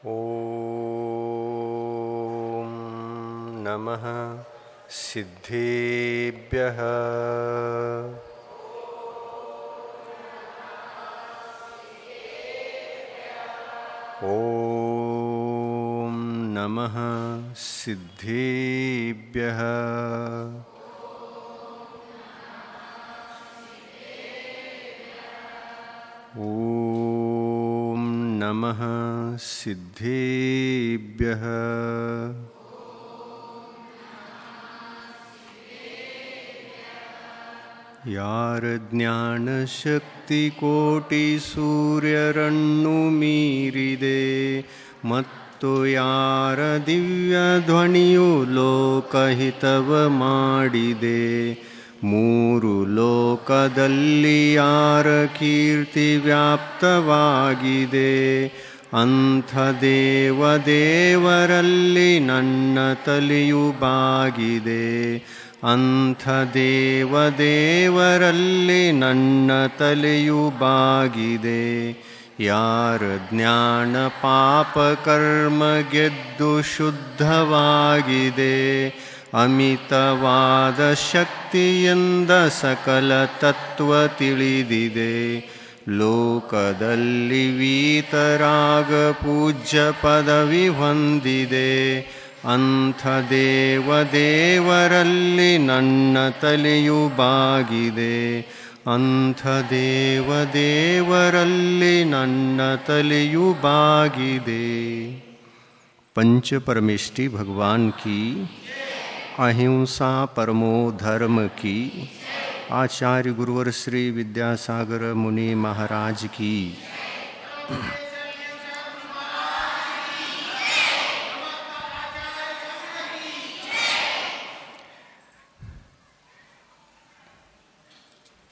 ಓಂ ನಮಃ ಸಿದ್ಧೇಭ್ಯಃ. ಓಂ ನಮಃ ಸಿದ್ಧೇಭ್ಯಃ. ಓಂ ನಮಃ ಸಿದ್ಧೇಭ್ಯಃ. ಯಾರ ಜ್ಞಾನ ಶಕ್ತಿ ಕೋಟಿ ಸೂರ್ಯರನ್ನು ಮೀರಿದೆ, ಮತ್ತು ಯಾರ ದಿವ್ಯ ಧ್ವನಿಯು ಲೋಕಹಿತವ ಮಾಡಿದೆ, ಮೂರು ಲೋಕದಲ್ಲಿ ಯಾರ ಕೀರ್ತಿ ವ್ಯಾಪ್ತವಾಗಿದೆ, ಅಂಥ ದೇವರಲ್ಲಿ ನನ್ನ ತಲೆಯು ಬಾಗಿದೆ, ಅಂಥ ದೇವರಲ್ಲಿ ನನ್ನ ತಲೆಯು ಬಾಗಿದೆ. ಯಾರ ಜ್ಞಾನ ಪಾಪ ಕರ್ಮ ಗೆದ್ದು ಶುದ್ಧವಾಗಿದೆ, ಅಮಿತವಾದ ಶಕ್ತಿಯಿಂದ ಸಕಲ ತತ್ವ ತಿಳಿದಿದೆ, ಲೋಕದಲ್ಲಿ ವೀತರಾಗ ಪೂಜ್ಯ ಪದವಿ ಹೊಂದಿದೆ, ಅಂಥ ದೇವರಲ್ಲಿ ನನ್ನ ತಲೆಯು ಬಾಗಿದೆ, ಅಂಥ ದೇವರಲ್ಲಿ ನನ್ನ ತಲೆಯು ಬಾಗಿದೆ. पंच परमेष्टि भगवान की, अहिंसा परमो धर्म की, आचार्य गुरुवर श्री विद्यासागर मुनि महाराज की.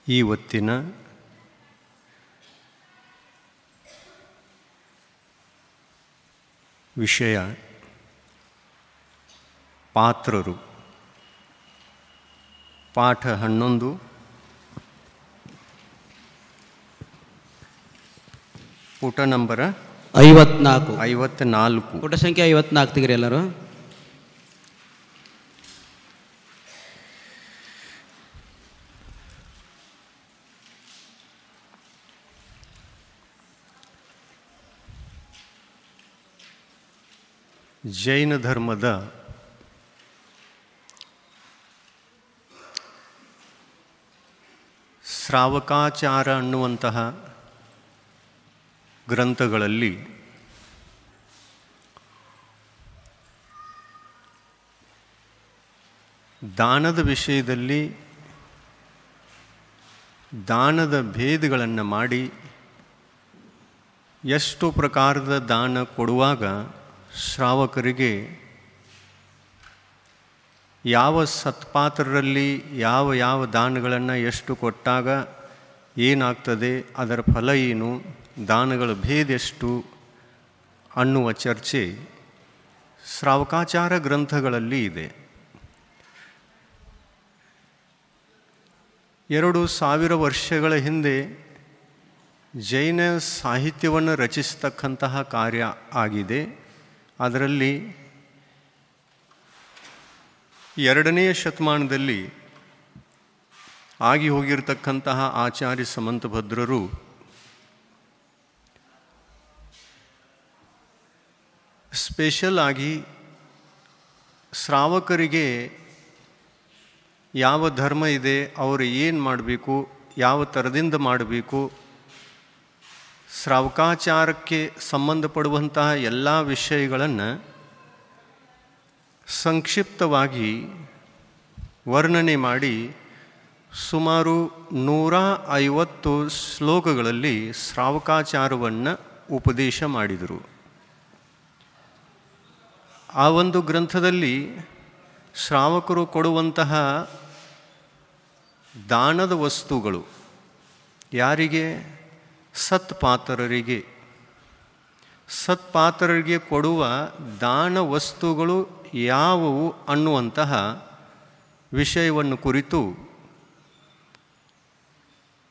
ಇವತ್ತಿನ ವಿಷಯ ಪಾತ್ರರು. ಪಾಠ 11, ಪುಟ ನಂಬರ 54. ಪುಟ ಸಂಖ್ಯೆ 54 ತೆಗಿರಿ ಎಲ್ಲರೂ. ಜೈನ ಧರ್ಮದ ಶ್ರಾವಕಾಚಾರ ಅನ್ನುವಂತಹ ಗ್ರಂಥಗಳಲ್ಲಿ ದಾನದ ವಿಷಯದಲ್ಲಿ ದಾನದ ಭೇದಗಳನ್ನು ಮಾಡಿ ಎಷ್ಟು ಪ್ರಕಾರದ ದಾನ ಕೊಡುವಾಗ ಶ್ರಾವಕರಿಗೆ ಯಾವ ಸತ್ಪಾತ್ರರಲ್ಲಿ ಯಾವ ದಾನಗಳನ್ನು ಎಷ್ಟು ಕೊಟ್ಟಾಗ ಏನಾಗ್ತದೆ, ಅದರ ಫಲ ಏನು, ದಾನಗಳ ಭೇದ ಎಷ್ಟು ಅನ್ನುವ ಚರ್ಚೆ ಶ್ರಾವಕಾಚಾರ ಗ್ರಂಥಗಳಲ್ಲಿ ಇದೆ. 2000 ವರ್ಷಗಳ ಹಿಂದೆ ಜೈನ ಸಾಹಿತ್ಯವನ್ನು ರಚಿಸತಕ್ಕಂತಹ ಕಾರ್ಯ ಆಗಿದೆ. ಅದರಲ್ಲಿ 2ನೇ ಶತಮಾನದಲ್ಲಿ ಆಗಿ ಹೋಗಿರತಕ್ಕಂತಹ ಆಚಾರ್ಯ ಸಮಂತಭದ್ರರು ಸ್ಪೆಷಲ್ ಆಗಿ ಶ್ರಾವಕರಿಗೆ ಯಾವ ಧರ್ಮ ಇದೆ, ಅವರು ಏನು ಮಾಡಬೇಕು, ಯಾವ ಥರದಿಂದ ಮಾಡಬೇಕು, ಶ್ರಾವಕಾಚಾರಕ್ಕೆ ಸಂಬಂಧಪಡುವಂತಹ ಎಲ್ಲ ವಿಷಯಗಳನ್ನು ಸಂಕ್ಷಿಪ್ತವಾಗಿ ವರ್ಣನೆ ಮಾಡಿ ಸುಮಾರು 150 ಶ್ಲೋಕಗಳಲ್ಲಿ ಶ್ರಾವಕಾಚಾರವನ್ನು ಉಪದೇಶ ಮಾಡಿದರು. ಆ ಒಂದು ಗ್ರಂಥದಲ್ಲಿ ಶ್ರಾವಕರು ಕೊಡುವಂತಹ ದಾನದ ವಸ್ತುಗಳು ಯಾರಿಗೆ? ಸತ್ಪಾತ್ರರಿಗೆ ಕೊಡುವ ದಾನ ವಸ್ತುಗಳು ಯಾವುವು ಅನ್ನುವಂತಹ ವಿಷಯವನ್ನು ಕುರಿತು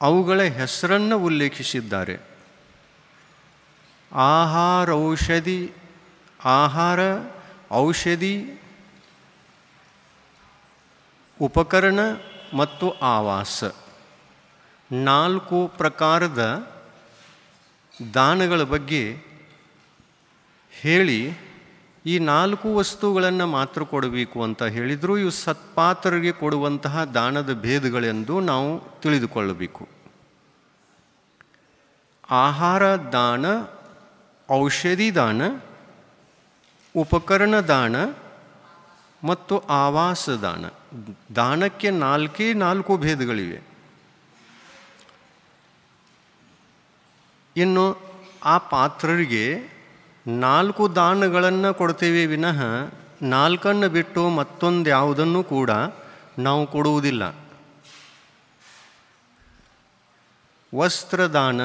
ಅವುಗಳ ಹೆಸರನ್ನು ಉಲ್ಲೇಖಿಸಿದ್ದಾರೆ. ಆಹಾರೌಷಧಿ ಆಹಾರ, ಔಷಧಿ, ಉಪಕರಣ ಮತ್ತು ಆವಾಸ 4 ಪ್ರಕಾರದ ದಾನಗಳ ಬಗ್ಗೆ ಹೇಳಿ ಈ 4 ವಸ್ತುಗಳನ್ನು ಮಾತ್ರ ಕೊಡಬೇಕು ಅಂತ ಹೇಳಿದರೂ ಇವು ಸತ್ಪಾತ್ರರಿಗೆ ಕೊಡುವಂತಹ ದಾನದ ಭೇದಗಳೆಂದು ನಾವು ತಿಳಿದುಕೊಳ್ಳಬೇಕು. ಆಹಾರ ದಾನ, ಔಷಧಿ ದಾನ, ಉಪಕರಣ ದಾನ ಮತ್ತು ಆವಾಸ ದಾನ. ದಾನಕ್ಕೆ 4 ಭೇದಗಳಿವೆ. ಇನ್ನು ಆ ಪಾತ್ರರಿಗೆ 4 ದಾನಗಳನ್ನು ಕೊಡ್ತೇವೆ ವಿನಃ 4 ಬಿಟ್ಟು ಮತ್ತೊಂದು ಯಾವುದನ್ನು ಕೂಡ ನಾವು ಕೊಡುವುದಿಲ್ಲ. ವಸ್ತ್ರದಾನ,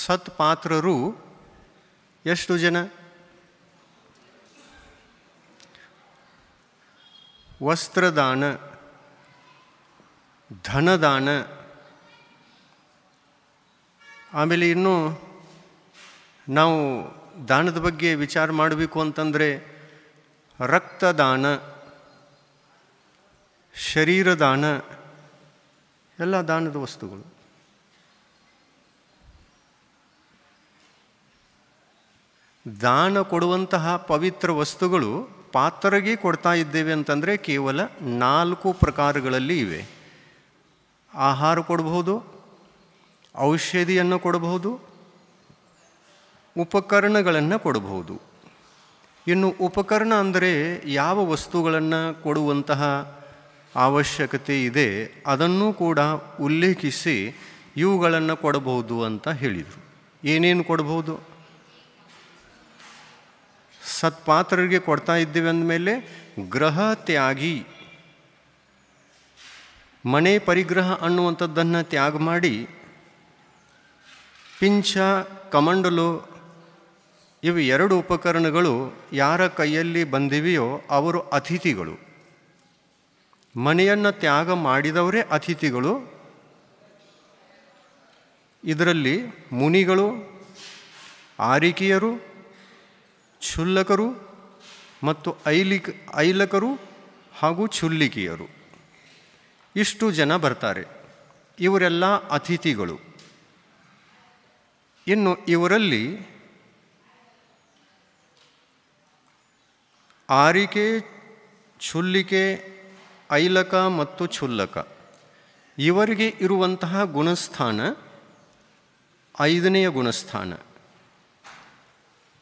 ಸತ್ಪಾತ್ರರು ಎಷ್ಟು ಜನ? ವಸ್ತ್ರದಾನ, ಧನದಾನ, ಆಮೇಲೆ ಇನ್ನು ನಾವು ದಾನದ ಬಗ್ಗೆ ವಿಚಾರ ಮಾಡಬೇಕು ಅಂತಂದರೆ ರಕ್ತದಾನ, ಶರೀರದಾನ ಎಲ್ಲ ದಾನದ ವಸ್ತುಗಳು. ದಾನ ಕೊಡುವಂತಹ ಪವಿತ್ರ ವಸ್ತುಗಳು ಪಾತ್ರರಿಗೆ ಕೊಡ್ತಾ ಇದ್ದೇವೆ ಅಂತಂದರೆ ಕೇವಲ 4 ಪ್ರಕಾರಗಳಲ್ಲಿ ಇವೆ. ಆಹಾರ ಕೊಡಬಹುದು, ಔಷಧಿಯನ್ನು ಕೊಡಬಹುದು, ಉಪಕರಣಗಳನ್ನು ಕೊಡಬಹುದು. ಇನ್ನು ಉಪಕರಣ ಅಂದರೆ ಯಾವ ವಸ್ತುಗಳನ್ನು ಕೊಡುವಂತಹ ಅವಶ್ಯಕತೆ ಇದೆ ಅದನ್ನು ಕೂಡ ಉಲ್ಲೇಖಿಸಿ ಇವುಗಳನ್ನು ಕೊಡಬಹುದು ಅಂತ ಹೇಳಿದರು. ಏನೇನು ಕೊಡಬಹುದು? ಸತ್ಪಾತ್ರರಿಗೆ ಕೊಡ್ತಾ ಇದ್ದೇವೆ ಅಂದಮೇಲೆ ಗೃಹ ತ್ಯಾಗಿ, ಮನೆ ಪರಿಗ್ರಹ ಅನ್ನುವಂಥದ್ದನ್ನು ತ್ಯಾಗ ಮಾಡಿ ಪಿಂಚ, ಕಮಂಡಲು ಇವು 2 ಉಪಕರಣಗಳು ಯಾರ ಕೈಯಲ್ಲಿ ಬಂದಿವೆಯೋ ಅವರು ಅತಿಥಿಗಳು. ಮನೆಯನ್ನು ತ್ಯಾಗ ಮಾಡಿದವರೇ ಅತಿಥಿಗಳು. ಇದರಲ್ಲಿ ಮುನಿಗಳು, ಆರಿಕೆಯರು, ಕ್ಷುಲ್ಲಕರು ಮತ್ತು ಐಲಕರು ಹಾಗೂ ಕ್ಷುಲ್ಲಿಕೆಯರು ಇಷ್ಟು ಜನ ಬರ್ತಾರೆ. ಇವರೆಲ್ಲ ಅತಿಥಿಗಳು. ಇನ್ನು ಇವರಲ್ಲಿ ಆರಿಕೆ, ಕ್ಷುಲ್ಲಿಕೆ, ಐಲಕ ಮತ್ತು ಕ್ಷುಲ್ಲಕ ಇವರಿಗೆ ಇರುವಂತಹ ಗುಣಸ್ಥಾನ 5ನೇ ಗುಣಸ್ಥಾನ.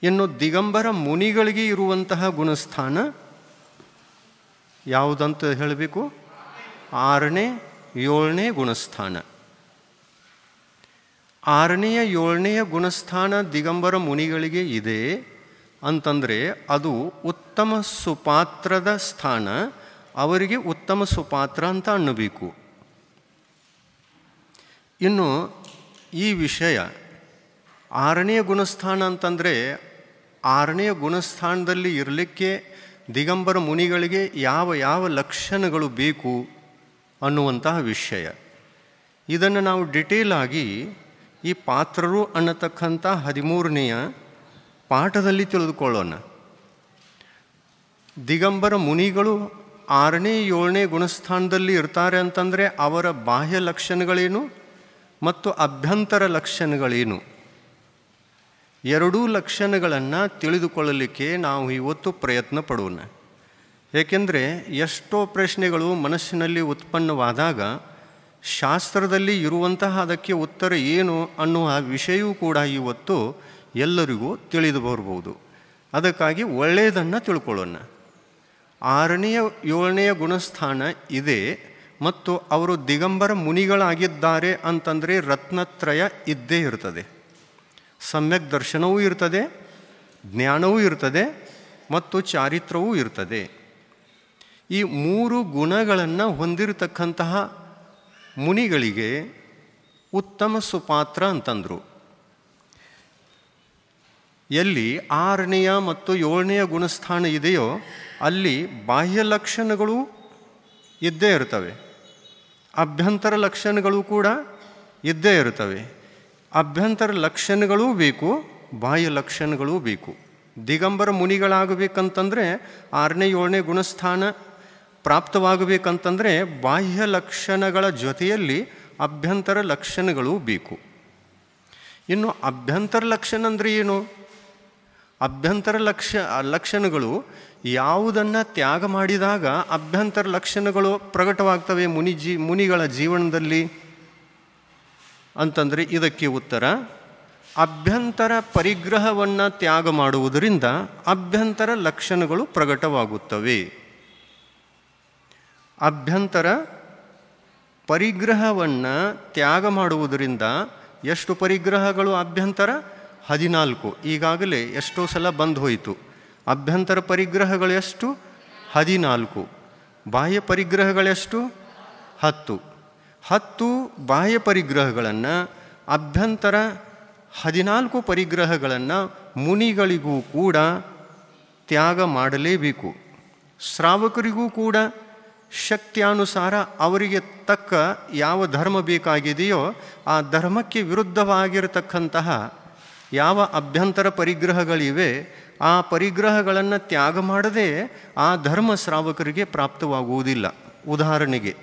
ಇನ್ನು ದಿಗಂಬರ ಮುನಿಗಳಿಗೆ ಇರುವಂತಹ ಗುಣಸ್ಥಾನ ಯಾವುದಂತ ಹೇಳಬೇಕು? 6ನೇ 7ನೇ ಗುಣಸ್ಥಾನ. 6ನೇ 7ನೇ ಗುಣಸ್ಥಾನ ದಿಗಂಬರ ಮುನಿಗಳಿಗೆ ಇದೆ ಅಂತಂದರೆ ಅದು ಉತ್ತಮ ಸುಪಾತ್ರದ ಸ್ಥಾನ. ಅವರಿಗೆ ಉತ್ತಮ ಸುಪಾತ್ರ ಅಂತ ಅನ್ನಬೇಕು. ಇನ್ನು ಈ ವಿಷಯ 6ನೇ ಗುಣಸ್ಥಾನ ಅಂತಂದರೆ 6ನೇ ಗುಣಸ್ಥಾನದಲ್ಲಿ ಇರಲಿಕ್ಕೆ ದಿಗಂಬರ ಮುನಿಗಳಿಗೆ ಯಾವ ಲಕ್ಷಣಗಳು ಬೇಕು ಅನ್ನುವಂತಹ ವಿಷಯ. ಇದನ್ನು ನಾವು ಡಿಟೇಲ್ ಆಗಿ ಈ ಪಾತ್ರರು ಅನ್ನತಕ್ಕಂಥ 13ನೇಯ ಪಾಠದಲ್ಲಿ ತಿಳಿದುಕೊಳ್ಳೋಣ. ದಿಗಂಬರ ಮುನಿಗಳು 6ನೇ 7ನೇ ಗುಣಸ್ಥಾನದಲ್ಲಿ ಇರ್ತಾರೆ ಅಂತಂದರೆ ಅವರ ಬಾಹ್ಯ ಲಕ್ಷಣಗಳೇನು ಮತ್ತು ಅಭ್ಯಂತರ ಲಕ್ಷಣಗಳೇನು, 2 ಲಕ್ಷಣಗಳನ್ನು ತಿಳಿದುಕೊಳ್ಳಲಿಕ್ಕೆ ನಾವು ಇವತ್ತು ಪ್ರಯತ್ನ ಪಡೋಣ. ಏಕೆಂದರೆ ಎಷ್ಟೋ ಪ್ರಶ್ನೆಗಳು ಮನಸ್ಸಿನಲ್ಲಿ ಉತ್ಪನ್ನವಾದಾಗ ಶಾಸ್ತ್ರದಲ್ಲಿ ಇರುವಂತಹ ಅದಕ್ಕೆ ಉತ್ತರ ಏನು ಅನ್ನುವ ವಿಷಯವೂ ಕೂಡ ಇವತ್ತು ಎಲ್ಲರಿಗೂ ತಿಳಿದು ಬರ್ಬೋದು. ಅದಕ್ಕಾಗಿ ಒಳ್ಳೆಯದನ್ನು ತಿಳ್ಕೊಳ್ಳೋಣ. 6ನೇ 7ನೇ ಗುಣಸ್ಥಾನ ಇದೆ ಮತ್ತು ಅವರು ದಿಗಂಬರ ಮುನಿಗಳಾಗಿದ್ದಾರೆ ಅಂತಂದರೆ ರತ್ನತ್ರಯ ಇದ್ದೇ ಇರ್ತದೆ. ಸಮ್ಯಕ್ ದರ್ಶನವೂ ಇರ್ತದೆ, ಜ್ಞಾನವೂ ಇರ್ತದೆ ಮತ್ತು ಚಾರಿತ್ರವೂ ಇರ್ತದೆ. ಈ 3 ಗುಣಗಳನ್ನು ಹೊಂದಿರತಕ್ಕಂತಹ ಮುನಿಗಳಿಗೆ ಉತ್ತಮ ಸುಪಾತ್ರ ಅಂತಂದರು. ಎಲ್ಲಿ 6ನೇ ಮತ್ತು 7ನೇ ಗುಣಸ್ಥಾನ ಇದೆಯೋ ಅಲ್ಲಿ ಬಾಹ್ಯ ಲಕ್ಷಣಗಳು ಇದ್ದೇ ಇರ್ತವೆ, ಅಭ್ಯಂತರ ಲಕ್ಷಣಗಳು ಕೂಡ ಇದ್ದೇ ಇರ್ತವೆ. ಅಭ್ಯಂತರ ಲಕ್ಷಣಗಳೂ ಬೇಕು, ಬಾಹ್ಯ ಲಕ್ಷಣಗಳೂ ಬೇಕು. ದಿಗಂಬರ ಮುನಿಗಳಾಗಬೇಕಂತಂದರೆ 6ನೇ 7ನೇ ಗುಣಸ್ಥಾನ ಪ್ರಾಪ್ತವಾಗಬೇಕಂತಂದರೆ ಬಾಹ್ಯ ಲಕ್ಷಣಗಳ ಜೊತೆಯಲ್ಲಿ ಅಭ್ಯಂತರ ಲಕ್ಷಣಗಳೂ ಬೇಕು. ಇನ್ನು ಅಭ್ಯಂತರ ಲಕ್ಷಣ ಅಂದರೆ ಏನು? ಅಭ್ಯಂತರ ಲಕ್ಷಣಗಳು ಯಾವುದನ್ನು ತ್ಯಾಗ ಮಾಡಿದಾಗ ಅಭ್ಯಂತರ ಲಕ್ಷಣಗಳು ಪ್ರಕಟವಾಗ್ತವೆ ಮುನಿಗಳ ಜೀವನದಲ್ಲಿ ಅಂತಂದರೆ ಇದಕ್ಕೆ ಉತ್ತರ, ಅಭ್ಯಂತರ ಪರಿಗ್ರಹವನ್ನು ತ್ಯಾಗ ಮಾಡುವುದರಿಂದ ಅಭ್ಯಂತರ ಲಕ್ಷಣಗಳು ಪ್ರಕಟವಾಗುತ್ತವೆ. ಅಭ್ಯಂತರ ಪರಿಗ್ರಹವನ್ನು ತ್ಯಾಗ ಮಾಡುವುದರಿಂದ ಎಷ್ಟು ಪರಿಗ್ರಹಗಳು? ಅಭ್ಯಂತರ 14. ಈಗಾಗಲೇ ಎಷ್ಟೋ ಸಲ ಬಂದು ಹೋಯಿತು. ಅಭ್ಯಂತರ ಪರಿಗ್ರಹಗಳು ಎಷ್ಟು? 14. ಬಾಹ್ಯ ಪರಿಗ್ರಹಗಳೆಷ್ಟು? 10. 10 ಬಾಹ್ಯ ಪರಿಗ್ರಹಗಳನ್ನು, ಅಭ್ಯಂತರ 14 ಪರಿಗ್ರಹಗಳನ್ನು ಮುನಿಗಳಿಗೂ ಕೂಡ ತ್ಯಾಗ ಮಾಡಲೇಬೇಕು. ಶ್ರಾವಕರಿಗೂ ಕೂಡ ಶಕ್ತಿಯಾನುಸಾರ ಅವರಿಗೆ ತಕ್ಕ ಯಾವ ಧರ್ಮ ಬೇಕಾಗಿದೆಯೋ ಆ ಧರ್ಮಕ್ಕೆ ವಿರುದ್ಧವಾಗಿರತಕ್ಕಂತಹ ಯಾವ ಅಭ್ಯಂತರ ಪರಿಗ್ರಹಗಳಿವೆ ಆ ಪರಿಗ್ರಹಗಳನ್ನು ತ್ಯಾಗ ಮಾಡದೆ ಆ ಧರ್ಮ ಶ್ರಾವಕರಿಗೆ ಪ್ರಾಪ್ತವಾಗುವುದಿಲ್ಲ. ಉದಾಹರಣೆಗೆ,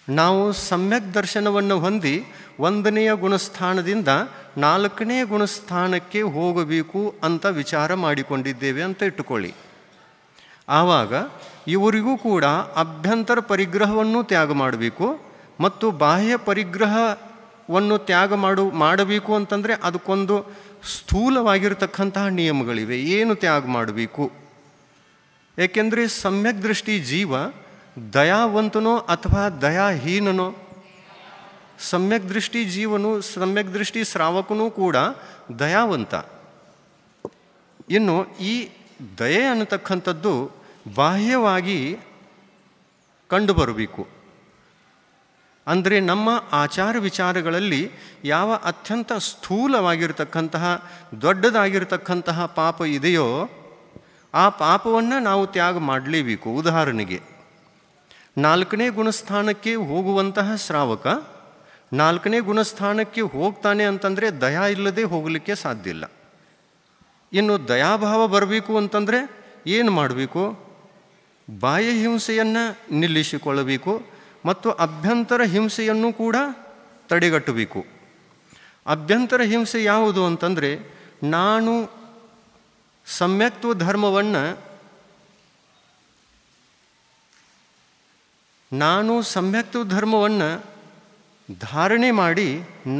ನಾವು ಸಮ್ಯಕ್ ದರ್ಶನವನ್ನು ಹೊಂದಿ 1ನೇ ಗುಣಸ್ಥಾನದಿಂದ 4ನೇ ಗುಣಸ್ಥಾನಕ್ಕೆ ಹೋಗಬೇಕು ಅಂತ ವಿಚಾರ ಮಾಡಿಕೊಂಡಿದ್ದೇವೆ ಅಂತ ಇಟ್ಟುಕೊಳ್ಳಿ. ಆವಾಗ ಇವರಿಗೂ ಕೂಡ ಅಭ್ಯಂತರ ಪರಿಗ್ರಹವನ್ನು ತ್ಯಾಗ ಮಾಡಬೇಕು ಮತ್ತು ಬಾಹ್ಯ ಪರಿಗ್ರಹವನ್ನು ತ್ಯಾಗ ಮಾಡಬೇಕು ಅಂತಂದರೆ ಅದಕ್ಕೊಂದು ಸ್ಥೂಲವಾಗಿರತಕ್ಕಂತಹ ನಿಯಮಗಳಿವೆ. ಏನು ತ್ಯಾಗ ಮಾಡಬೇಕು? ಏಕೆಂದರೆ ಸಮ್ಯಕ್ ದೃಷ್ಟಿ ಜೀವ ದಯಾವಂತನೋ ಅಥವಾ ದಯಾಹೀನನೋ? ಸಮ್ಯಕ್ ದೃಷ್ಟಿ ಜೀವನು, ಸಮ್ಯಕ್ ದೃಷ್ಟಿ ಶ್ರಾವಕನೂ ಕೂಡ ದಯಾವಂತ. ಇನ್ನು ಈ ದಯೆ ಅನ್ನತಕ್ಕಂಥದ್ದು ಬಾಹ್ಯವಾಗಿ ಕಂಡುಬರಬೇಕು. ಅಂದರೆ ನಮ್ಮ ಆಚಾರ ವಿಚಾರಗಳಲ್ಲಿ ಯಾವ ಅತ್ಯಂತ ಸ್ಥೂಲವಾಗಿರ್ತಕ್ಕಂತಹ ದೊಡ್ಡದಾಗಿರ್ತಕ್ಕಂತಹ ಪಾಪ ಇದೆಯೋ ಆ ಪಾಪವನ್ನು ನಾವು ತ್ಯಾಗ ಮಾಡಲೇಬೇಕು. ಉದಾಹರಣೆಗೆ, 4ನೇ ಗುಣಸ್ಥಾನಕ್ಕೆ ಹೋಗುವಂತಹ ಶ್ರಾವಕ 4ನೇ ಗುಣಸ್ಥಾನಕ್ಕೆ ಹೋಗ್ತಾನೆ ಅಂತಂದರೆ ದಯಾ ಇಲ್ಲದೆ ಹೋಗಲಿಕ್ಕೆ ಸಾಧ್ಯ ಇಲ್ಲ. ಇನ್ನು ದಯಾಭಾವ ಬರಬೇಕು ಅಂತಂದರೆ ಏನು ಮಾಡಬೇಕು? ಬಾಹ್ಯ ಹಿಂಸೆಯನ್ನು ನಿಲ್ಲಿಸಿಕೊಳ್ಳಬೇಕು ಮತ್ತು ಅಭ್ಯಂತರ ಹಿಂಸೆಯನ್ನು ಕೂಡ ತಡೆಗಟ್ಟಬೇಕು. ಅಭ್ಯಂತರ ಹಿಂಸೆ ಯಾವುದು ಅಂತಂದರೆ, ನಾನು ಸಮ್ಯಕ್ತ್ವ ಧರ್ಮವನ್ನು ಧಾರಣೆ ಮಾಡಿ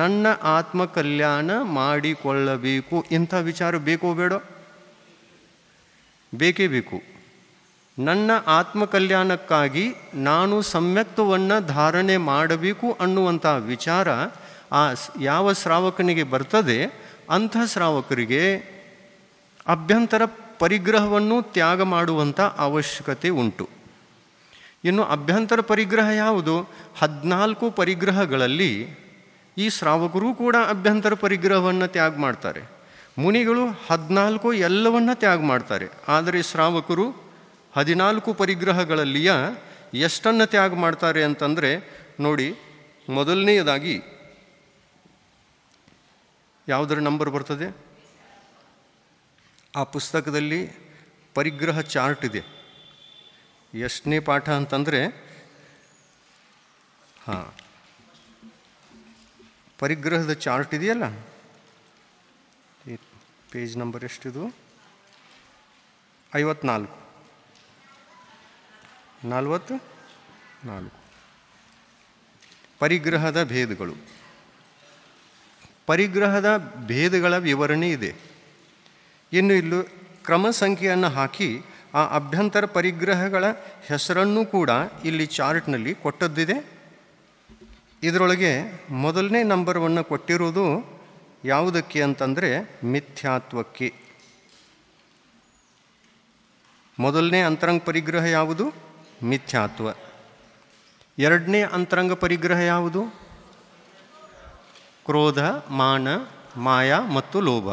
ನನ್ನ ಆತ್ಮಕಲ್ಯಾಣ ಮಾಡಿಕೊಳ್ಳಬೇಕು. ಇಂಥ ವಿಚಾರ ಬೇಕೋ ಬೇಡೋ? ಬೇಕೇ ಬೇಕು. ನನ್ನ ಆತ್ಮಕಲ್ಯಾಣಕ್ಕಾಗಿ ನಾನು ಸಮ್ಯಕ್ತ್ವವನ್ನು ಧಾರಣೆ ಮಾಡಬೇಕು ಅನ್ನುವಂಥ ವಿಚಾರ ಯಾವ ಶ್ರಾವಕನಿಗೆ ಬರ್ತದೆ ಅಂಥ ಶ್ರಾವಕರಿಗೆ ಅಭ್ಯಂತರ ಪರಿಗ್ರಹವನ್ನು ತ್ಯಾಗ ಮಾಡುವಂಥ ಅವಶ್ಯಕತೆ ಉಂಟು. ಇನ್ನು ಅಭ್ಯಂತರ ಪರಿಗ್ರಹ ಯಾವುದು? 14 ಪರಿಗ್ರಹಗಳಲ್ಲಿ ಈ ಶ್ರಾವಕರು ಕೂಡ ಅಭ್ಯಂತರ ಪರಿಗ್ರಹವನ್ನು ತ್ಯಾಗ ಮಾಡ್ತಾರೆ. ಮುನಿಗಳು 14 ಎಲ್ಲವನ್ನ ತ್ಯಾಗ ಮಾಡ್ತಾರೆ. ಆದರೆ ಶ್ರಾವಕರು 14 ಪರಿಗ್ರಹಗಳಲ್ಲಿಯ ಎಷ್ಟನ್ನು ತ್ಯಾಗ ಮಾಡ್ತಾರೆ ಅಂತಂದರೆ ನೋಡಿ, ಮೊದಲನೆಯದಾಗಿ ಯಾವುದರ ನಂಬರ್ ಬರ್ತದೆ? ಆ ಪುಸ್ತಕದಲ್ಲಿ ಪರಿಗ್ರಹ ಚಾರ್ಟ್ ಇದೆ. ಎಷ್ಟನೇ ಪಾಠ ಅಂತಂದರೆ ಪರಿಗ್ರಹದ ಚಾರ್ಟ್ ಇದೆಯಲ್ಲ, ಪೇಜ್ ನಂಬರ್ ಎಷ್ಟಿದು? 44. ಪರಿಗ್ರಹದ ಭೇದಗಳು. ಪರಿಗ್ರಹದ ಭೇದಗಳ ವಿವರಣೆ ಇದೆ. ಇನ್ನು ಇಲ್ಲೂ ಕ್ರಮ ಸಂಖ್ಯೆಯನ್ನು ಹಾಕಿ ಆ ಅಭ್ಯಂತರ ಪರಿಗ್ರಹಗಳ ಹೆಸರನ್ನು ಕೂಡ ಇಲ್ಲಿ ಚಾರ್ಟ್ನಲ್ಲಿ ಕೊಟ್ಟದ್ದಿದೆ. ಇದರೊಳಗೆ ಮೊದಲನೇ ನಂಬರನ್ನು ಕೊಟ್ಟಿರುವುದು ಯಾವುದಕ್ಕೆ ಅಂತಂದರೆ ಮಿಥ್ಯಾತ್ವಕ್ಕೆ. ಮೊದಲನೇ ಅಂತರಂಗ ಪರಿಗ್ರಹ ಯಾವುದು? ಮಿಥ್ಯಾತ್ವ. ಎರಡನೇ ಅಂತರಂಗ ಪರಿಗ್ರಹ ಯಾವುದು? ಕ್ರೋಧ, ಮಾನ, ಮಾಯ ಮತ್ತು ಲೋಭ.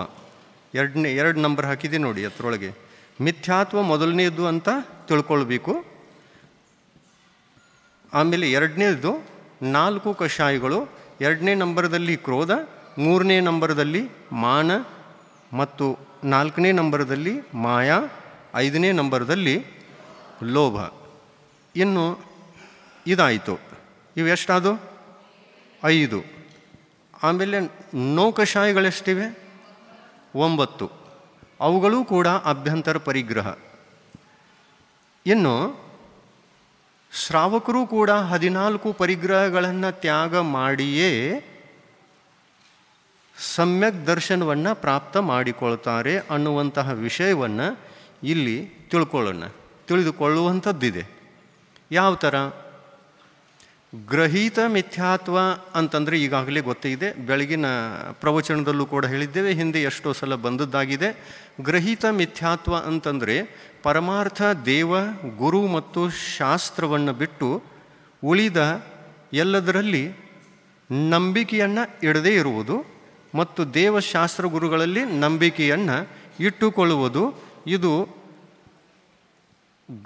ಎರಡು ನಂಬರ್ ಹಾಕಿದೆ ನೋಡಿ ಅದರೊಳಗೆ. ಮಿಥ್ಯಾತ್ವ ಮೊದಲನೇದು ಅಂತ ತಿಳ್ಕೊಳ್ಬೇಕು. ಆಮೇಲೆ ಎರಡನೇದು 4 ಕಷಾಯಗಳು, 2ನೇ ನಂಬರದಲ್ಲಿ ಕ್ರೋಧ, 3ನೇ ನಂಬರದಲ್ಲಿ ಮಾನ ಮತ್ತು 4ನೇ ನಂಬರದಲ್ಲಿ ಮಾಯಾ, 5ನೇ ನಂಬರದಲ್ಲಿ ಲೋಭ. ಇನ್ನು ಇದಾಯಿತು. ಇವೆಷ್ಟಾದವು? 5. ಆಮೇಲೆ ನೋ ಕಷಾಯಗಳೆಷ್ಟಿವೆ? 9. ಅವುಗಳೂ ಕೂಡ ಅಭ್ಯಂತರ ಪರಿಗ್ರಹ. ಇನ್ನು ಶ್ರಾವಕರು ಕೂಡ 14 ಪರಿಗ್ರಹಗಳನ್ನು ತ್ಯಾಗ ಮಾಡಿಯೇ ಸಮ್ಯಕ್ ದರ್ಶನವನ್ನು ಪ್ರಾಪ್ತ ಮಾಡಿಕೊಳ್ತಾರೆ ಅನ್ನುವಂತಹ ವಿಷಯವನ್ನು ಇಲ್ಲಿ ತಿಳಿದುಕೊಳ್ಳುವಂಥದ್ದಿದೆ. ಯಾವ ಥರ? ಗ್ರಹೀತ ಮಿಥ್ಯಾತ್ವ ಅಂತಂದರೆ ಈಗಾಗಲೇ ಗೊತ್ತಿದೆ, ಬೆಳಗಿನ ಪ್ರವಚನದಲ್ಲೂ ಕೂಡ ಹೇಳಿದ್ದೇವೆ, ಹಿಂದೆ ಎಷ್ಟೋ ಸಲ ಬಂದದ್ದಾಗಿದೆ. ಗ್ರಹೀತ ಮಿಥ್ಯಾತ್ವ ಅಂತಂದರೆ ಪರಮಾರ್ಥ ದೇವ, ಗುರು ಮತ್ತು ಶಾಸ್ತ್ರವನ್ನು ಬಿಟ್ಟು ಉಳಿದ ಎಲ್ಲದರಲ್ಲಿ ನಂಬಿಕೆಯನ್ನು ಇಡದೇ ಇರುವುದು ಮತ್ತು ದೇವಶಾಸ್ತ್ರ ಗುರುಗಳಲ್ಲಿ ನಂಬಿಕೆಯನ್ನು ಇಟ್ಟುಕೊಳ್ಳುವುದು, ಇದು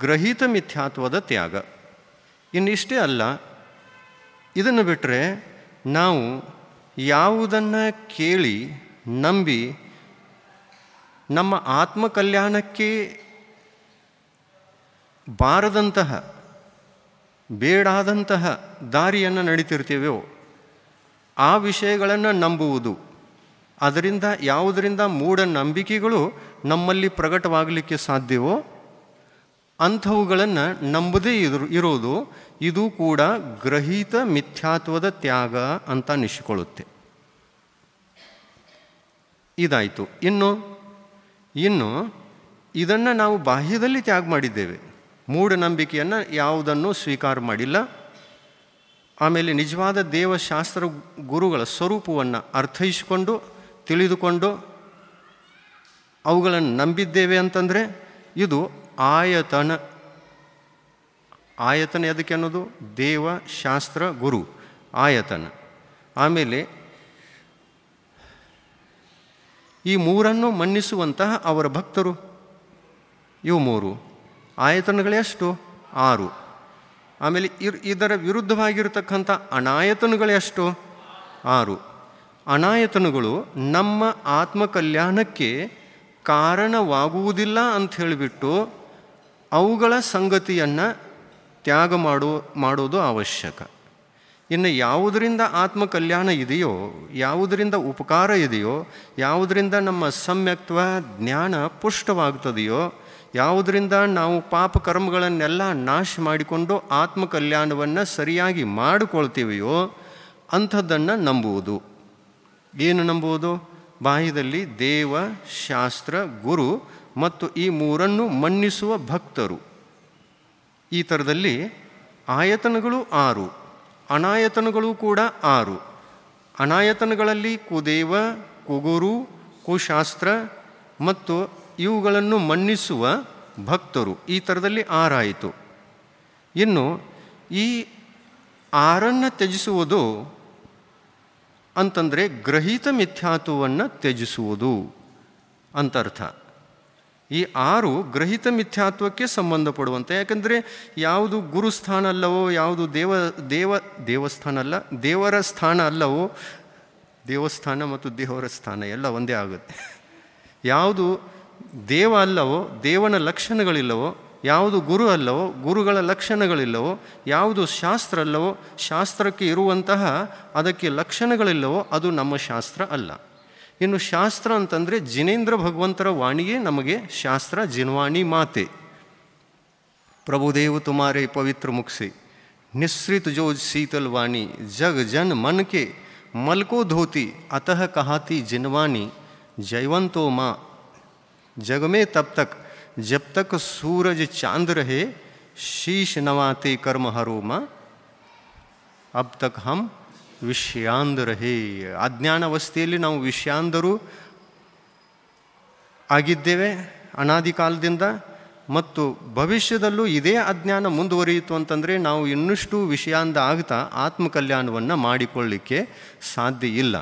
ಗ್ರಹೀತ ಮಿಥ್ಯಾತ್ವದ ತ್ಯಾಗ. ಇನ್ನಿಷ್ಟೇ ಅಲ್ಲ, ಇದನ್ನು ಬಿಟ್ಟರೆ ನಾವು ಯಾವುದನ್ನು ಕೇಳಿ ನಂಬಿ ನಮ್ಮ ಆತ್ಮಕಲ್ಯಾಣಕ್ಕೆ ಬಾರದಂತಹ ಬೇಡಾದಂತಹ ದಾರಿಯನ್ನು ನಡೀತಿರ್ತೀವೋ ಆ ವಿಷಯಗಳನ್ನು ನಂಬುವುದು, ಅದರಿಂದ ಯಾವುದರಿಂದ ಮೂಢನಂಬಿಕೆಗಳು ನಮ್ಮಲ್ಲಿ ಪ್ರಕಟವಾಗಲಿಕ್ಕೆ ಸಾಧ್ಯವೋ ಅಂಥವುಗಳನ್ನು ನಂಬದೇ ಇರೋದು, ಇದು ಕೂಡ ಗ್ರಹೀತ ಮಿಥ್ಯಾತ್ವದ ತ್ಯಾಗ ಅಂತ ಅನಿಸಿಕೊಳ್ಳುತ್ತೆ. ಇದಾಯಿತು. ಇನ್ನು ಇದನ್ನು ನಾವು ಬಾಹ್ಯದಲ್ಲಿ ತ್ಯಾಗ ಮಾಡಿದ್ದೇವೆ. ಮೂಢನಂಬಿಕೆಯನ್ನು ಯಾವುದನ್ನು ಸ್ವೀಕಾರ ಮಾಡಿಲ್ಲ. ಆಮೇಲೆ ನಿಜವಾದ ದೇವಶಾಸ್ತ್ರ ಗುರುಗಳ ಸ್ವರೂಪವನ್ನು ಅರ್ಥೈಸಿಕೊಂಡು ತಿಳಿದುಕೊಂಡು ಅವುಗಳನ್ನು ನಂಬಿದ್ದೇವೆ ಅಂತಂದರೆ ಇದು ಆಯತನ. ಎದಕ್ಕೆ ಅನ್ನೋದು? ದೇವಶಾಸ್ತ್ರ ಗುರು ಆಯತನ. ಆಮೇಲೆ ಈ 3 ಮನ್ನಿಸುವಂತಹ ಅವರ ಭಕ್ತರು, ಇವು 3 ಆಯತನಗಳೇ ಅಷ್ಟು 6. ಆಮೇಲೆ ಇದರ ವಿರುದ್ಧವಾಗಿರತಕ್ಕಂಥ ಅನಾಯತನಗಳೇ ಅಷ್ಟು 6. ಅನಾಯತನಗಳು ನಮ್ಮ ಆತ್ಮಕಲ್ಯಾಣಕ್ಕೆ ಕಾರಣವಾಗುವುದಿಲ್ಲ ಅಂತ ಹೇಳಿಬಿಟ್ಟು ಅವುಗಳ ಸಂಗತಿಯನ್ನು ತ್ಯಾಗ ಮಾಡೋದು ಅವಶ್ಯಕ. ಇನ್ನು ಯಾವುದರಿಂದ ಆತ್ಮಕಲ್ಯಾಣ ಇದೆಯೋ, ಯಾವುದರಿಂದ ಉಪಕಾರ ಇದೆಯೋ, ಯಾವುದರಿಂದ ನಮ್ಮ ಸಮ್ಯಕ್ತ್ವ ಜ್ಞಾನ ಪುಷ್ಟವಾಗ್ತದೆಯೋ, ಯಾವುದರಿಂದ ನಾವು ಪಾಪಕರ್ಮಗಳನ್ನೆಲ್ಲ ನಾಶ ಮಾಡಿಕೊಂಡು ಆತ್ಮಕಲ್ಯಾಣವನ್ನು ಸರಿಯಾಗಿ ಮಾಡಿಕೊಳ್ತೀವೆಯೋ ಅಂಥದ್ದನ್ನು ನಂಬುವುದು. ಏನು ನಂಬುವುದು? ಬಾಹ್ಯದಲ್ಲಿ ದೇವ, ಶಾಸ್ತ್ರ, ಗುರು ಮತ್ತು ಈ 3 ಮನ್ನಿಸುವ ಭಕ್ತರು. ಈ ಥರದಲ್ಲಿ ಆಯತನಗಳು 6, ಅನಾಯತನಗಳು ಕೂಡ 6. ಅನಾಯತನಗಳಲ್ಲಿ ಕುದೇವ, ಕುಗುರು, ಕುಶಾಸ್ತ್ರ ಮತ್ತು ಇವುಗಳನ್ನು ಮನ್ನಿಸುವ ಭಕ್ತರು. ಈ ಥರದಲ್ಲಿ 6 ಆಯಿತು. ಇನ್ನು ಈ 6 ತ್ಯಜಿಸುವುದು ಅಂತಂದರೆ ಗ್ರಹೀತ ಮಿಥ್ಯಾತ್ವವನ್ನು ತ್ಯಜಿಸುವುದು ಅಂತರ್ಥ. ಈ 6 ಗ್ರಹಿತ ಮಿಥ್ಯಾತ್ವಕ್ಕೆ ಸಂಬಂಧಪಡುವಂತೆ. ಯಾಕಂದರೆ ಯಾವುದು ಗುರುಸ್ಥಾನ ಅಲ್ಲವೋ, ಯಾವುದು ದೇವಸ್ಥಾನ ಅಲ್ಲ, ದೇವರ ಸ್ಥಾನ ಅಲ್ಲವೋ, ದೇವಸ್ಥಾನ ಮತ್ತು ದೇವರ ಸ್ಥಾನ ಎಲ್ಲ ಒಂದೇ ಆಗುತ್ತೆ. ಯಾವುದು ದೇವ ಅಲ್ಲವೋ, ದೇವನ ಲಕ್ಷಣಗಳಿಲ್ಲವೋ, ಯಾವುದು ಗುರು ಅಲ್ಲವೋ, ಗುರುಗಳ ಲಕ್ಷಣಗಳಿಲ್ಲವೋ, ಯಾವುದು ಶಾಸ್ತ್ರ ಅಲ್ಲವೋ, ಶಾಸ್ತ್ರಕ್ಕೆ ಇರುವಂತಹ ಅದಕ್ಕೆ ಲಕ್ಷಣಗಳಿಲ್ಲವೋ ಅದು ನಮ್ಮ ಶಾಸ್ತ್ರ ಅಲ್ಲ. ಇನ್ನು ಶಾಸ್ತ್ರ ಅಂತಂದರೆ ಜಿನೇಂದ್ರ ಭಗವಂತರ ವಾಣಿಯೇ ನಮಗೆ ಶಾಸ್ತ್ರ. ಜಿನ್ವಾಣಿ ಮಾತೆ ಪ್ರಭುದೇವ ತುಮಾರೆ ಪವಿತ್ರ ಮುಖಸೆ ನಿಸ್ಸೃತ ಜೋ ಶೀತಲ್ ವಾಣಿ ಜಗ ಜನ್ ಮನ್ ಕೆ ಮಲ್ಕೋ ಧೋತಿ ಅತಃ ಕಹಾತಿ ಜಿನ್ವಾಣಿ ಜೈವಂತೋ ಮಾ जग में तब तक जब तक सूरज चांद रहे शीश नवाते कर्म हरो माँ अब तक हम ವಿಷಯಾಂಧ ರಹೇ. ಅಜ್ಞಾನಾವಸ್ಥೆಯಲ್ಲಿ ನಾವು ವಿಷಯಾಂಧರು ಆಗಿದ್ದೇವೆ ಅನಾದಿ ಕಾಲದಿಂದ, ಮತ್ತು ಭವಿಷ್ಯದಲ್ಲೂ ಇದೇ ಅಜ್ಞಾನ ಮುಂದುವರಿಯಿತು ಅಂತಂದರೆ ನಾವು ಇನ್ನಷ್ಟು ವಿಷಯಾಂಧ ಆಗ್ತಾ ಆತ್ಮಕಲ್ಯಾಣವನ್ನು ಮಾಡಿಕೊಳ್ಳಿಕ್ಕೆ ಸಾಧ್ಯ ಇಲ್ಲ.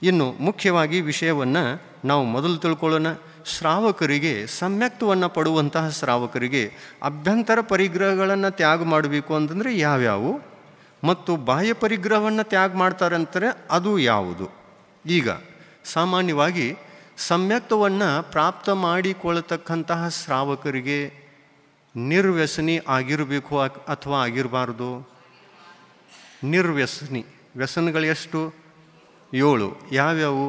ಇನ್ನು ಮುಖ್ಯವಾಗಿ ವಿಷಯವನ್ನು ನಾವು ಮೊದಲು ತಿಳ್ಕೊಳ್ಳೋಣ. ಶ್ರಾವಕರಿಗೆ, ಸಮ್ಯಕ್ತವನ್ನು ಪಡುವಂತಹ ಶ್ರಾವಕರಿಗೆ ಅಭ್ಯಂತರ ಪರಿಗ್ರಹಗಳನ್ನು ತ್ಯಾಗ ಮಾಡಬೇಕು ಅಂತಂದರೆ ಯಾವ್ಯಾವು ಮತ್ತು ಬಾಹ್ಯ ಪರಿಗ್ರಹವನ್ನು ತ್ಯಾಗ ಮಾಡ್ತಾರೆ ಅಂತಾರೆ, ಅದು ಯಾವುದು? ಈಗ ಸಾಮಾನ್ಯವಾಗಿ ಸಮ್ಯಕ್ತವನ್ನು ಪ್ರಾಪ್ತ ಮಾಡಿಕೊಳ್ಳತಕ್ಕಂತಹ ಶ್ರಾವಕರಿಗೆ ನಿರ್ವ್ಯಸನಿ ಆಗಿರಬೇಕು ಅಥವಾ ಆಗಿರಬಾರ್ದು? ನಿರ್ವ್ಯಸನಿ. ವ್ಯಸನಗಳು ಎಷ್ಟು? 7. ಯಾವ್ಯಾವು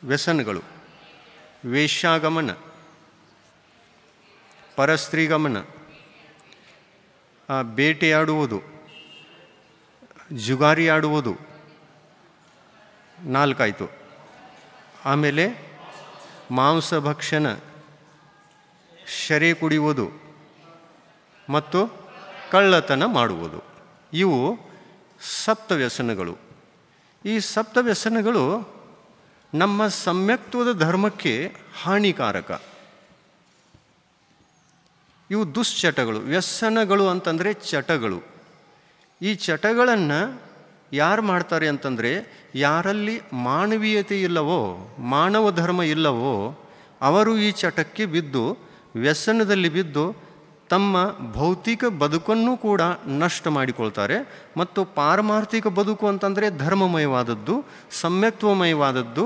ವ್ಯಸನಗಳು? ವೇಶ್ಯಾಗಮನ, ಪರಸ್ತ್ರೀಗಮನ, ಬೇಟೆಯಾಡುವುದು, ಜುಗಾರಿ ಆಡುವುದು, 4 ಆಯಿತು. ಆಮೇಲೆ ಮಾಂಸಭಕ್ಷಣ, ಶರೆ ಕುಡಿಯುವುದು ಮತ್ತು ಕಳ್ಳತನ ಮಾಡುವುದು. ಇವು ಸಪ್ತವ್ಯಸನಗಳು. ಈ ಸಪ್ತವ್ಯಸನಗಳು ನಮ್ಮ ಸಮ್ಯಕ್ತ್ವದ ಧರ್ಮಕ್ಕೆ ಹಾನಿಕಾರಕ. ಇವು ದುಶ್ಚಟಗಳು. ವ್ಯಸನಗಳು ಅಂತಂದರೆ ಚಟಗಳು. ಈ ಚಟಗಳನ್ನು ಯಾರು ಮಾಡ್ತಾರೆ ಅಂತಂದರೆ, ಯಾರಲ್ಲಿ ಮಾನವೀಯತೆ ಇಲ್ಲವೋ, ಮಾನವ ಧರ್ಮ ಇಲ್ಲವೋ, ಅವರು ಈ ಚಟಕ್ಕೆ ಬಿದ್ದು, ವ್ಯಸನದಲ್ಲಿ ಬಿದ್ದು ತಮ್ಮ ಭೌತಿಕ ಬದುಕನ್ನು ಕೂಡ ನಷ್ಟ ಮಾಡಿಕೊಳ್ತಾರೆ. ಮತ್ತು ಪಾರಮಾರ್ಥಿಕ ಬದುಕು ಅಂತಂದರೆ ಧರ್ಮಮಯವಾದದ್ದು, ಸಮ್ಯಕ್ತ್ವಮಯವಾದದ್ದು,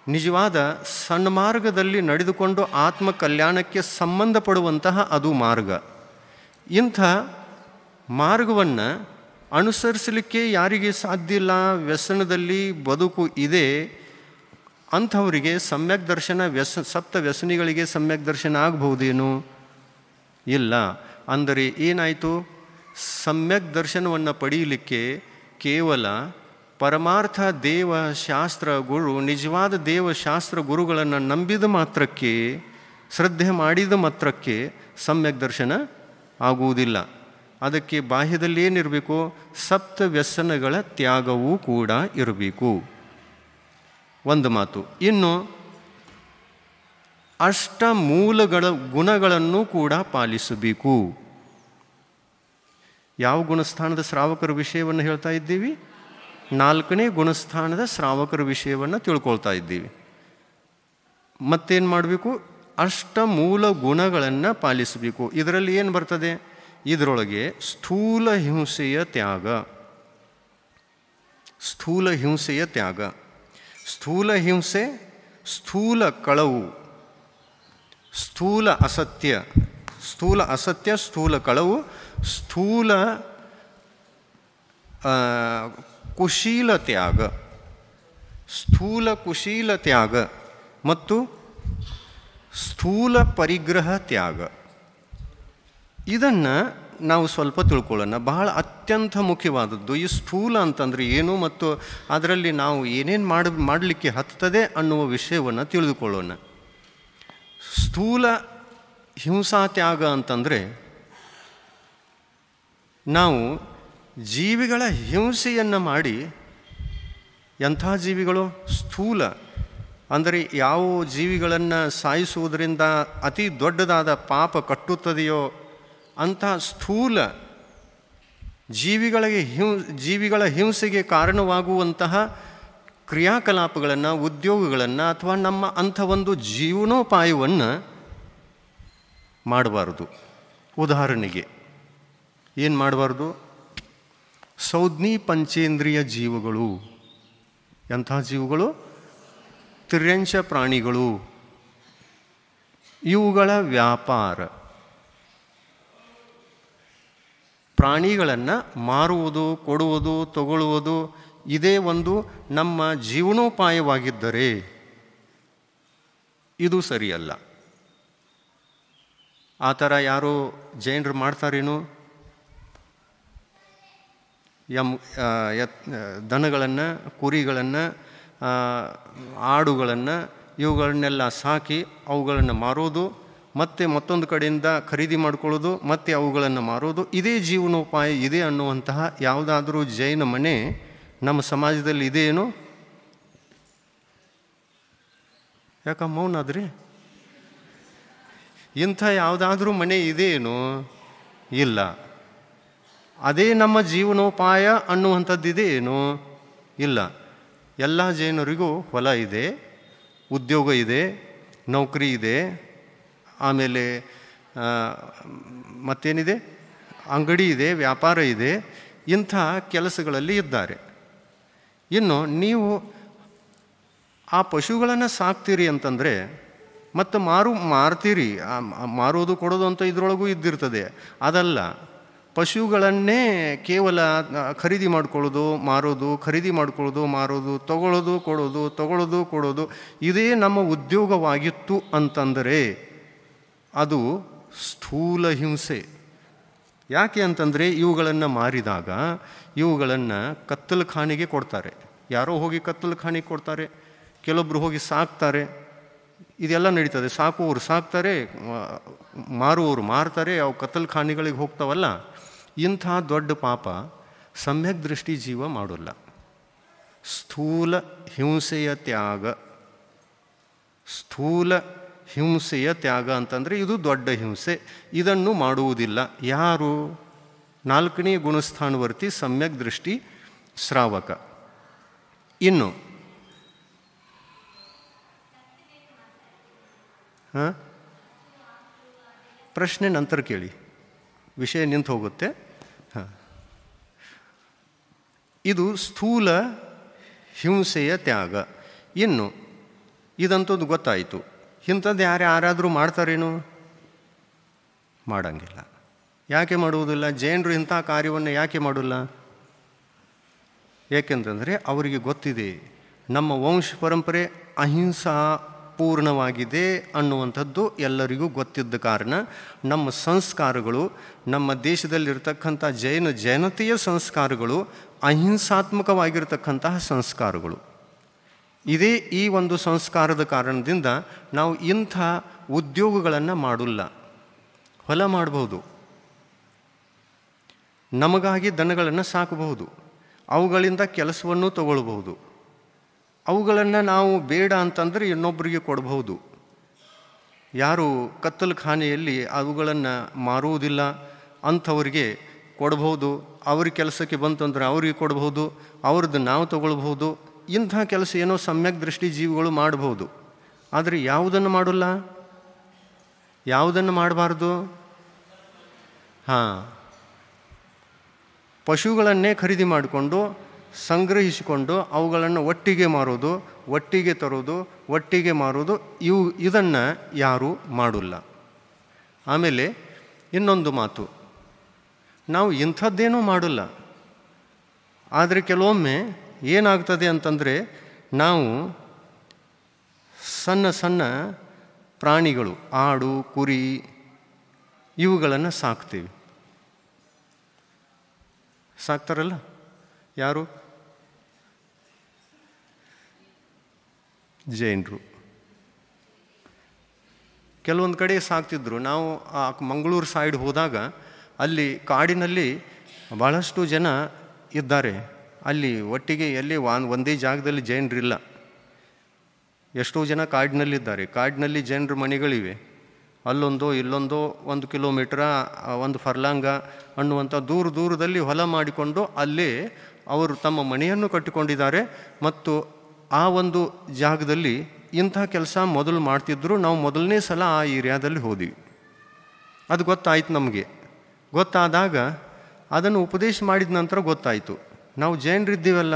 ನಿಜವಾದ ಸನ್ಮಾರ್ಗದಲ್ಲಿ ನಡೆದುಕೊಂಡು ಆತ್ಮ ಕಲ್ಯಾಣಕ್ಕೆ ಸಂಬಂಧಪಡುವಂತಹ ಅದು ಮಾರ್ಗ. ಇಂಥ ಮಾರ್ಗವನ್ನು ಅನುಸರಿಸಲಿಕ್ಕೆ ಯಾರಿಗೆ ಸಾಧ್ಯ ಇಲ್ಲ, ವ್ಯಸನದಲ್ಲಿ ಬದುಕು ಇದೆ ಅಂಥವರಿಗೆ ಸಮ್ಯಕ್ ದರ್ಶನ, ಸಪ್ತ ವ್ಯಸನಿಗಳಿಗೆ ಸಮ್ಯಕ್ ದರ್ಶನ ಆಗಬಹುದೇನು? ಇಲ್ಲ. ಅಂದರೆ ಏನಾಯಿತು? ಸಮ್ಯಕ್ ದರ್ಶನವನ್ನು ಪಡೆಯಲಿಕ್ಕೆ ಕೇವಲ ಪರಮಾರ್ಥ ದೇವಶಾಸ್ತ್ರ ಗುರು, ನಿಜವಾದ ದೇವಶಾಸ್ತ್ರ ಗುರುಗಳನ್ನು ನಂಬಿದ ಮಾತ್ರಕ್ಕೆ, ಶ್ರದ್ಧೆ ಮಾಡಿದ ಮಾತ್ರಕ್ಕೆ ಸಮ್ಯಕ್ ದರ್ಶನ ಆಗುವುದಿಲ್ಲ. ಅದಕ್ಕೆ ಬಾಹ್ಯದಲ್ಲಿ ಏನಿರಬೇಕು? ಸಪ್ತ ವ್ಯಸನಗಳ ತ್ಯಾಗವೂ ಕೂಡ ಇರಬೇಕು. ಒಂದು ಮಾತು. ಇನ್ನು ಅಷ್ಟ ಮೂಲಗಳ ಗುಣಗಳನ್ನು ಕೂಡ ಪಾಲಿಸಬೇಕು. ಯಾವ ಗುಣಸ್ಥಾನದ ಶ್ರಾವಕರ ವಿಷಯವನ್ನು ಹೇಳ್ತಾ ಇದ್ದೀವಿ? 4ನೇ ಗುಣಸ್ಥಾನದ ಶ್ರಾವಕರ ವಿಷಯವನ್ನು ತಿಳ್ಕೊಳ್ತಾ ಇದ್ದೀವಿ. ಮತ್ತೇನು ಮಾಡಬೇಕು? ಅಷ್ಟ ಮೂಲ ಗುಣಗಳನ್ನು ಪಾಲಿಸಬೇಕು. ಇದರಲ್ಲಿ ಏನು ಬರ್ತದೆ? ಇದರೊಳಗೆ ಸ್ಥೂಲ ಹಿಂಸೆಯ ತ್ಯಾಗ. ಸ್ಥೂಲ ಹಿಂಸೆಯ ತ್ಯಾಗ. ಸ್ಥೂಲ ಹಿಂಸೆ, ಸ್ಥೂಲ ಕಳವು, ಸ್ಥೂಲ ಅಸತ್ಯ, ಸ್ಥೂಲ ಅಸತ್ಯ, ಸ್ಥೂಲ ಕಳವು, ಸ್ಥೂಲ ಕುಶೀಲ ತ್ಯಾಗ, ಸ್ಥೂಲ ಕುಶೀಲ ತ್ಯಾಗ ಮತ್ತು ಸ್ಥೂಲ ಪರಿಗ್ರಹ ತ್ಯಾಗ. ಇದನ್ನು ನಾವು ಸ್ವಲ್ಪ ತಿಳ್ಕೊಳ್ಳೋಣ. ಬಹಳ ಅತ್ಯಂತ ಮುಖ್ಯವಾದದ್ದು. ಈ ಸ್ಥೂಲ ಅಂತಂದರೆ ಏನು ಮತ್ತು ಅದರಲ್ಲಿ ನಾವು ಏನೇನು ಮಾಡಲಿಕ್ಕೆ ಹತ್ತದೆ ಅನ್ನುವ ವಿಷಯವನ್ನು ತಿಳಿದುಕೊಳ್ಳೋಣ. ಸ್ಥೂಲ ಹಿಂಸಾತ್ಯಾಗ ಅಂತಂದರೆ ನಾವು ಜೀವಿಗಳ ಹಿಂಸೆಯನ್ನು ಮಾಡಿ, ಎಂಥ ಜೀವಿಗಳು? ಸ್ಥೂಲ ಅಂದರೆ ಯಾವ ಜೀವಿಗಳನ್ನು ಸಾಯಿಸುವುದರಿಂದ ಅತಿ ದೊಡ್ಡದಾದ ಪಾಪ ಕಟ್ಟುತ್ತದೆಯೋ ಅಂಥ ಸ್ಥೂಲ ಜೀವಿಗಳ ಹಿಂಸೆಗೆ ಕಾರಣವಾಗುವಂತಹ ಕ್ರಿಯಾಕಲಾಪಗಳನ್ನು, ಉದ್ಯೋಗಗಳನ್ನು ಅಥವಾ ನಮ್ಮ ಅಂಥ ಒಂದು ಜೀವನೋಪಾಯವನ್ನು ಮಾಡಬಾರ್ದು. ಉದಾಹರಣೆಗೆ ಏನು ಮಾಡಬಾರ್ದು? ಸೌಜ್ಞಿ ಪಂಚೇಂದ್ರಿಯ ಜೀವಗಳು. ಎಂಥ ಜೀವಗಳು? ತಿರ್ಯಂಶ ಪ್ರಾಣಿಗಳು. ಇವುಗಳ ವ್ಯಾಪಾರ, ಪ್ರಾಣಿಗಳನ್ನು ಮಾರುವುದು, ಕೊಡುವುದು, ತಗೊಳ್ಳುವುದು, ಇದೇ ಒಂದು ನಮ್ಮ ಜೀವನೋಪಾಯವಾಗಿದ್ದರೆ ಇದು ಸರಿಯಲ್ಲ. ಆ ಥರ ಯಾರೋ ಜೈನರು ಮಾಡ್ತಾರೇನು? ದನಗಳನ್ನು, ಕುರಿಗಳನ್ನು, ಆಡುಗಳನ್ನು ಇವುಗಳನ್ನೆಲ್ಲ ಸಾಕಿ ಅವುಗಳನ್ನು ಮಾರೋದು, ಮತ್ತು ಮತ್ತೊಂದು ಕಡೆಯಿಂದ ಖರೀದಿ ಮಾಡಿಕೊಳ್ಳೋದು, ಮತ್ತು ಅವುಗಳನ್ನು ಮಾರೋದು, ಇದೇ ಜೀವನೋಪಾಯ ಇದೆ ಅನ್ನುವಂತಹ ಯಾವುದಾದ್ರೂ ಜೈನ ಮನೆ ನಮ್ಮ ಸಮಾಜದಲ್ಲಿ ಇದೆಯೇನು? ಯಾಕ ಮೌನಾದ್ರಿ? ಇಂಥ ಯಾವುದಾದ್ರೂ ಮನೆ ಇದೆಯೇನು? ಇಲ್ಲ. ಅದೇ ನಮ್ಮ ಜೀವನೋಪಾಯ ಅನ್ನುವಂಥದ್ದಿದೆ ಏನು? ಇಲ್ಲ. ಎಲ್ಲ ಜೈನರಿಗೂ ಹೊಲ ಇದೆ, ಉದ್ಯೋಗ ಇದೆ, ನೌಕರಿ ಇದೆ, ಆಮೇಲೆ ಮತ್ತೇನಿದೆ, ಅಂಗಡಿ ಇದೆ, ವ್ಯಾಪಾರ ಇದೆ, ಇಂಥ ಕೆಲಸಗಳಲ್ಲಿ ಇದ್ದಾರೆ. ಇನ್ನು ನೀವು ಆ ಪಶುಗಳನ್ನು ಸಾಕ್ತೀರಿ ಅಂತಂದರೆ ಮತ್ತು ಮಾರ್ತೀರಿ, ಮಾರೋದು ಕೊಡೋದು ಅಂತ ಇದರೊಳಗೂ ಇದ್ದಿರ್ತದೆ. ಅದಲ್ಲ, ಪಶುಗಳನ್ನೇ ಕೇವಲ ಖರೀದಿ ಮಾಡ್ಕೊಳ್ಳೋದು, ಮಾರೋದು, ಖರೀದಿ ಮಾಡ್ಕೊಳ್ಳೋದು, ಮಾರೋದು, ತಗೊಳ್ಳೋದು, ಕೊಡೋದು, ತಗೊಳ್ಳೋದು, ಕೊಡೋದು, ಇದೇ ನಮ್ಮ ಉದ್ಯೋಗವಾಗಿತ್ತು ಅಂತಂದರೆ ಅದು ಸ್ಥೂಲ ಹಿಂಸೆ. ಯಾಕೆ ಅಂತಂದರೆ ಇವುಗಳನ್ನು ಮಾರಿದಾಗ ಇವುಗಳನ್ನು ಕತ್ತಲಖಾನೆಗೆ ಕೊಡ್ತಾರೆ. ಯಾರೋ ಹೋಗಿ ಕತ್ತಲಖಾನೆಗೆ ಕೊಡ್ತಾರೆ, ಕೆಲವೊಬ್ಬರು ಹೋಗಿ ಸಾಕ್ತಾರೆ, ಇದೆಲ್ಲ ನಡೀತದೆ. ಸಾಕುವವರು ಸಾಕ್ತಾರೆ, ಮಾರುವವರು ಮಾರ್ತಾರೆ, ಅವು ಕತ್ತಲಖಾನೆಗಳಿಗೆ ಹೋಗ್ತಾವಲ್ಲ. ಇಂಥ ದೊಡ್ಡ ಪಾಪ ಸಮ್ಯಕ್ ದೃಷ್ಟಿ ಜೀವ ಮಾಡೋಲ್ಲ. ಸ್ಥೂಲ ಹಿಂಸೆಯ ತ್ಯಾಗ, ಸ್ಥೂಲ ಹಿಂಸೆಯ ತ್ಯಾಗ ಅಂತಂದರೆ ಇದು ದೊಡ್ಡ ಹಿಂಸೆ. ಇದನ್ನು ಮಾಡುವುದಿಲ್ಲ ಯಾರು? 4ನೇ ಗುಣಸ್ಥಾನವರ್ತಿ ಸಮ್ಯಕ್ ದೃಷ್ಟಿ ಶ್ರಾವಕ. ಇನ್ನು ಪ್ರಶ್ನೆ ನಂತರ ಕೇಳಿ, ವಿಷಯ ನಿಂತು ಹೋಗುತ್ತೆ. ಇದು ಸ್ಥೂಲ ಹಿಂಸೆಯ ತ್ಯಾಗ. ಇನ್ನು ಇದಂಥದ್ದು ಗೊತ್ತಾಯಿತು. ಇಂಥದ್ದು ಯಾರಾದರೂ ಮಾಡ್ತಾರೇನು? ಮಾಡಂಗಿಲ್ಲ. ಯಾಕೆ ಮಾಡುವುದಿಲ್ಲ? ಜೈನರು ಇಂಥ ಕಾರ್ಯವನ್ನು ಯಾಕೆ ಮಾಡೋಲ್ಲ? ಏಕೆಂತಂದರೆ ಅವರಿಗೆ ಗೊತ್ತಿದೆ ನಮ್ಮ ವಂಶ ಪರಂಪರೆ ಅಹಿಂಸಾ ಪೂರ್ಣವಾಗಿದೆ ಅನ್ನುವಂಥದ್ದು ಎಲ್ಲರಿಗೂ ಗೊತ್ತಿದ್ದ ಕಾರಣ ನಮ್ಮ ಸಂಸ್ಕಾರಗಳು, ನಮ್ಮ ದೇಶದಲ್ಲಿರ್ತಕ್ಕಂಥ ಜನತೆಯ ಸಂಸ್ಕಾರಗಳು ಅಹಿಂಸಾತ್ಮಕವಾಗಿರ್ತಕ್ಕಂತಹ ಸಂಸ್ಕಾರಗಳು. ಇದೇ ಈ ಒಂದು ಸಂಸ್ಕಾರದ ಕಾರಣದಿಂದ ನಾವು ಇಂಥ ಉದ್ಯೋಗಗಳನ್ನು ಮಾಡೋಲ್ಲ. ಹೊಲ ಮಾಡಬಹುದು, ನಮಗಾಗಿ ದನಗಳನ್ನು ಸಾಕಬಹುದು, ಅವುಗಳಿಂದ ಕೆಲಸವನ್ನು ತಗೊಳ್ಬಹುದು, ಅವುಗಳನ್ನು ನಾವು ಬೇಡ ಅಂತಂದರೆ ಇನ್ನೊಬ್ಬರಿಗೆ ಕೊಡಬಹುದು. ಯಾರು ಕತ್ತಲಖಾನೆಯಲ್ಲಿ ಅವುಗಳನ್ನು ಮಾರುವುದಿಲ್ಲ ಅಂಥವರಿಗೆ ಕೊಡಬಹುದು. ಅವ್ರ ಕೆಲಸಕ್ಕೆ ಬಂತಂದ್ರೆ ಅವರಿಗೆ ಕೊಡಬಹುದು, ಅವ್ರದ್ದು ನಾವು ತಗೊಳ್ಬಹುದು. ಇಂಥ ಕೆಲಸ ಏನೋ ಸಮ್ಯಕ್ ದೃಷ್ಟಿ ಜೀವಿಗಳು ಮಾಡಬಹುದು. ಆದರೆ ಯಾವುದನ್ನು ಮಾಡೋಲ್ಲ? ಯಾವುದನ್ನು ಮಾಡಬಾರ್ದು? ಪಶುಗಳನ್ನೇ ಖರೀದಿ ಮಾಡಿಕೊಂಡು ಸಂಗ್ರಹಿಸಿಕೊಂಡು ಅವುಗಳನ್ನು ಒಟ್ಟಿಗೆ ಮಾರೋದು, ಒಟ್ಟಿಗೆ ತರೋದು, ಒಟ್ಟಿಗೆ ಮಾರೋದು, ಇದನ್ನು ಯಾರೂ ಮಾಡೋಲ್ಲ. ಆಮೇಲೆ ಇನ್ನೊಂದು ಮಾತು, ನಾವು ಇಂಥದ್ದೇನೂ ಮಾಡೋಲ್ಲ. ಆದರೆ ಕೆಲವೊಮ್ಮೆ ಏನಾಗ್ತದೆ ಅಂತಂದರೆ ನಾವು ಸಣ್ಣ ಸಣ್ಣ ಪ್ರಾಣಿಗಳು, ಆಡು, ಕುರಿ ಇವುಗಳನ್ನು ಸಾಕ್ತೀವಿ. ಸಾಕ್ತಾರಲ್ಲ ಯಾರು? ಜೈನರು. ಕೆಲವೊಂದು ಕಡೆ ಸಾಕ್ತಿದ್ರು. ನಾವು ಆ ಮಂಗಳೂರು ಸೈಡ್ ಹೋದಾಗ ಅಲ್ಲಿ ಕಾಡಿನಲ್ಲಿ ಭಾಳಷ್ಟು ಜನ ಇದ್ದಾರೆ. ಅಲ್ಲಿ ಒಟ್ಟಿಗೆ ಎಲ್ಲಿ ಒಂದೇ ಜಾಗದಲ್ಲಿ ಜೈನರಿಲ್ಲ. ಎಷ್ಟೋ ಜನ ಕಾಡಿನಲ್ಲಿದ್ದಾರೆ. ಕಾಡಿನಲ್ಲಿ ಜೈನರ ಮನೆಗಳಿವೆ. ಅಲ್ಲೊಂದೋ ಇಲ್ಲೊಂದೋ 1 ಕಿಲೋಮೀಟ್ರ 1 ಫರ್ಲಾಂಗ ಅನ್ನುವಂಥ ದೂರದಲ್ಲಿ ಹೊಲ ಮಾಡಿಕೊಂಡು ಅಲ್ಲೇ ಅವರು ತಮ್ಮ ಮನೆಯನ್ನು ಕಟ್ಟಿಕೊಂಡಿದ್ದಾರೆ. ಮತ್ತು ಆ ಒಂದು ಜಾಗದಲ್ಲಿ ಇಂಥ ಕೆಲಸ ಮೊದಲು ಮಾಡ್ತಿದ್ರು. ನಾವು ಮೊದಲನೇ ಸಲ ಆ ಏರಿಯಾದಲ್ಲಿ ಹೋದ್ವಿ. ಅದು ಗೊತ್ತಾಯ್ತು ನಮಗೆ. ಗೊತ್ತಾದಾಗ ಅದನ್ನು ಉಪದೇಶ ಮಾಡಿದ ನಂತರ ಗೊತ್ತಾಯಿತು, ನಾವು ಜೈನರಿದ್ದೀವಲ್ಲ,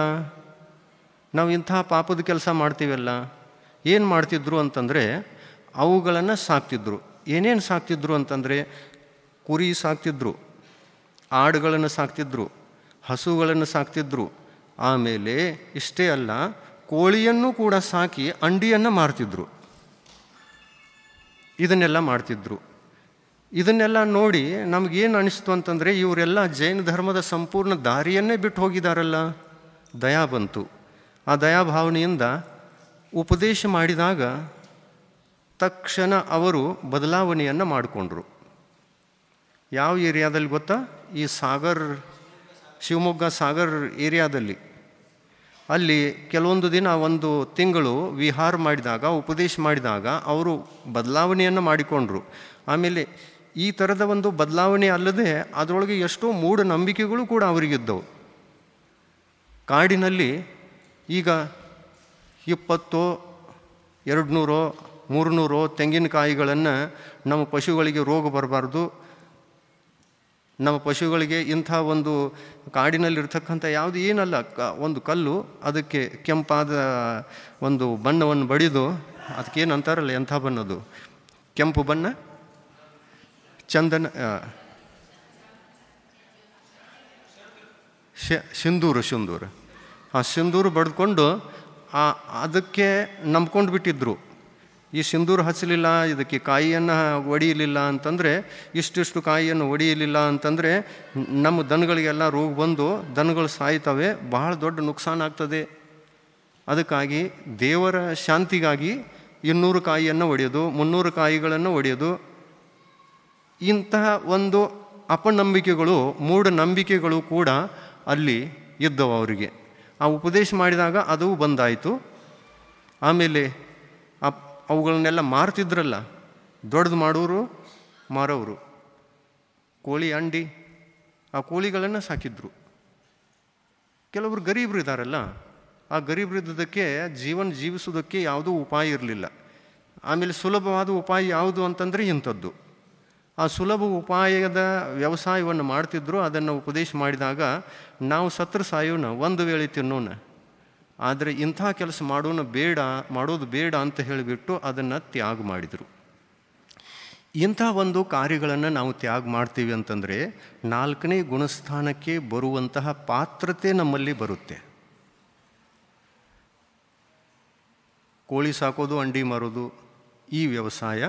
ನಾವು ಇಂಥ ಪಾಪದ ಕೆಲಸ ಮಾಡ್ತೀವಲ್ಲ. ಏನು ಮಾಡ್ತಿದ್ರು ಅಂತಂದರೆ ಅವುಗಳನ್ನು ಸಾಕ್ತಿದ್ರು. ಏನೇನು ಸಾಕ್ತಿದ್ರು ಅಂತಂದರೆ ಕುರಿ ಸಾಕ್ತಿದ್ರು, ಆಡುಗಳನ್ನು ಸಾಕ್ತಿದ್ರು, ಹಸುಗಳನ್ನು ಸಾಕ್ತಿದ್ರು. ಆಮೇಲೆ ಇಷ್ಟೇ ಅಲ್ಲ, ಕೋಳಿಯನ್ನು ಕೂಡ ಸಾಕಿ ಅಂಡಿಯನ್ನು ಮಾರ್ತಿದ್ರು. ಇದನ್ನೆಲ್ಲ ಮಾಡ್ತಿದ್ರು. ಇದನ್ನೆಲ್ಲ ನೋಡಿ ನಮಗೇನು ಅನಿಸ್ತು ಅಂತಂದರೆ ಇವರೆಲ್ಲ ಜೈನ ಧರ್ಮದ ಸಂಪೂರ್ಣ ದಾರಿಯನ್ನೇ ಬಿಟ್ಟು ಹೋಗಿದಾರಲ್ಲ. ದಯಾ ಬಂತು. ಆ ದಯಾಭಾವನೆಯಿಂದ ಉಪದೇಶ ಮಾಡಿದಾಗ ತಕ್ಷಣ ಅವರು ಬದಲಾವಣೆಯನ್ನು ಮಾಡಿಕೊಂಡ್ರು. ಯಾವ ಏರಿಯಾದಲ್ಲಿ ಗೊತ್ತಾ? ಈ ಶಿವಮೊಗ್ಗ ಸಾಗರ್ ಏರಿಯಾದಲ್ಲಿ. ಅಲ್ಲಿ ಕೆಲವೊಂದು ದಿನ 1 ತಿಂಗಳು ವಿಹಾರ ಮಾಡಿದಾಗ, ಉಪದೇಶ ಮಾಡಿದಾಗ ಅವರು ಬದಲಾವಣೆಯನ್ನು ಮಾಡಿಕೊಂಡ್ರು. ಆಮೇಲೆ ಈ ಥರದ ಒಂದು ಬದಲಾವಣೆ ಅಲ್ಲದೆ ಅದರೊಳಗೆ ಎಷ್ಟೋ ಮೂಢನಂಬಿಕೆಗಳು ಕೂಡ ಅವರಿಗಿದ್ದವು. ಕಾಡಿನಲ್ಲಿ ಈಗ 20, 200 300 ತೆಂಗಿನಕಾಯಿಗಳನ್ನು ನಮ್ಮ ಪಶುಗಳಿಗೆ ರೋಗ ಬರಬಾರ್ದು, ನಮ್ಮ ಪಶುಗಳಿಗೆ ಇಂಥ ಒಂದು ಕಾಡಿನಲ್ಲಿರ್ತಕ್ಕಂಥ ಯಾವುದು ಏನಲ್ಲ, ಒಂದು ಕಲ್ಲು ಅದಕ್ಕೆ ಕೆಂಪಾದ ಒಂದು ಬಣ್ಣವನ್ನು ಬಡಿದು, ಅದಕ್ಕೇನು ಅಂತಾರಲ್ಲ, ಎಂಥ ಬಣ್ಣದು, ಕೆಂಪು ಬಣ್ಣ, ಚಂದನ, ಸಿಂಧೂರು ಆ ಸಿಂಧೂರು ಬಡ್ಕೊಂಡು ಅದಕ್ಕೆ ನಂಬ್ಕೊಂಡು ಬಿಟ್ಟಿದ್ರು. ಈ ಸಿಂಧೂರು ಹಚ್ಚಲಿಲ್ಲ, ಇದಕ್ಕೆ ಕಾಯಿಯನ್ನು ಒಡೆಯಲಿಲ್ಲ ಅಂತಂದರೆ, ಇಷ್ಟಿಷ್ಟು ಕಾಯಿಯನ್ನು ಒಡೆಯಲಿಲ್ಲ ಅಂತಂದರೆ ನಮ್ಮ ದನಗಳಿಗೆಲ್ಲ ರೋಗ ಬಂದು ದನಗಳು ಸಾಯ್ತವೆ, ಬಹಳ ದೊಡ್ಡ ನುಕ್ಸಾನ ಆಗ್ತದೆ. ಅದಕ್ಕಾಗಿ ದೇವರ ಶಾಂತಿಗಾಗಿ 200 ಕಾಯಿಯನ್ನು ಒಡೆಯೋದು, 300 ಕಾಯಿಗಳನ್ನು ಒಡೆಯೋದು, ಇಂತಹ ಒಂದು ಅಪನಂಬಿಕೆಗಳು, ಮೂಢನಂಬಿಕೆಗಳು ಕೂಡ ಅಲ್ಲಿ ಇದ್ದವು ಅವರಿಗೆ. ಆ ಉಪದೇಶ ಮಾಡಿದಾಗ ಅದು ಬಂದಾಯಿತು. ಆಮೇಲೆ ಅವುಗಳನ್ನೆಲ್ಲ ಮಾರ್ತಿದ್ರಲ್ಲ, ದೊಡ್ಡದು ಮಾಡೋರು ಮಾರೋರು, ಕೋಳಿ ಅಂಡಿ, ಆ ಕೋಳಿಗಳನ್ನು ಸಾಕಿದ್ರು. ಕೆಲವರು ಗರೀಬರು ಇದ್ದಾರಲ್ಲ, ಆ ಗರೀಬರಿದ್ದಕ್ಕೆ ಜೀವಿಸೋದಕ್ಕೆ ಯಾವುದೂ ಉಪಾಯ ಇರಲಿಲ್ಲ. ಆಮೇಲೆ ಸುಲಭವಾದ ಉಪಾಯ ಯಾವುದು ಅಂತಂದರೆ ಇಂಥದ್ದು. ಆ ಸುಲಭ ಉಪಾಯದ ವ್ಯವಸಾಯವನ್ನು ಮಾಡ್ತಿದ್ರು. ಅದನ್ನು ಉಪದೇಶ ಮಾಡಿದಾಗ ನಾವು ಸತ್ರ ಸಾಯೋಣ, ಒಂದು ವೇಳೆ ತಿನ್ನೋಣ, ಆದರೆ ಇಂಥ ಕೆಲಸ ಮಾಡೋದು ಬೇಡ ಅಂತ ಹೇಳಿಬಿಟ್ಟು ಅದನ್ನು ತ್ಯಾಗ ಮಾಡಿದರು. ಇಂಥ ಒಂದು ಕಾರ್ಯಗಳನ್ನು ನಾವು ತ್ಯಾಗ ಮಾಡ್ತೀವಿ ಅಂತಂದರೆ 4ನೇ ಗುಣಸ್ಥಾನಕ್ಕೆ ಬರುವಂತಹ ಪಾತ್ರತೆ ನಮ್ಮಲ್ಲಿ ಬರುತ್ತೆ. ಕೋಳಿ ಸಾಕೋದು, ಅಂಡಿ ಮಾರೋದು, ಈ ವ್ಯವಸಾಯ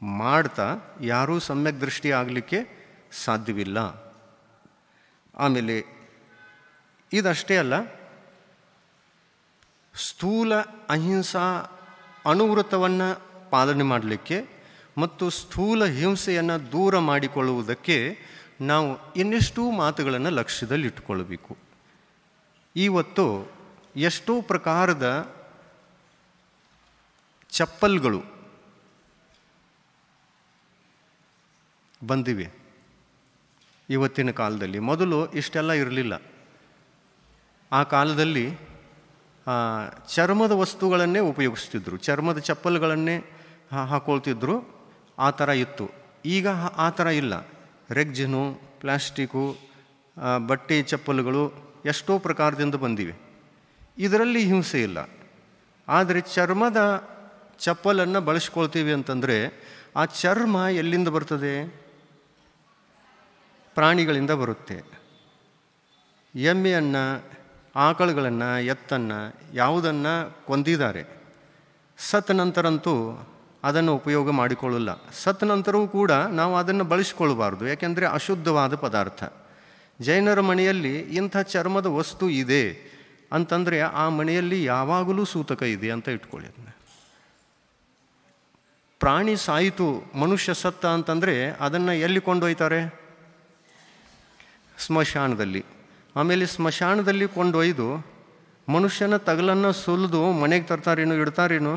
ಮಾಡ್ತಾ ಯಾರೂ ಸಮ್ಯಕ್ ದೃಷ್ಟಿ ಆಗಲಿಕ್ಕೆ ಸಾಧ್ಯವಿಲ್ಲ. ಆಮೇಲೆ ಇದಷ್ಟೇ ಅಲ್ಲ, ಸ್ಥೂಲ ಅಹಿಂಸಾ ಅನುವೃತ್ತವನ್ನು ಪಾಲನೆ ಮಾಡಲಿಕ್ಕೆ ಮತ್ತು ಸ್ಥೂಲ ಹಿಂಸೆಯನ್ನು ದೂರ ಮಾಡಿಕೊಳ್ಳುವುದಕ್ಕೆ ನಾವು ಇನ್ನೆಷ್ಟೂ ಮಾತುಗಳನ್ನು ಲಕ್ಷ್ಯದಲ್ಲಿಟ್ಟುಕೊಳ್ಳಬೇಕು. ಇವತ್ತು ಎಷ್ಟೋ ಪ್ರಕಾರದ ಚಪ್ಪಲ್ಗಳು ಬಂದಿವೆ ಇವತ್ತಿನ ಕಾಲದಲ್ಲಿ. ಮೊದಲು ಇಷ್ಟೆಲ್ಲ ಇರಲಿಲ್ಲ. ಆ ಕಾಲದಲ್ಲಿ ಚರ್ಮದ ವಸ್ತುಗಳನ್ನೇ ಉಪಯೋಗಿಸ್ತಿದ್ರು, ಚರ್ಮದ ಚಪ್ಪಲ್ಗಳನ್ನೇ ಹಾಕೊಳ್ತಿದ್ರು, ಆ ಥರ ಇತ್ತು. ಈಗ ಆ ಥರ ಇಲ್ಲ. ರೆಗ್ಜಿನು, ಪ್ಲಾಸ್ಟಿಕ್ಕು, ಬಟ್ಟೆ ಚಪ್ಪಲ್ಗಳು ಎಷ್ಟೋ ಪ್ರಕಾರದಿಂದ ಬಂದಿವೆ. ಇದರಲ್ಲಿ ಹಿಂಸೆ ಇಲ್ಲ. ಆದರೆ ಚರ್ಮದ ಚಪ್ಪಲನ್ನು ಬಳಸ್ಕೊಳ್ತೀವಿ ಅಂತಂದರೆ ಆ ಚರ್ಮ ಎಲ್ಲಿಂದ ಬರ್ತದೆ? ಪ್ರಾಣಿಗಳಿಂದ ಬರುತ್ತೆ. ಎಮ್ಮೆಯನ್ನು, ಆಕಳುಗಳನ್ನು, ಎತ್ತನ್ನು ಯಾವುದನ್ನು ಕೊಂದಿದ್ದಾರೆ, ಸತ್ತ ನಂತರಂತೂ ಅದನ್ನು ಉಪಯೋಗ ಮಾಡಿಕೊಳ್ಳಲ್ಲ. ಸತ್ತ ನಂತರವೂ ಕೂಡ ನಾವು ಅದನ್ನು ಬಳಸಿಕೊಳ್ಳಬಾರ್ದು, ಯಾಕೆಂದರೆ ಅಶುದ್ಧವಾದ ಪದಾರ್ಥ. ಜೈನರ ಮನೆಯಲ್ಲಿ ಇಂಥ ಚರ್ಮದ ವಸ್ತು ಇದೆ ಅಂತಂದರೆ ಆ ಮನೆಯಲ್ಲಿ ಯಾವಾಗಲೂ ಸೂತಕ ಇದೆ ಅಂತ ಇಟ್ಕೊಳ್ಳಿ. ಅದನ್ನು ಪ್ರಾಣಿ ಸಾಯಿತು, ಮನುಷ್ಯ ಸತ್ತ ಅಂತಂದರೆ ಅದನ್ನು ಎಲ್ಲಿ ಕೊಂಡೊಯ್ತಾರೆ? ಸ್ಮಶಾನದಲ್ಲಿ. ಆಮೇಲೆ ಸ್ಮಶಾನದಲ್ಲಿ ಕೊಂಡೊಯ್ದು ಮನುಷ್ಯನ ತಗಲನ್ನು ಸುಲಿದು ಮನೆಗೆ ತರ್ತಾರೇನು, ಇಡ್ತಾರೇನು?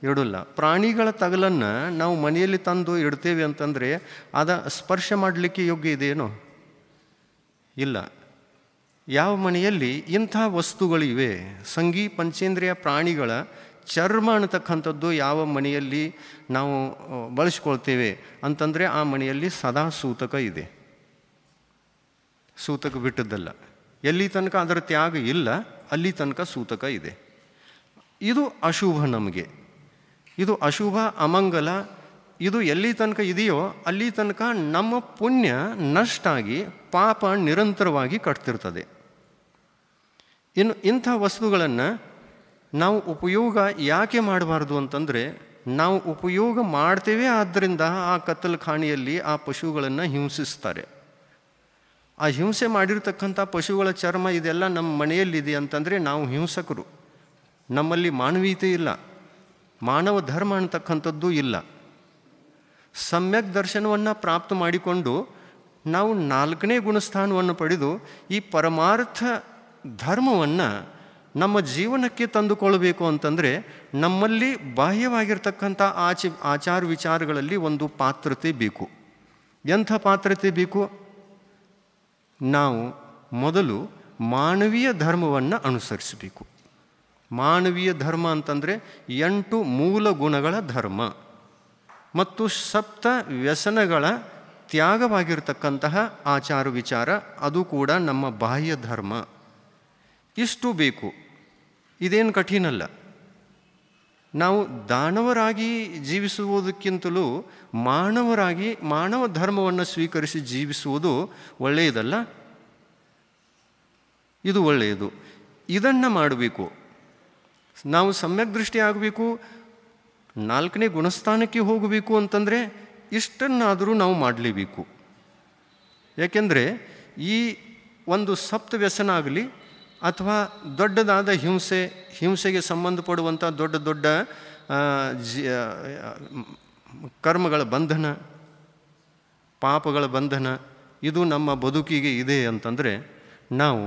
ಇಡಲ್ಲ. ಪ್ರಾಣಿಗಳ ತಗಲನ್ನು ನಾವು ಮನೆಯಲ್ಲಿ ತಂದು ಇಡ್ತೇವೆ ಅಂತಂದರೆ ಸ್ಪರ್ಶ ಮಾಡಲಿಕ್ಕೆ ಯೋಗ್ಯ ಇದೆಯೇನೋ? ಇಲ್ಲ. ಯಾವ ಮನೆಯಲ್ಲಿ ಇಂಥ ವಸ್ತುಗಳಿವೆ, ಸಂಘಿ ಪಂಚೇಂದ್ರಿಯ ಪ್ರಾಣಿಗಳ ಚರ್ಮ ಅನ್ನತಕ್ಕಂಥದ್ದು ಯಾವ ಮನೆಯಲ್ಲಿ ನಾವು ಬಳಸ್ಕೊಳ್ತೇವೆ ಅಂತಂದರೆ ಆ ಮನೆಯಲ್ಲಿ ಸದಾ ಸೂತಕ ಇದೆ. ಸೂತಕ ಬಿಟ್ಟದ್ದಲ್ಲ. ಎಲ್ಲಿ ತನಕ ಅದರ ತ್ಯಾಗ ಇಲ್ಲ ಅಲ್ಲಿ ತನಕ ಸೂತಕ ಇದೆ. ಇದು ಅಶುಭ. ನಮಗೆ ಇದು ಅಶುಭ, ಅಮಂಗಲ. ಇದು ಎಲ್ಲಿ ತನಕ ಇದೆಯೋ ಅಲ್ಲಿ ತನಕ ನಮ್ಮ ಪುಣ್ಯ ನಷ್ಟ ಆಗಿ ಪಾಪ ನಿರಂತರವಾಗಿ ಕಟ್ತಿರ್ತದೆ. ಇನ್ನು ಇಂಥ ವಸ್ತುಗಳನ್ನು ನಾವು ಉಪಯೋಗ ಯಾಕೆ ಮಾಡಬಾರ್ದು ಅಂತಂದರೆ, ನಾವು ಉಪಯೋಗ ಮಾಡ್ತೇವೆ, ಆದ್ದರಿಂದ ಆ ಕತ್ತಲ ಖಾಣಿಯಲ್ಲಿ ಆ ಪಶುಗಳನ್ನು ಹಿಂಸಿಸ್ತಾರೆ. ಆ ಹಿಂಸೆ ಮಾಡಿರ್ತಕ್ಕಂಥ ಪಶುಗಳ ಚರ್ಮ ಇದೆಲ್ಲ ನಮ್ಮ ಮನೆಯಲ್ಲಿದೆ ಅಂತಂದರೆ ನಾವು ಹಿಂಸಕರು. ನಮ್ಮಲ್ಲಿ ಮಾನವೀಯತೆ ಇಲ್ಲ, ಮಾನವ ಧರ್ಮ ಅನ್ನತಕ್ಕಂಥದ್ದು ಇಲ್ಲ. ಸಮ್ಯಕ್ ದರ್ಶನವನ್ನು ಪ್ರಾಪ್ತ ಮಾಡಿಕೊಂಡು ನಾವು 4ನೇ ಗುಣಸ್ಥಾನವನ್ನು ಪಡೆದು ಈ ಪರಮಾರ್ಥ ಧರ್ಮವನ್ನು ನಮ್ಮ ಜೀವನಕ್ಕೆ ತಂದುಕೊಳ್ಳಬೇಕು ಅಂತಂದರೆ ನಮ್ಮಲ್ಲಿ ಬಾಹ್ಯವಾಗಿರ್ತಕ್ಕಂಥ ಆಚಾರ ವಿಚಾರಗಳಲ್ಲಿ ಒಂದು ಪಾತ್ರತೆ ಬೇಕು. ಎಂಥ ಪಾತ್ರತೆ ಬೇಕು? ನಾವು ಮೊದಲು ಮಾನವೀಯ ಧರ್ಮವನ್ನು ಅನುಸರಿಸಬೇಕು. ಮಾನವೀಯ ಧರ್ಮ ಅಂತಂದರೆ 8 ಮೂಲ ಗುಣಗಳ ಧರ್ಮ ಮತ್ತು 7 ವ್ಯಸನಗಳ ತ್ಯಾಗವಾಗಿರ್ತಕ್ಕಂತಹ ಆಚಾರ ವಿಚಾರ, ಅದು ಕೂಡ ನಮ್ಮ ಬಾಹ್ಯ ಧರ್ಮ. ಇಷ್ಟು ಬೇಕು. ಇದೇನು ಕಠಿಣಲ್ಲ. ನಾವು ದಾನವರಾಗಿ ಜೀವಿಸುವುದಕ್ಕಿಂತಲೂ ಮಾನವರಾಗಿ ಮಾನವ ಧರ್ಮವನ್ನು ಸ್ವೀಕರಿಸಿ ಜೀವಿಸುವುದು ಒಳ್ಳೆಯದಲ್ಲ. ಇದು ಒಳ್ಳೆಯದು. ಇದನ್ನು ಮಾಡಬೇಕು. ನಾವು ಸಮ್ಯಕ್ ದೃಷ್ಟಿ ಆಗಬೇಕು, 4ನೇ ಗುಣಸ್ಥಾನಕ್ಕೆ ಹೋಗಬೇಕು ಅಂತಂದರೆ ಇಷ್ಟನ್ನಾದರೂ ನಾವು ಮಾಡಲೇಬೇಕು. ಯಾಕೆಂದರೆ ಈ ಒಂದು ಸಪ್ತ ವ್ಯಸನ ಆಗಲಿ ಅಥವಾ ದೊಡ್ಡದಾದ ಹಿಂಸೆಗೆ ಸಂಬಂಧಪಡುವಂಥ ದೊಡ್ಡ ದೊಡ್ಡ ಕರ್ಮಗಳ ಬಂಧನ, ಪಾಪಗಳ ಬಂಧನ, ಇದು ನಮ್ಮ ಬದುಕಿಗೆ ಇದೆ ಅಂತಂದರೆ ನಾವು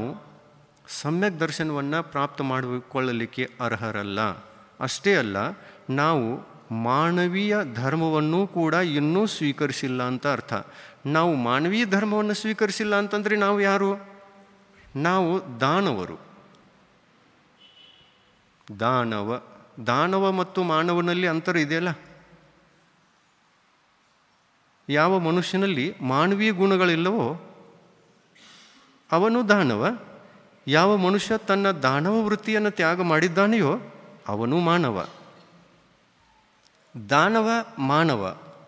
ಸಮ್ಯಕ್ ದರ್ಶನವನ್ನು ಪ್ರಾಪ್ತ ಮಾಡಿಕೊಳ್ಳಲಿಕ್ಕೆ ಅರ್ಹರಲ್ಲ. ಅಷ್ಟೇ ಅಲ್ಲ, ನಾವು ಮಾನವೀಯ ಧರ್ಮವನ್ನು ಕೂಡ ಇನ್ನೂ ಸ್ವೀಕರಿಸಿಲ್ಲ ಅಂತ ಅರ್ಥ. ನಾವು ಮಾನವೀಯ ಧರ್ಮವನ್ನು ಸ್ವೀಕರಿಸಿಲ್ಲ ಅಂತಂದರೆ ನಾವು ಯಾರು? ನಾವು ದಾನವರು. ದಾನವ ಮತ್ತು ಮಾನವನಲ್ಲಿ ಅಂತರ ಇದೆಯಲ್ಲ. ಯಾವ ಮನುಷ್ಯನಲ್ಲಿ ಮಾನವೀಯ ಗುಣಗಳಿಲ್ಲವೋ ಅವನು ದಾನವ. ಯಾವ ಮನುಷ್ಯ ತನ್ನ ದಾನವ ವೃತ್ತಿಯನ್ನು ತ್ಯಾಗ ಮಾಡಿದ್ದಾನೆಯೋ ಅವನು ಮಾನವ. ದಾನವ ಮಾನವ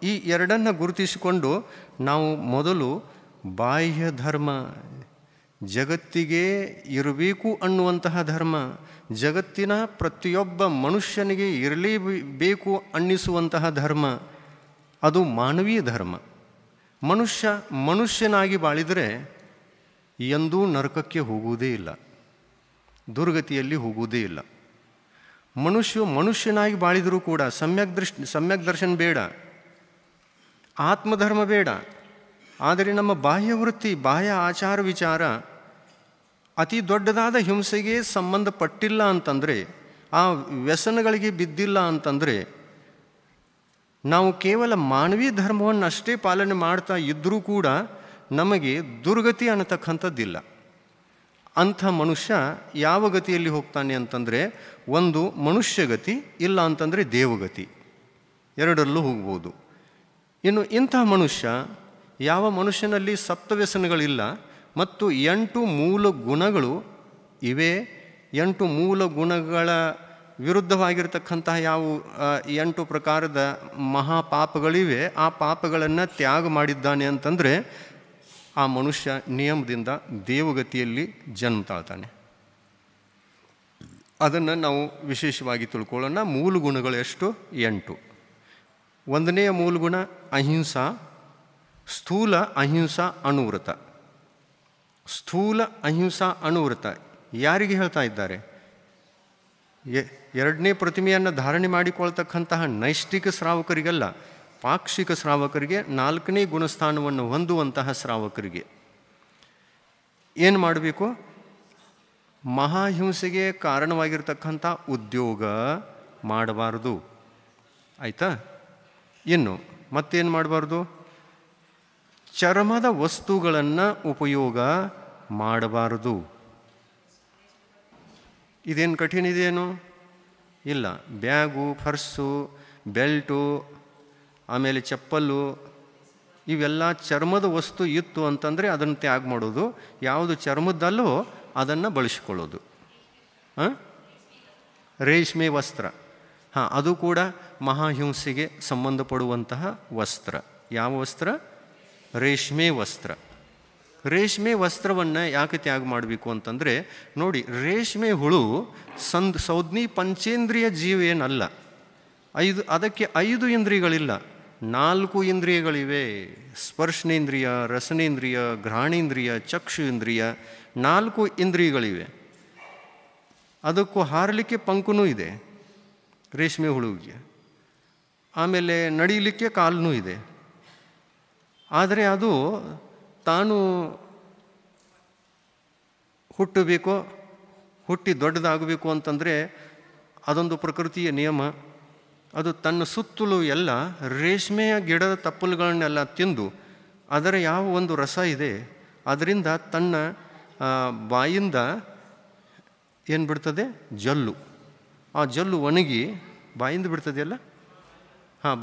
ಈ ಎರಡನ್ನು ಗುರುತಿಸಿಕೊಂಡು ನಾವು ಮೊದಲು ಬಾಹ್ಯ ಧರ್ಮ, ಜಗತ್ತಿಗೆ ಇರಬೇಕು ಅನ್ನುವಂತಹ ಧರ್ಮ, ಜಗತ್ತಿನ ಪ್ರತಿಯೊಬ್ಬ ಮನುಷ್ಯನಿಗೆ ಇರಲೇಬೇಕು ಅನ್ನಿಸುವಂತಹ ಧರ್ಮ, ಅದು ಮಾನವೀಯ ಧರ್ಮ. ಮನುಷ್ಯನಾಗಿ ಬಾಳಿದರೆ ಎಂದೂ ನರಕಕ್ಕೆ ಹೋಗುವುದೇ ಇಲ್ಲ, ದುರ್ಗತಿಯಲ್ಲಿ ಹೋಗುವುದೇ ಇಲ್ಲ. ಮನುಷ್ಯನಾಗಿ ಬಾಳಿದರೂ ಕೂಡ ಸಮ್ಯಕ್ ದರ್ಶನ ಬೇಡ, ಆತ್ಮಧರ್ಮ ಬೇಡ. ಆದರೆ ನಮ್ಮ ಬಾಹ್ಯ ವೃತ್ತಿ, ಬಾಹ್ಯ ಆಚಾರ ವಿಚಾರ ಅತಿ ದೊಡ್ಡದಾದ ಹಿಂಸೆಗೆ ಸಂಬಂಧಪಟ್ಟಿಲ್ಲ ಅಂತಂದರೆ, ಆ ವ್ಯಸನಗಳಿಗೆ ಬಿದ್ದಿಲ್ಲ ಅಂತಂದರೆ, ನಾವು ಕೇವಲ ಮಾನವೀಯ ಧರ್ಮವನ್ನು ಅಷ್ಟೇ ಪಾಲನೆ ಮಾಡ್ತಾ ಇದ್ದರೂ ಕೂಡ ನಮಗೆ ದುರ್ಗತಿ ಅನ್ನತಕ್ಕಂಥದ್ದಿಲ್ಲ. ಅಂಥ ಮನುಷ್ಯ ಯಾವ ಗತಿಯಲ್ಲಿ ಹೋಗ್ತಾನೆ ಅಂತಂದರೆ, ಒಂದು ಮನುಷ್ಯಗತಿ, ಇಲ್ಲ ಅಂತಂದರೆ ದೇವಗತಿ, ಎರಡರಲ್ಲೂ ಹೋಗ್ಬೋದು. ಇನ್ನು ಇಂಥ ಮನುಷ್ಯ, ಯಾವ ಮನುಷ್ಯನಲ್ಲಿ ಸಪ್ತವ್ಯಸನಗಳಿಲ್ಲ ಮತ್ತು 8 ಮೂಲ ಗುಣಗಳು ಇವೆ, 8 ಮೂಲ ಗುಣಗಳ ವಿರುದ್ಧವಾಗಿರ್ತಕ್ಕಂತಹ ಯಾವ 8 ಪ್ರಕಾರದ ಮಹಾಪಾಪಗಳಿವೆ, ಆ ಪಾಪಗಳನ್ನು ತ್ಯಾಗ ಮಾಡಿದ್ದಾನೆ ಅಂತಂದರೆ ಆ ಮನುಷ್ಯ ನಿಯಮದಿಂದ ದೇವಗತಿಯಲ್ಲಿ ಜನ್ಮ ತಾಳ್ತಾನೆ. ಅದನ್ನು ನಾವು ವಿಶೇಷವಾಗಿ ತಿಳ್ಕೊಳ್ಳೋಣ. ಮೂಲ ಗುಣಗಳು ಎಷ್ಟು? 8. 1ನೆಯ ಮೂಲ ಗುಣ ಅಹಿಂಸಾ, ಸ್ಥೂಲ ಅಹಿಂಸಾ ಅನುವ್ರತ. ಸ್ಥೂಲ ಅಹಿಂಸಾ ಅನುವ್ರತ ಯಾರಿಗೆ ಹೇಳ್ತಾ ಇದ್ದಾರೆ? 2ನೇ ಪ್ರತಿಮೆಯನ್ನು ಧಾರಣೆ ಮಾಡಿಕೊಳ್ತಕ್ಕಂತಹ ನೈಷ್ಠಿಕ ಶ್ರಾವಕರಿಗಲ್ಲ, ಪಾಕ್ಷಿಕ ಶ್ರಾವಕರಿಗೆ, 4ನೇ ಗುಣಸ್ಥಾನವನ್ನು ಹೊಂದುವಂತಹ ಶ್ರಾವಕರಿಗೆ. ಏನು ಮಾಡಬೇಕು? ಮಹಾಹಿಂಸೆಗೆ ಕಾರಣವಾಗಿರ್ತಕ್ಕಂಥ ಉದ್ಯೋಗ ಮಾಡಬಾರ್ದು. ಆಯಿತಾ? ಇನ್ನು ಮತ್ತೇನು ಮಾಡಬಾರ್ದು? ಚರ್ಮದ ವಸ್ತುಗಳನ್ನು ಉಪಯೋಗ ಮಾಡಬಾರದು. ಇದೇನು ಕಠಿಣ ಇದೆಯೇನು? ಇಲ್ಲ. ಬ್ಯಾಗು, ಪರ್ಸು, ಬೆಲ್ಟು, ಆಮೇಲೆ ಚಪ್ಪಲು, ಇವೆಲ್ಲ ಚರ್ಮದ ವಸ್ತು ಇತ್ತು ಅಂತಂದರೆ ಅದನ್ನು ತ್ಯಾಗ ಮಾಡೋದು. ಯಾವುದು ಚರ್ಮದ್ದಲ್ಲೋ ಅದನ್ನು ಬಳಸಿಕೊಳ್ಳೋದು. ರೇಷ್ಮೆ ವಸ್ತ್ರ, ಅದು ಕೂಡ ಮಹಾಹಿಂಸೆಗೆ ಸಂಬಂಧಪಡುವಂತಹ ವಸ್ತ್ರ. ಯಾವ ವಸ್ತ್ರ? ರೇಷ್ಮೆ ವಸ್ತ್ರ. ರೇಷ್ಮೆ ವಸ್ತ್ರವನ್ನು ಯಾಕೆ ತ್ಯಾಗ ಮಾಡಬೇಕು ಅಂತಂದರೆ, ನೋಡಿ, ರೇಷ್ಮೆ ಹುಳು ಸೌಜ್ಞಿ ಪಂಚೇಂದ್ರಿಯ ಜೀವ ಏನಲ್ಲ. ಅದಕ್ಕೆ 5 ಇಂದ್ರಿಯಗಳಿಲ್ಲ, 4 ಇಂದ್ರಿಯಗಳಿವೆ. ಸ್ಪರ್ಶನೇಂದ್ರಿಯ, ರಸನೇಂದ್ರಿಯ, ಘ್ರಾಣೇಂದ್ರಿಯ, ಚಕ್ಷು ಇಂದ್ರಿಯ, 4 ಇಂದ್ರಿಯಗಳಿವೆ. ಅದಕ್ಕೂ ಹಾರಲಿಕ್ಕೆ ಪಂಕನೂ ಇದೆ ರೇಷ್ಮೆ ಹುಳುವಿಗೆ, ಆಮೇಲೆ ನಡೀಲಿಕ್ಕೆ ಕಾಲೂ ಇದೆ. ಆದರೆ ಅದು ತಾನು ಹುಟ್ಟಬೇಕೋ, ಹುಟ್ಟಿ ದೊಡ್ಡದಾಗಬೇಕು ಅಂತಂದರೆ ಅದೊಂದು ಪ್ರಕೃತಿಯ ನಿಯಮ. ಅದು ತನ್ನ ಸುತ್ತಲೂ ಎಲ್ಲ ರೇಷ್ಮೆಯ ಗಿಡದ ತಪ್ಪಲುಗಳನ್ನೆಲ್ಲ ತಿಂದು ಅದರ ಯಾವ ಒಂದು ರಸ ಇದೆ ಅದರಿಂದ ತನ್ನ ಬಾಯಿಂದ ಏನು ಬಿಡ್ತದೆ? ಜಲ್ಲು. ಆ ಜಲ್ಲು ಒಣಗಿ ಬಾಯಿಂದ ಬಿಡ್ತದೆಯಲ್ಲ,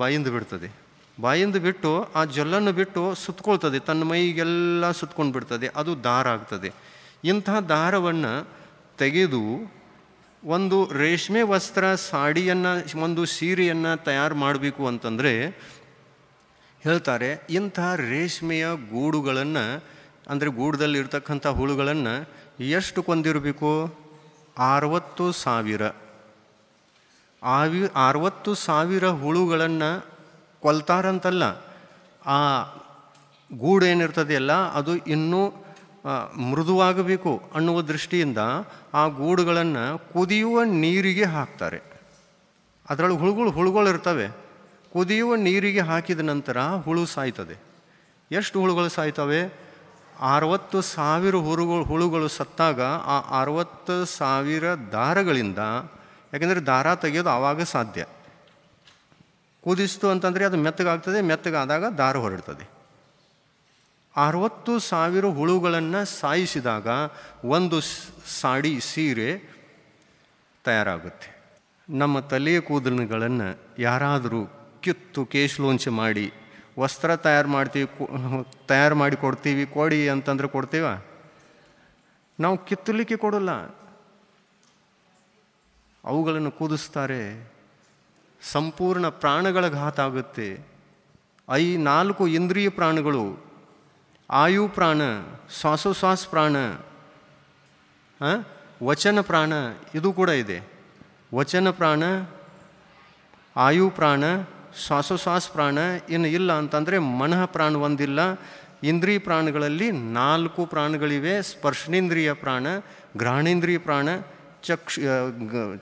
ಬಾಯಿಂದ ಬಿಡ್ತದೆ. ಬಾಯಿಂದ ಬಿಟ್ಟು ಆ ಜೊಲ್ಲನ್ನು ಬಿಟ್ಟು ಸುತ್ಕೊಳ್ತದೆ, ತನ್ನ ಮೈಗೆಲ್ಲ ಸುತ್ಕೊಂಡು ಬಿಡ್ತದೆ, ಅದು ದಾರ ಆಗ್ತದೆ. ಇಂಥ ದಾರವನ್ನು ತೆಗೆದು ಒಂದು ರೇಷ್ಮೆ ವಸ್ತ್ರ, ಸಾಡಿಯನ್ನು, ಒಂದು ಸೀರೆಯನ್ನು ತಯಾರು ಮಾಡಬೇಕು ಅಂತಂದರೆ ಹೇಳ್ತಾರೆ, ಇಂಥ ರೇಷ್ಮೆಯ ಗೂಡುಗಳನ್ನು, ಅಂದರೆ ಗೂಡದಲ್ಲಿರ್ತಕ್ಕಂಥ ಹುಳುಗಳನ್ನು ಎಷ್ಟು ಕೊಂದಿರಬೇಕು? 60,000. 60,000 ಹುಳುಗಳನ್ನು ಕೊಲ್ತಾರಂತಲ್ಲ, ಆ ಗೂಡು ಏನಿರ್ತದೆಯಲ್ಲ ಅದು ಇನ್ನೂ ಮೃದುವಾಗಬೇಕು ಅನ್ನುವ ದೃಷ್ಟಿಯಿಂದ ಆ ಗೂಡುಗಳನ್ನು ಕುದಿಯುವ ನೀರಿಗೆ ಹಾಕ್ತಾರೆ. ಅದರೊಳಗೆ ಹುಳುಗಳು ಇರ್ತವೆ. ಕುದಿಯುವ ನೀರಿಗೆ ಹಾಕಿದ ನಂತರ ಹುಳು ಸಾಯ್ತದೆ. ಎಷ್ಟು ಹುಳುಗಳು ಸಾಯ್ತವೆ? 60,000 ಹುಳುಗಳು ಸತ್ತಾಗ ಆ 60,000 ದಾರಗಳಿಂದ, ಯಾಕೆಂದರೆ ದಾರ ತೆಗೆಯೋದು ಆವಾಗ ಸಾಧ್ಯ. ಕುದಿಸ್ತು ಅಂತಂದರೆ ಅದು ಮೆತ್ತಗಾಗ್ತದೆ, ಮೆತ್ತಗಾದಾಗ ದಾರ ಹೊರಡ್ತದೆ. 60,000 ಹುಳುಗಳನ್ನು ಸಾಯಿಸಿದಾಗ ಒಂದು ಸಾಡಿ, ಸೀರೆ ತಯಾರಾಗುತ್ತೆ. ನಮ್ಮ ತಲೆಯ ಕೂದಲುಗಳನ್ನು ಯಾರಾದರೂ ಕಿತ್ತು ಕೇಶಲೋಂಚೆ ಮಾಡಿ ವಸ್ತ್ರ ತಯಾರು ಮಾಡಿ ಕೊಡ್ತೀವಿ, ಕೊಡಿ ಅಂತಂದ್ರೆ ಕೊಡ್ತೀವ? ನಾವು ಕಿತ್ತಲಿಕ್ಕೆ ಕೊಡಲ್ಲ, ಅವುಗಳನ್ನು ಕುದಿಸ್ತಾರೆ. ಸಂಪೂರ್ಣ ಪ್ರಾಣಗಳ ಘಾತ ಆಗುತ್ತೆ. 4 ಇಂದ್ರಿಯ ಪ್ರಾಣಗಳು, ಆಯು ಪ್ರಾಣ, ಶ್ವಾಸೋಶ್ವಾಸ ಪ್ರಾಣ, ವಚನ ಪ್ರಾಣ, ಇದು ಕೂಡ ಇದೆ. ವಚನ ಪ್ರಾಣ, ಆಯು ಪ್ರಾಣ, ಶ್ವಾಸೋಶ್ವಾಸ ಪ್ರಾಣ. ಇನ್ನು ಇಲ್ಲ ಅಂತಂದರೆ ಮನಃ ಪ್ರಾಣ ಒಂದಿಲ್ಲ. ಇಂದ್ರಿಯ ಪ್ರಾಣಗಳಲ್ಲಿ 4 ಪ್ರಾಣಗಳಿವೆ. ಸ್ಪರ್ಶನೇಂದ್ರಿಯ ಪ್ರಾಣ, ಗ್ರಹಣೇಂದ್ರಿಯ ಪ್ರಾಣ,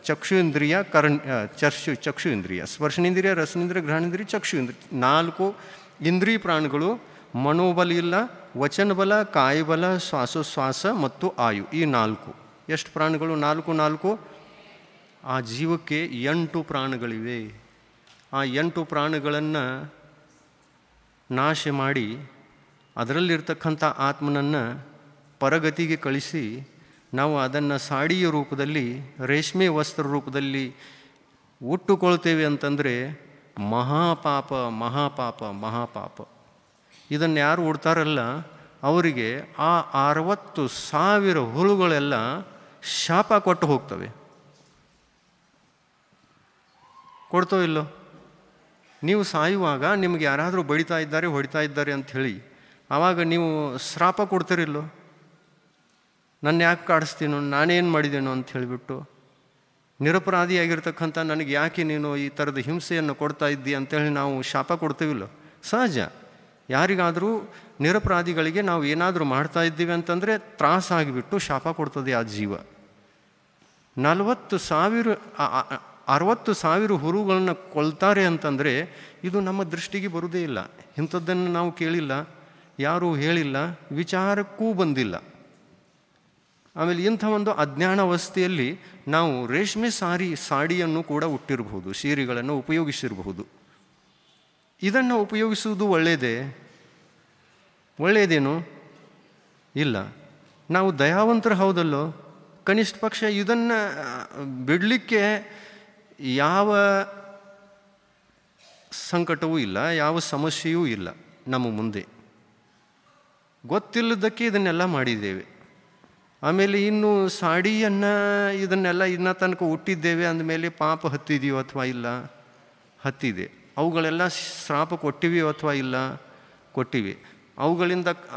ಚಕ್ಷುಂದ್ರಿಯ, ಚಕ್ಷು ಇಂದ್ರಿಯ, ಸ್ಪರ್ಶನೇಂದ್ರಿಯ, ರಸನೇಂದ್ರಿಯ, ಗ್ರಹಣೇಂದ್ರಿಯ, ಚಕ್ಷು ಇಂದ್ರಿಯ. 4 ಇಂದ್ರಿಯ ಪ್ರಾಣಗಳು. ಮನೋಬಲ ಇಲ್ಲ, ವಚನ ಬಲ, ಕಾಯಬಲ, ಶ್ವಾಸೋಶ್ವಾಸ ಮತ್ತು ಆಯು, ಈ 4. ಎಷ್ಟು ಪ್ರಾಣಗಳು? 4. ಆ ಜೀವಕ್ಕೆ 8 ಪ್ರಾಣಗಳಿವೆ. ಆ 8 ಪ್ರಾಣಗಳನ್ನು ನಾಶ ಮಾಡಿ ಅದರಲ್ಲಿರ್ತಕ್ಕಂಥ ಆತ್ಮನನ್ನು ಪರಗತಿಗೆ ಕಳಿಸಿ ನಾವು ಅದನ್ನು ಸಾಡಿಯ ರೂಪದಲ್ಲಿ, ರೇಷ್ಮೆ ವಸ್ತ್ರ ರೂಪದಲ್ಲಿ ಉಟ್ಟುಕೊಳ್ತೇವೆ ಅಂತಂದರೆ ಮಹಾಪಾಪ, ಮಹಾಪಾಪ, ಮಹಾಪಾಪ. ಇದನ್ನು ಯಾರು ಉಡ್ತಾರಲ್ಲ ಅವರಿಗೆ ಆ 60,000 ಹುಳುಗಳೆಲ್ಲ ಶಾಪ ಕೊಟ್ಟು ಹೋಗ್ತವೆ. ಕೊಡ್ತೋ ಇಲ್ಲೋ? ನೀವು ಸಾಯುವಾಗ ನಿಮಗೆ ಯಾರಾದರೂ ಬಡಿತಾ ಇದ್ದಾರೆ, ಹೊಡಿತಾ ಇದ್ದಾರೆ ಅಂಥೇಳಿ ಆವಾಗ ನೀವು ಶ್ರಾಪ ಕೊಡ್ತೀರಿಲ್ಲೋ? ನನ್ನ ಯಾಕೆ ಕಾಡಿಸ್ತೀನೋ, ನಾನೇನು ಮಾಡಿದ್ದೇನೋ ಅಂತ ಹೇಳಿಬಿಟ್ಟು, ನಿರಪರಾಧಿಯಾಗಿರ್ತಕ್ಕಂಥ ನನಗೆ ಯಾಕೆ ನೀನು ಈ ಥರದ ಹಿಂಸೆಯನ್ನು ಕೊಡ್ತಾ ಇದ್ದಿ ಅಂತೇಳಿ ನಾವು ಶಾಪ ಕೊಡ್ತೀವಿಲ್ಲೋ? ಸಹಜ. ಯಾರಿಗಾದರೂ ನಿರಪರಾಧಿಗಳಿಗೆ ನಾವು ಏನಾದರೂ ಮಾಡ್ತಾ ಇದ್ದೀವಿ ಅಂತಂದರೆ ತ್ರಾಸಾಗಿಬಿಟ್ಟು ಶಾಪ ಕೊಡ್ತದೆ ಆ ಜೀವ. 60,000 ಹುರುಗಳನ್ನು ಕೊಲ್ತಾರೆ ಅಂತಂದರೆ ಇದು ನಮ್ಮ ದೃಷ್ಟಿಗೆ ಬರುವುದೇ ಇಲ್ಲ. ಇಂಥದ್ದನ್ನು ನಾವು ಕೇಳಿಲ್ಲ, ಯಾರೂ ಹೇಳಿಲ್ಲ, ವಿಚಾರಕ್ಕೂ ಬಂದಿಲ್ಲ. ಆಮೇಲೆ ಇಂಥ ಒಂದು ಅಜ್ಞಾನಾವಸ್ಥೆಯಲ್ಲಿ ನಾವು ರೇಷ್ಮೆ ಸಾಡಿಯನ್ನು ಕೂಡ ಉಟ್ಟಿರಬಹುದು, ಸೀರೆಗಳನ್ನು ಉಪಯೋಗಿಸಿರಬಹುದು. ಇದನ್ನು ಉಪಯೋಗಿಸುವುದು ಒಳ್ಳೆಯದೇನು? ಇಲ್ಲ. ನಾವು ದಯಾವಂತರು ಹೌದಲ್ಲೋ? ಕನಿಷ್ಠ ಪಕ್ಷ ಇದನ್ನು ಬಿಡಲಿಕ್ಕೆ ಯಾವ ಸಂಕಟವೂ ಇಲ್ಲ, ಯಾವ ಸಮಸ್ಯೆಯೂ ಇಲ್ಲ ನಮ್ಮ ಮುಂದೆ. ಗೊತ್ತಿಲ್ಲದಕ್ಕೆ ಇದನ್ನೆಲ್ಲ ಮಾಡಿದ್ದೇವೆ. ಆಮೇಲೆ ಇನ್ನು ಸಾಡಿಯನ್ನು ಇದನ್ನೆಲ್ಲ ಇನ್ನ ತನಕ ಹುಟ್ಟಿದ್ದೇವೆ ಅಂದಮೇಲೆ ಪಾಪ ಹತ್ತಿದೆಯೋ ಅಥವಾ ಇಲ್ಲ? ಹತ್ತಿದೆ. ಅವುಗಳೆಲ್ಲ ಶ್ರಾಪ ಕೊಟ್ಟಿವೆಯೋ ಅಥವಾ ಇಲ್ಲ? ಕೊಟ್ಟಿವೆ.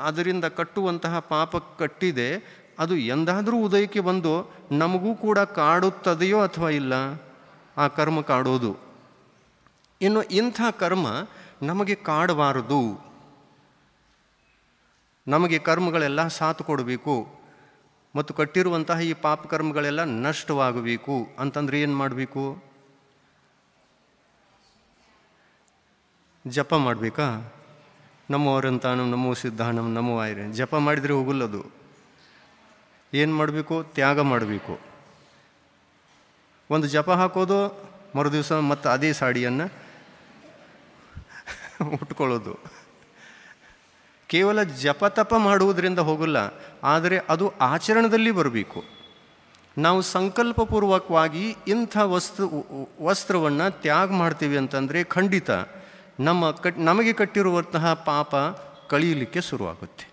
ಅದರಿಂದ ಕಟ್ಟುವಂತಹ ಪಾಪ ಕಟ್ಟಿದೆ, ಅದು ಎಂದಾದರೂ ಉದಯಕ್ಕೆ ಬಂದು ನಮಗೂ ಕೂಡ ಕಾಡುತ್ತದೆಯೋ ಅಥವಾ ಇಲ್ಲ? ಆ ಕರ್ಮ ಕಾಡೋದು. ಇನ್ನು ಇಂಥ ಕರ್ಮ ನಮಗೆ ಕಾಡಬಾರದು. ನಮಗೆ ಕರ್ಮಗಳೆಲ್ಲ ಸಾಥ್ ಕೊಡಬೇಕು ಮತ್ತು ಕಟ್ಟಿರುವಂತಹ ಈ ಪಾಪ ಕರ್ಮಗಳೆಲ್ಲ ನಷ್ಟವಾಗಬೇಕು ಅಂತಂದರೆ ಏನು ಮಾಡಬೇಕು? ಜಪ ಮಾಡಬೇಕಾ? ನಮ್ಮವರಂತಾನಂ ನಮೋ ಸಿದ್ಧಾನಂ ನಮೋ ಆಯ್ರೆ ಜಪ ಮಾಡಿದರೆ ಹೋಗಲ್ಲದು. ಏನು ಮಾಡಬೇಕು? ತ್ಯಾಗ ಮಾಡಬೇಕು. ಒಂದು ಜಪ ಹಾಕೋದು, ಮರುದಿವಸ ಮತ್ತು ಅದೇ ಸಾಡಿಯನ್ನು ಉಟ್ಕೊಳ್ಳೋದು. ಕೇವಲ ಜಪ ತಪ ಮಾಡುವುದರಿಂದ ಹೋಗಲ್ಲ, ಆದರೆ ಅದು ಆಚರಣೆಯಲ್ಲಿ ಬರಬೇಕು. ನಾವು ಸಂಕಲ್ಪಪೂರ್ವಕವಾಗಿ ಇಂಥ ವಸ್ತ್ರವನ್ನು ತ್ಯಾಗ ಮಾಡ್ತೀವಿ ಅಂತಂದರೆ ಖಂಡಿತ ನಮಗೆ ಕಟ್ಟಿರುವಂತಹ ಪಾಪ ಕಳೀಲಿಕ್ಕೆ ಶುರುವಾಗುತ್ತೆ.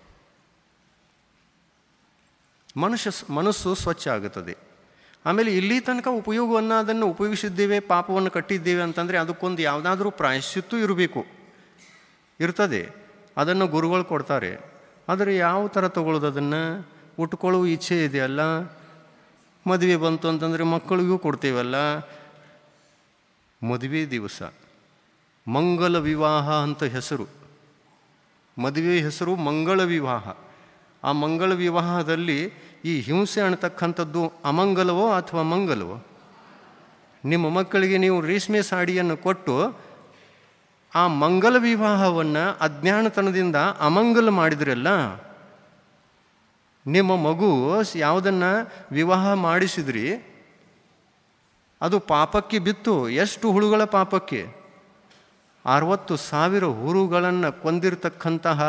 ಮನಸ್ಸು ಸ್ವಚ್ಛ ಆಗುತ್ತದೆ. ಆಮೇಲೆ ಇಲ್ಲಿ ತನಕ ಉಪಯೋಗವನ್ನು ಅದನ್ನು ಉಪಯೋಗಿಸಿದ್ದೇವೆ, ಪಾಪವನ್ನು ಕಟ್ಟಿದ್ದೇವೆ ಅಂತಂದರೆ ಅದಕ್ಕೊಂದು ಯಾವುದಾದ್ರೂ ಪ್ರಾಯಶ್ಚಿತ್ತೂ ಇರ್ತದೆ. ಅದನ್ನು ಗುರುಗಳು ಕೊಡ್ತಾರೆ. ಆದರೆ ಯಾವ ಥರ ತಗೊಳ್ಳೋದು? ಅದನ್ನು ಉಟ್ಕೊಳ್ಳುವ ಇಚ್ಛೆ ಇದೆಯಲ್ಲ, ಮದುವೆ ಬಂತು ಅಂತಂದರೆ ಮಕ್ಕಳಿಗೂ ಕೊಡ್ತೇವಲ್ಲ. ಮದುವೆ ದಿವಸ ಮಂಗಲ ವಿವಾಹ ಅಂತ ಹೆಸರು, ಮದುವೆ ಹೆಸರು ಮಂಗಳ ವಿವಾಹ. ಆ ಮಂಗಳ ವಿವಾಹದಲ್ಲಿ ಈ ಹಿಂಸೆ ಅನ್ನತಕ್ಕಂಥದ್ದು ಅಮಂಗಲವೋ ಅಥವಾ ಮಂಗಲವೋ? ನಿಮ್ಮ ಮಕ್ಕಳಿಗೆ ನೀವು ರೇಷ್ಮೆ ಸಾಡಿಯನ್ನು ಕೊಟ್ಟು ಆ ಮಂಗಲ ವಿವಾಹವನ್ನು ಅಜ್ಞಾನತನದಿಂದ ಅಮಂಗಲ ಮಾಡಿದ್ರಲ್ಲ. ನಿಮ್ಮ ಮಗು ಯಾವುದನ್ನು ವಿವಾಹ ಮಾಡಿಸಿದ್ರಿ ಅದು ಪಾಪಕ್ಕೆ ಬಿತ್ತು. ಎಷ್ಟು ಹುಳುಗಳ ಪಾಪಕ್ಕೆ? 60,000 ಹುಳುಗಳನ್ನು ಕೊಂದಿರತಕ್ಕಂತಹ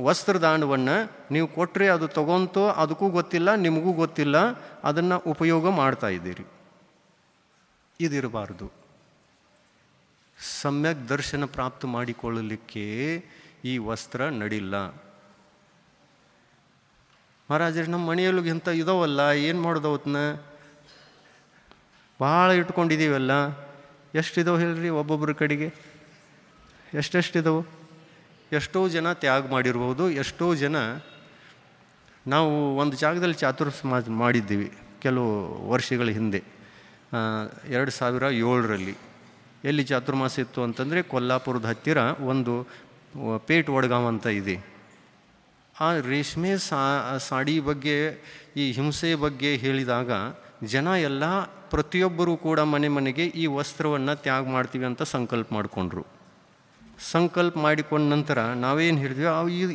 ವಸ್ತ್ರದಾನವನ್ನು ನೀವು ಕೊಟ್ಟರೆ ಅದು ತಗೊಂತೋ ಅದಕ್ಕೂ ಗೊತ್ತಿಲ್ಲ, ನಿಮಗೂ ಗೊತ್ತಿಲ್ಲ, ಅದನ್ನು ಉಪಯೋಗ ಮಾಡ್ತಾ ಇದ್ದೀರಿ. ಇದಿರಬಾರ್ದು. ಸಮ್ಯಕ್ ದರ್ಶನ ಪ್ರಾಪ್ತ ಮಾಡಿಕೊಳ್ಳಲಿಕ್ಕೆ ಈ ವಸ್ತ್ರ ನಡಿಲ್ಲ. ಮಹಾರಾಜರು, ನಮ್ಮ ಮನೆಯಲ್ಲೂ ಇಂಥ ಇದಾವಲ್ಲ, ಏನು ಮಾಡೋದು? ಅವತ್ತನ್ನ ಭಾಳ ಇಟ್ಕೊಂಡಿದ್ದೀವಲ್ಲ. ಎಷ್ಟಿದಾವೆ ಹೇಳ್ರಿ? ಒಬ್ಬೊಬ್ಬರ ಕಡೆಗೆ ಎಷ್ಟೆಷ್ಟಿದಾವೆ? ಎಷ್ಟೋ ಜನ ತ್ಯಾಗ ಮಾಡಿರ್ಬೋದು. ಎಷ್ಟೋ ಜನ ನಾವು ಒಂದು ಜಾಗದಲ್ಲಿ ಚಾತುರ್ಮಾಸ ಮಾಡಿದ್ದೀವಿ ಕೆಲವು ವರ್ಷಗಳ ಹಿಂದೆ, 2007ರಲ್ಲಿ. ಎಲ್ಲಿ ಚಾತುರ್ಮಾಸ ಇತ್ತು ಅಂತಂದರೆ ಕೊಲ್ಲಾಪುರದ ಹತ್ತಿರ ಒಂದು ಪೇಟ್ ವಡ್ಗಾಂವ್ ಅಂತ ಇದೆ. ಆ ರೇಷ್ಮೆ ಸಾಡಿ ಬಗ್ಗೆ, ಈ ಹಿಂಸೆ ಬಗ್ಗೆ ಹೇಳಿದಾಗ ಜನ ಎಲ್ಲ ಪ್ರತಿಯೊಬ್ಬರೂ ಕೂಡ ಮನೆಗೆ ಈ ವಸ್ತ್ರವನ್ನು ತ್ಯಾಗ ಮಾಡ್ತೀವಿ ಅಂತ ಸಂಕಲ್ಪ ಮಾಡಿಕೊಂಡ್ರು. ಸಂಕಲ್ಪ ಮಾಡಿಕೊಂಡ ನಂತರ ನಾವೇನು ಹೇಳಿದ್ವಿ,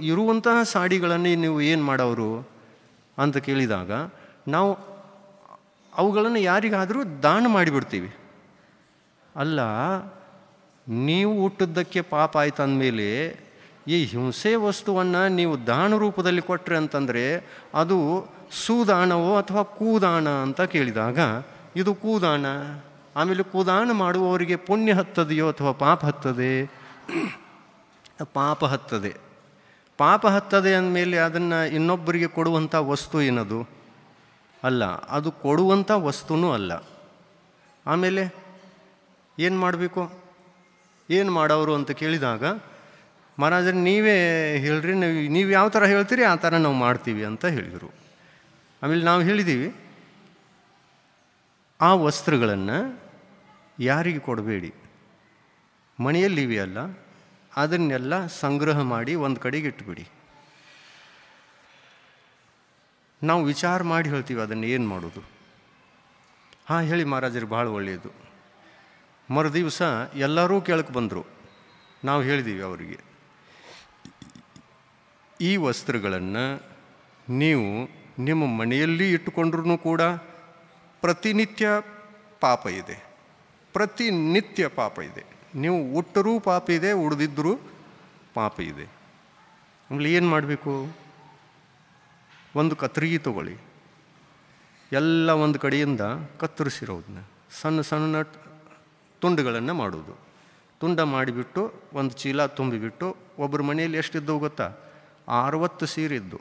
ಇರುವಂತಹ ಸಾಡಿಗಳನ್ನೇ ನೀವು ಏನು ಮಾಡೋರು ಅಂತ ಕೇಳಿದಾಗ ನಾವು ಅವುಗಳನ್ನು ಯಾರಿಗಾದರೂ ದಾನ ಮಾಡಿಬಿಡ್ತೀವಿ. ಅಲ್ಲ, ನೀವು ಹುಟ್ಟಿದ್ದಕ್ಕೆ ಪಾಪ ಆಯ್ತು ಅಂದಮೇಲೆ ಈ ಹಿಂಸೆ ವಸ್ತುವನ್ನು ನೀವು ದಾನ ರೂಪದಲ್ಲಿ ಕೊಟ್ಟರೆ ಅಂತಂದರೆ ಅದು ಸುದಾನವೋ ಅಥವಾ ಕೂದಾನ ಅಂತ ಕೇಳಿದಾಗ ಇದು ಕೂದಾನ. ಆಮೇಲೆ ಕೂದಾನ ಮಾಡುವವರಿಗೆ ಪುಣ್ಯ ಹತ್ತದೆಯೋ ಅಥವಾ ಪಾಪ ಹತ್ತದೆ? ಪಾಪ ಹತ್ತದೆ. ಪಾಪ ಹತ್ತದೆ ಅಂದಮೇಲೆ ಅದನ್ನು ಇನ್ನೊಬ್ಬರಿಗೆ ಕೊಡುವಂಥ ವಸ್ತು ಏನದು? ಅಲ್ಲ, ಅದು ಕೊಡುವಂಥ ವಸ್ತುನೂ ಅಲ್ಲ. ಆಮೇಲೆ ಏನು ಮಾಡಬೇಕು? ಏನು ಮಾಡೋರು ಅಂತ ಕೇಳಿದಾಗ ಮಹಾರಾಜರು ನೀವೇ ಹೇಳ್ರಿ, ನೀವು ಯಾವ ಥರ ಹೇಳ್ತೀರಿ ಆ ಥರ ನಾವು ಮಾಡ್ತೀವಿ ಅಂತ ಹೇಳಿದರು. ಆಮೇಲೆ ನಾವು ಹೇಳಿದ್ದೀವಿ, ಆ ವಸ್ತ್ರಗಳನ್ನು ಯಾರಿಗೆ ಕೊಡಬೇಡಿ, ಮನೆಯಲ್ಲಿವೆಯಲ್ಲ ಅದನ್ನೆಲ್ಲ ಸಂಗ್ರಹ ಮಾಡಿ ಒಂದು ಕಡೆಗೆ ಇಟ್ಬಿಡಿ. ನಾವು ವಿಚಾರ ಮಾಡಿ ಹೇಳ್ತೀವಿ ಅದನ್ನು ಏನು ಮಾಡೋದು. ಹಾಂ ಹೇಳಿ ಮಹಾರಾಜರು, ಭಾಳ ಒಳ್ಳೆಯದು. ಮರುದಿವಸ ಎಲ್ಲರೂ ಕೇಳಕ್ಕೆ ಬಂದರು. ನಾವು ಹೇಳಿದ್ದೀವಿ ಅವರಿಗೆ, ಈ ವಸ್ತ್ರಗಳನ್ನು ನೀವು ನಿಮ್ಮ ಮನೆಯಲ್ಲಿ ಇಟ್ಟುಕೊಂಡ್ರೂ ಕೂಡ ಪ್ರತಿನಿತ್ಯ ಪಾಪ ಇದೆ, ಪ್ರತಿನಿತ್ಯ ಪಾಪ ಇದೆ. ನೀವು ಉಟ್ಟರೂ ಪಾಪ ಇದೆ, ಉಳಿದಿದ್ದರೂ ಪಾಪ ಇದೆ. ಆಮೇಲೆ ಏನು ಮಾಡಬೇಕು? ಒಂದು ಕತ್ರಿಗಿ ತಗೊಳ್ಳಿ, ಎಲ್ಲ ಒಂದು ಕಡೆಯಿಂದ ಕತ್ತರಿಸಿರೋದನ್ನ ಸಣ್ಣ ಸಣ್ಣ ತುಂಡುಗಳನ್ನು ಮಾಡೋದು. ತುಂಡ ಮಾಡಿಬಿಟ್ಟು ಒಂದು ಚೀಲ ತುಂಬಿಬಿಟ್ಟು, ಒಬ್ಬರ ಮನೆಯಲ್ಲಿ ಎಷ್ಟಿದ್ದವು ಗೊತ್ತಾ? 60 ಸೀರೆ ಇದ್ದು,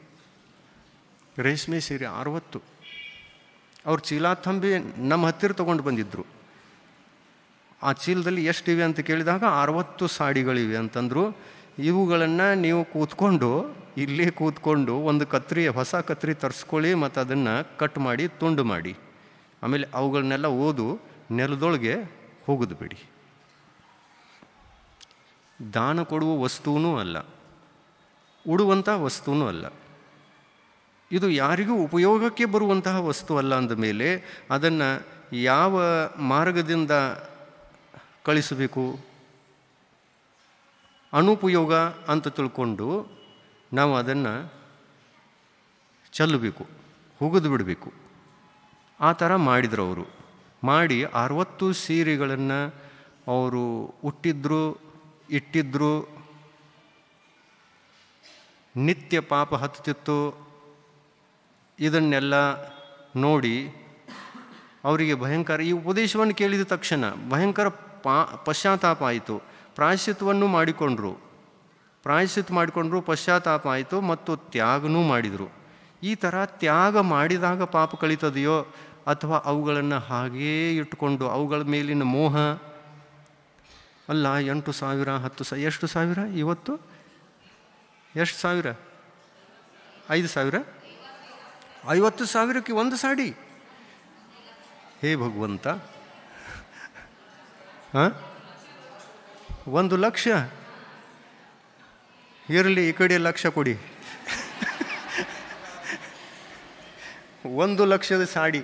ರೇಷ್ಮೆ ಸೀರೆ 60. ಅವ್ರು ಚೀಲ ತುಂಬಿ ನಮ್ಮ ಹತ್ತಿರ ತೊಗೊಂಡು ಬಂದಿದ್ದರು. ಆ ಚೀಲದಲ್ಲಿ ಎಷ್ಟಿವೆ ಅಂತ ಕೇಳಿದಾಗ 60 ಸಾಡಿಗಳಿವೆ ಅಂತಂದರು. ಇವುಗಳನ್ನು ನೀವು ಇಲ್ಲೇ ಕೂತ್ಕೊಂಡು ಒಂದು ಹೊಸ ಕತ್ರಿ ತರಿಸ್ಕೊಳ್ಳಿ, ಮತ್ತು ಅದನ್ನು ಕಟ್ ಮಾಡಿ ತುಂಡು ಮಾಡಿ, ಆಮೇಲೆ ಅವುಗಳನ್ನೆಲ್ಲ ನೆಲದೊಳಗೆ ಹೋಗೋದು ಬಿಡಿ. ದಾನ ಕೊಡುವ ವಸ್ತುವೂ ಅಲ್ಲ, ಉಡುವಂಥ ವಸ್ತುವೂ ಅಲ್ಲ. ಇದು ಯಾರಿಗೂ ಉಪಯೋಗಕ್ಕೆ ಬರುವಂತಹ ವಸ್ತು ಅಲ್ಲ ಅಂದಮೇಲೆ ಅದನ್ನು ಯಾವ ಮಾರ್ಗದಿಂದ ಕಳಿಸಬೇಕು? ಅನುಪಯೋಗ ಅಂತ ತಿಳ್ಕೊಂಡು ನಾವು ಅದನ್ನು ಚೆಲ್ಲಬೇಕು, ಹೋಗೋದು ಬಿಡಬೇಕು. ಆ ಥರ ಮಾಡಿದ್ರು ಅವರು. ಮಾಡಿ 60 ಸೀರೆಗಳನ್ನು ಅವರು ಇಟ್ಟಿದ್ರು. ನಿತ್ಯ ಪಾಪ ಹತ್ತಿತ್ತು. ಇದನ್ನೆಲ್ಲ ನೋಡಿ ಅವರಿಗೆ ಭಯಂಕರ ಈ ಉಪದೇಶವನ್ನು ಕೇಳಿದ ತಕ್ಷಣ ಭಯಂಕರ ಪಶ್ಚಾತ್ತಾಪ ಆಯಿತು. ಪ್ರಾಯಶ್ಚಿತ್ತವನ್ನು ಮಾಡಿಕೊಂಡ್ರು, ಪಶ್ಚಾತ್ತಾಪ ಆಯಿತು ಮತ್ತು ತ್ಯಾಗನೂ ಮಾಡಿದರು. ಈ ಥರ ತ್ಯಾಗ ಮಾಡಿದಾಗ ಪಾಪ ಕಳೀತದೆಯೋ ಅಥವಾ ಅವುಗಳನ್ನು ಹಾಗೇ ಇಟ್ಕೊಂಡು ಅವುಗಳ ಮೇಲಿನ ಮೋಹ ಅಲ್ಲ. 8,000 10,000 ಎಷ್ಟು ಸಾವಿರ ಇವತ್ತು? ಎಷ್ಟು ಸಾವಿರ? 5,000 50,000ಕ್ಕೆ ಒಂದು ಸಾಡಿ. ಹೇ ಭಗವಂತ, 1 ಲಕ್ಷ ಇರಲಿ, ಈ ಕಡೆ 1 ಲಕ್ಷ ಕೊಡಿ. 1 ಲಕ್ಷದ ಸಾಡಿ.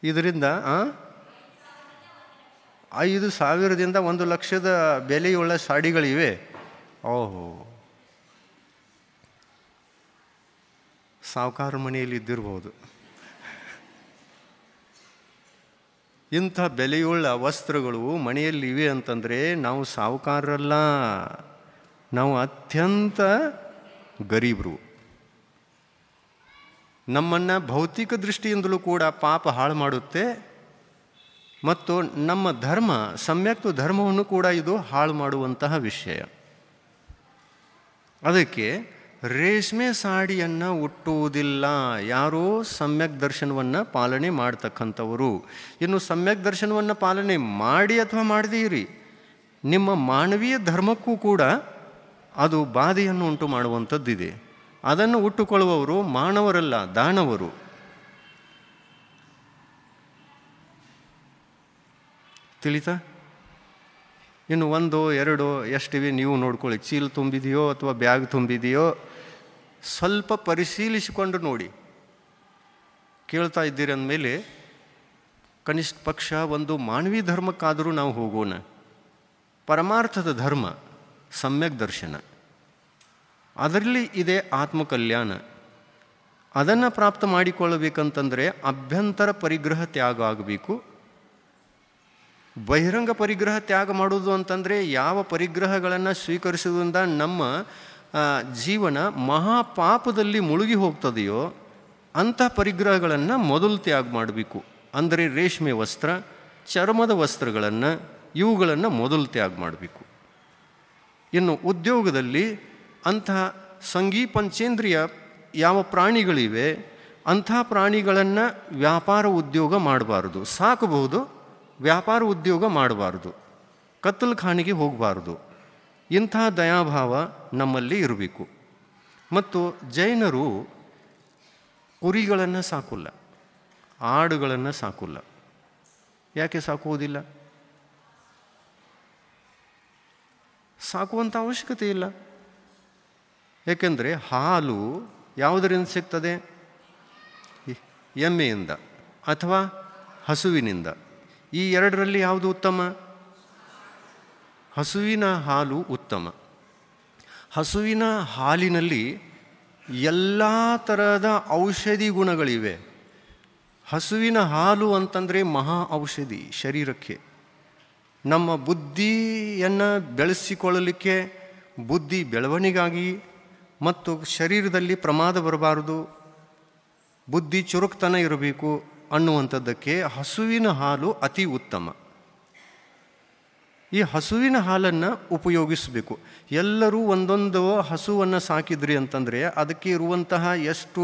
ಇದರಿಂದ 5,000ದಿಂದ 1 ಲಕ್ಷದ ಬೆಲೆಯುಳ್ಳ ಸಾಡಿಗಳಿವೆ. ಓಹೋ, ಸಾವುಕಾರ ಮನೆಯಲ್ಲಿ ಇದ್ದಿರ್ಬೋದು. ಇಂಥ ಬೆಲೆಯುಳ್ಳ ವಸ್ತ್ರಗಳು ಮನೆಯಲ್ಲಿವೆ ಅಂತಂದರೆ ನಾವು ಸಾವುಕಾರರಲ್ಲ, ನಾವು ಅತ್ಯಂತ ಗರೀಬರು. ನಮ್ಮನ್ನು ಭೌತಿಕ ದೃಷ್ಟಿಯಿಂದಲೂ ಕೂಡ ಪಾಪ ಹಾಳು ಮಾಡುತ್ತೆ ಮತ್ತು ನಮ್ಮ ಧರ್ಮ, ಸಮ್ಯಕ್ ಧರ್ಮವನ್ನು ಕೂಡ ಇದು ಹಾಳು ಮಾಡುವಂತಹ ವಿಷಯ. ಅದಕ್ಕೆ ರೇಷ್ಮೆ ಸಾಡಿಯನ್ನು ಉಟ್ಟುವುದಿಲ್ಲ ಯಾರೋ ಸಮ್ಯಕ್ ದರ್ಶನವನ್ನು ಪಾಲನೆ ಮಾಡ್ತಕ್ಕಂಥವರು. ಇನ್ನು ಸಮ್ಯಕ್ ದರ್ಶನವನ್ನು ಪಾಲನೆ ಮಾಡಿ ಅಥವಾ ಮಾಡದೇ ಇರಿ, ನಿಮ್ಮ ಮಾನವೀಯ ಧರ್ಮಕ್ಕೂ ಕೂಡ ಅದು ಬಾಧೆಯನ್ನು ಉಂಟು ಮಾಡುವಂಥದ್ದಿದೆ. ಅದನ್ನು ಉಟ್ಟುಕೊಳ್ಳುವವರು ಮಾನವರಲ್ಲ, ದಾನವರು. ತಿಳಿತಾ? ಇನ್ನು 1 2 ಎಷ್ಟಿವೆ ನೀವು ನೋಡ್ಕೊಳ್ಳಿ. ಚೀಲ ತುಂಬಿದೆಯೋ ಅಥವಾ ಬ್ಯಾಗ್ ತುಂಬಿದೆಯೋ ಸ್ವಲ್ಪ ಪರಿಶೀಲಿಸಿಕೊಂಡು ನೋಡಿ. ಕೇಳ್ತಾ ಇದ್ದೀರಿ ಅಂದಮೇಲೆ ಕನಿಷ್ಠ ಪಕ್ಷ ಒಂದು ಮಾನವೀಯ ಧರ್ಮಕ್ಕಾದರೂ ನಾವು ಹೋಗೋಣ. ಪರಮಾರ್ಥದ ಧರ್ಮ ಸಮ್ಯಕ್ ದರ್ಶನ, ಅದರಲ್ಲಿ ಇದೆ ಆತ್ಮಕಲ್ಯಾಣ. ಅದನ್ನು ಪ್ರಾಪ್ತ ಮಾಡಿಕೊಳ್ಳಬೇಕಂತಂದರೆ ಅಭ್ಯಂತರ ಪರಿಗ್ರಹ ತ್ಯಾಗ ಆಗಬೇಕು. ಬಹಿರಂಗ ಪರಿಗ್ರಹ ತ್ಯಾಗ ಮಾಡುವುದು ಅಂತಂದರೆ ಯಾವ ಪರಿಗ್ರಹಗಳನ್ನು ಸ್ವೀಕರಿಸುವುದರಿಂದ ನಮ್ಮ ಜೀವನ ಮಹಾಪಾಪದಲ್ಲಿ ಮುಳುಗಿ ಹೋಗ್ತದೆಯೋ ಅಂಥ ಪರಿಗ್ರಹಗಳನ್ನು ಮೊದಲು ತ್ಯಾಗ ಮಾಡಬೇಕು. ಅಂದರೆ ರೇಷ್ಮೆ ವಸ್ತ್ರ, ಚರ್ಮದ ವಸ್ತ್ರಗಳನ್ನು, ಇವುಗಳನ್ನು ಮೊದಲು ತ್ಯಾಗ ಮಾಡಬೇಕು. ಇನ್ನು ಉದ್ಯೋಗದಲ್ಲಿ ಅಂತಹ ಸಂಘೀ ಪಂಚೇಂದ್ರಿಯ ಯಾವ ಪ್ರಾಣಿಗಳಿವೆ ಅಂಥ ಪ್ರಾಣಿಗಳನ್ನು ವ್ಯಾಪಾರ ಉದ್ಯೋಗ ಮಾಡಬಾರ್ದು. ಸಾಕಬಹುದು, ವ್ಯಾಪಾರ ಉದ್ಯೋಗ ಮಾಡಬಾರ್ದು, ಕತ್ತಲಖಾನೆಗೆ ಹೋಗಬಾರ್ದು. ಇಂಥ ದಯಾಭಾವ ನಮ್ಮಲ್ಲಿ ಇರಬೇಕು. ಮತ್ತು ಜೈನರು ಕುರಿಗಳನ್ನು ಸಾಕೋಲ್ಲ, ಆಡುಗಳನ್ನು ಸಾಕೋಲ್ಲ. ಯಾಕೆ ಸಾಕುವುದಿಲ್ಲ? ಸಾಕುವಂಥ ಅವಶ್ಯಕತೆ ಇಲ್ಲ. ಏಕೆಂದರೆ ಹಾಲು ಯಾವುದರಿಂದ ಸಿಗ್ತದೆ? ಎಮ್ಮೆಯಿಂದ ಅಥವಾ ಹಸುವಿನಿಂದ. ಈ ಎರಡರಲ್ಲಿ ಯಾವುದು ಉತ್ತಮ? ಹಸುವಿನ ಹಾಲು ಉತ್ತಮ. ಹಸುವಿನ ಹಾಲಿನಲ್ಲಿ ಎಲ್ಲ ಥರದ ಔಷಧಿ ಗುಣಗಳಿವೆ. ಹಸುವಿನ ಹಾಲು ಅಂತಂದರೆ ಮಹಾ ಔಷಧಿ ಶರೀರಕ್ಕೆ. ನಮ್ಮ ಬುದ್ಧಿಯನ್ನು ಬೆಳೆಸಿಕೊಳ್ಳಲಿಕ್ಕೆ, ಬುದ್ಧಿ ಬೆಳವಣಿಗಾಗಿ ಮತ್ತು ಶರೀರದಲ್ಲಿ ಪ್ರಮಾದ ಬರಬಾರದು, ಬುದ್ಧಿ ಚುರುಕ್ತನ ಇರಬೇಕು ಅನ್ನುವಂಥದ್ದಕ್ಕೆ ಹಸುವಿನ ಹಾಲು ಅತಿ ಉತ್ತಮ. ಈ ಹಸುವಿನ ಹಾಲನ್ನು ಉಪಯೋಗಿಸಬೇಕು. ಎಲ್ಲರೂ ಒಂದೊಂದು ಹಸುವನ್ನು ಸಾಕಿದ್ರಿ ಅಂತಂದರೆ ಅದಕ್ಕೆ ಇರುವಂತಹ ಎಷ್ಟು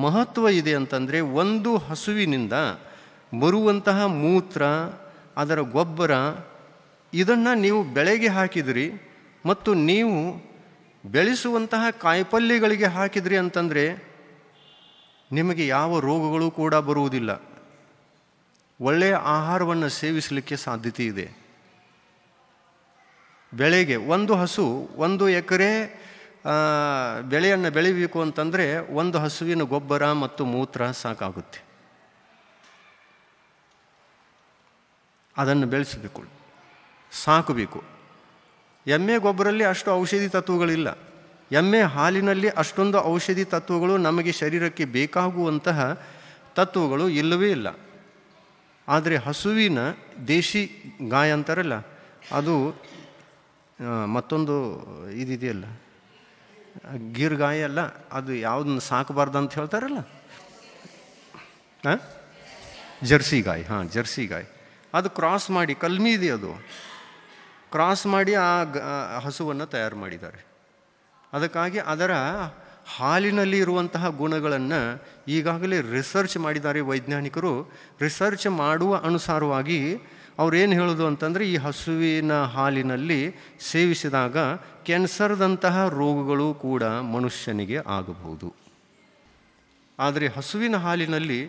ಮಹತ್ವ ಇದೆ ಅಂತಂದರೆ, ಒಂದು ಹಸುವಿನಿಂದ ಬರುವಂತಹ ಮೂತ್ರ, ಅದರ ಗೊಬ್ಬರ, ಇದನ್ನು ನೀವು ಬೆಳೆಗೆ ಹಾಕಿದ್ರಿ ಮತ್ತು ನೀವು ಬೆಳೆಸುವಂತಹ ಕಾಯಿಪಲ್ಯಗಳಿಗೆ ಹಾಕಿದ್ರಿ ಅಂತಂದರೆ ನಿಮಗೆ ಯಾವ ರೋಗಗಳು ಕೂಡ ಬರುವುದಿಲ್ಲ. ಒಳ್ಳೆಯ ಆಹಾರವನ್ನು ಸೇವಿಸಲಿಕ್ಕೆ ಸಾಧ್ಯತೆ ಇದೆ. ಬೆಳೆಗೆ ಒಂದು ಹಸು 1 ಎಕರೆ ಬೆಳೆಯನ್ನು ಬೆಳಿಬೇಕು ಅಂತಂದರೆ 1 ಹಸುವಿನ ಗೊಬ್ಬರ ಮತ್ತು ಮೂತ್ರ ಸಾಕಾಗುತ್ತೆ. ಅದನ್ನು ಬೆಳೆಸಬೇಕು, ಸಾಕಬೇಕು. ಎಮ್ಮೆ ಗೊಬ್ಬರಲ್ಲಿ ಅಷ್ಟು ಔಷಧಿ ತತ್ವಗಳಿಲ್ಲ. ಎಮ್ಮೆ ಹಾಲಿನಲ್ಲಿ ಅಷ್ಟೊಂದು ಔಷಧಿ ತತ್ವಗಳು, ನಮಗೆ ಶರೀರಕ್ಕೆ ಬೇಕಾಗುವಂತಹ ತತ್ವಗಳು ಇಲ್ಲವೇ ಇಲ್ಲ. ಆದರೆ ಹಸುವಿನ ದೇಶಿ ಗಾಯ ಅಂತಾರಲ್ಲ, ಅದು ಮತ್ತೊಂದು ಇದಿದೆಯಲ್ಲ, ಗೀರ್ ಗಾಯ ಅಲ್ಲ, ಅದು ಯಾವುದನ್ನು ಸಾಕಬಾರ್ದು ಅಂತ ಹೇಳ್ತಾರಲ್ಲ, ಜರ್ಸಿ ಗಾಯ್. ಜರ್ಸಿ ಗಾಯ್ ಅದು ಕ್ರಾಸ್ ಮಾಡಿ, ಕಲ್ಮಿ ಇದೆ, ಅದು ಕ್ರಾಸ್ ಮಾಡಿ ಆ ಹಸುವನ್ನು ತಯಾರು ಮಾಡಿದ್ದಾರೆ. ಅದಕ್ಕಾಗಿ ಅದರ ಹಾಲಿನಲ್ಲಿ ಇರುವಂತಹ ಗುಣಗಳನ್ನು ಈಗಾಗಲೇ ರಿಸರ್ಚ್ ಮಾಡಿದ್ದಾರೆ ವೈಜ್ಞಾನಿಕರು. ರಿಸರ್ಚ್ ಮಾಡುವ ಅನುಸಾರವಾಗಿ ಅವ್ರೇನು ಹೇಳೋದು ಅಂತಂದರೆ, ಈ ಹಸುವಿನ ಹಾಲಿನಲ್ಲಿ ಸೇವಿಸಿದಾಗ ಕ್ಯಾನ್ಸರ್ದಂತಹ ರೋಗಗಳು ಕೂಡ ಮನುಷ್ಯನಿಗೆ ಆಗಬಹುದು. ಆದರೆ ಹಸುವಿನ ಹಾಲಿನಲ್ಲಿ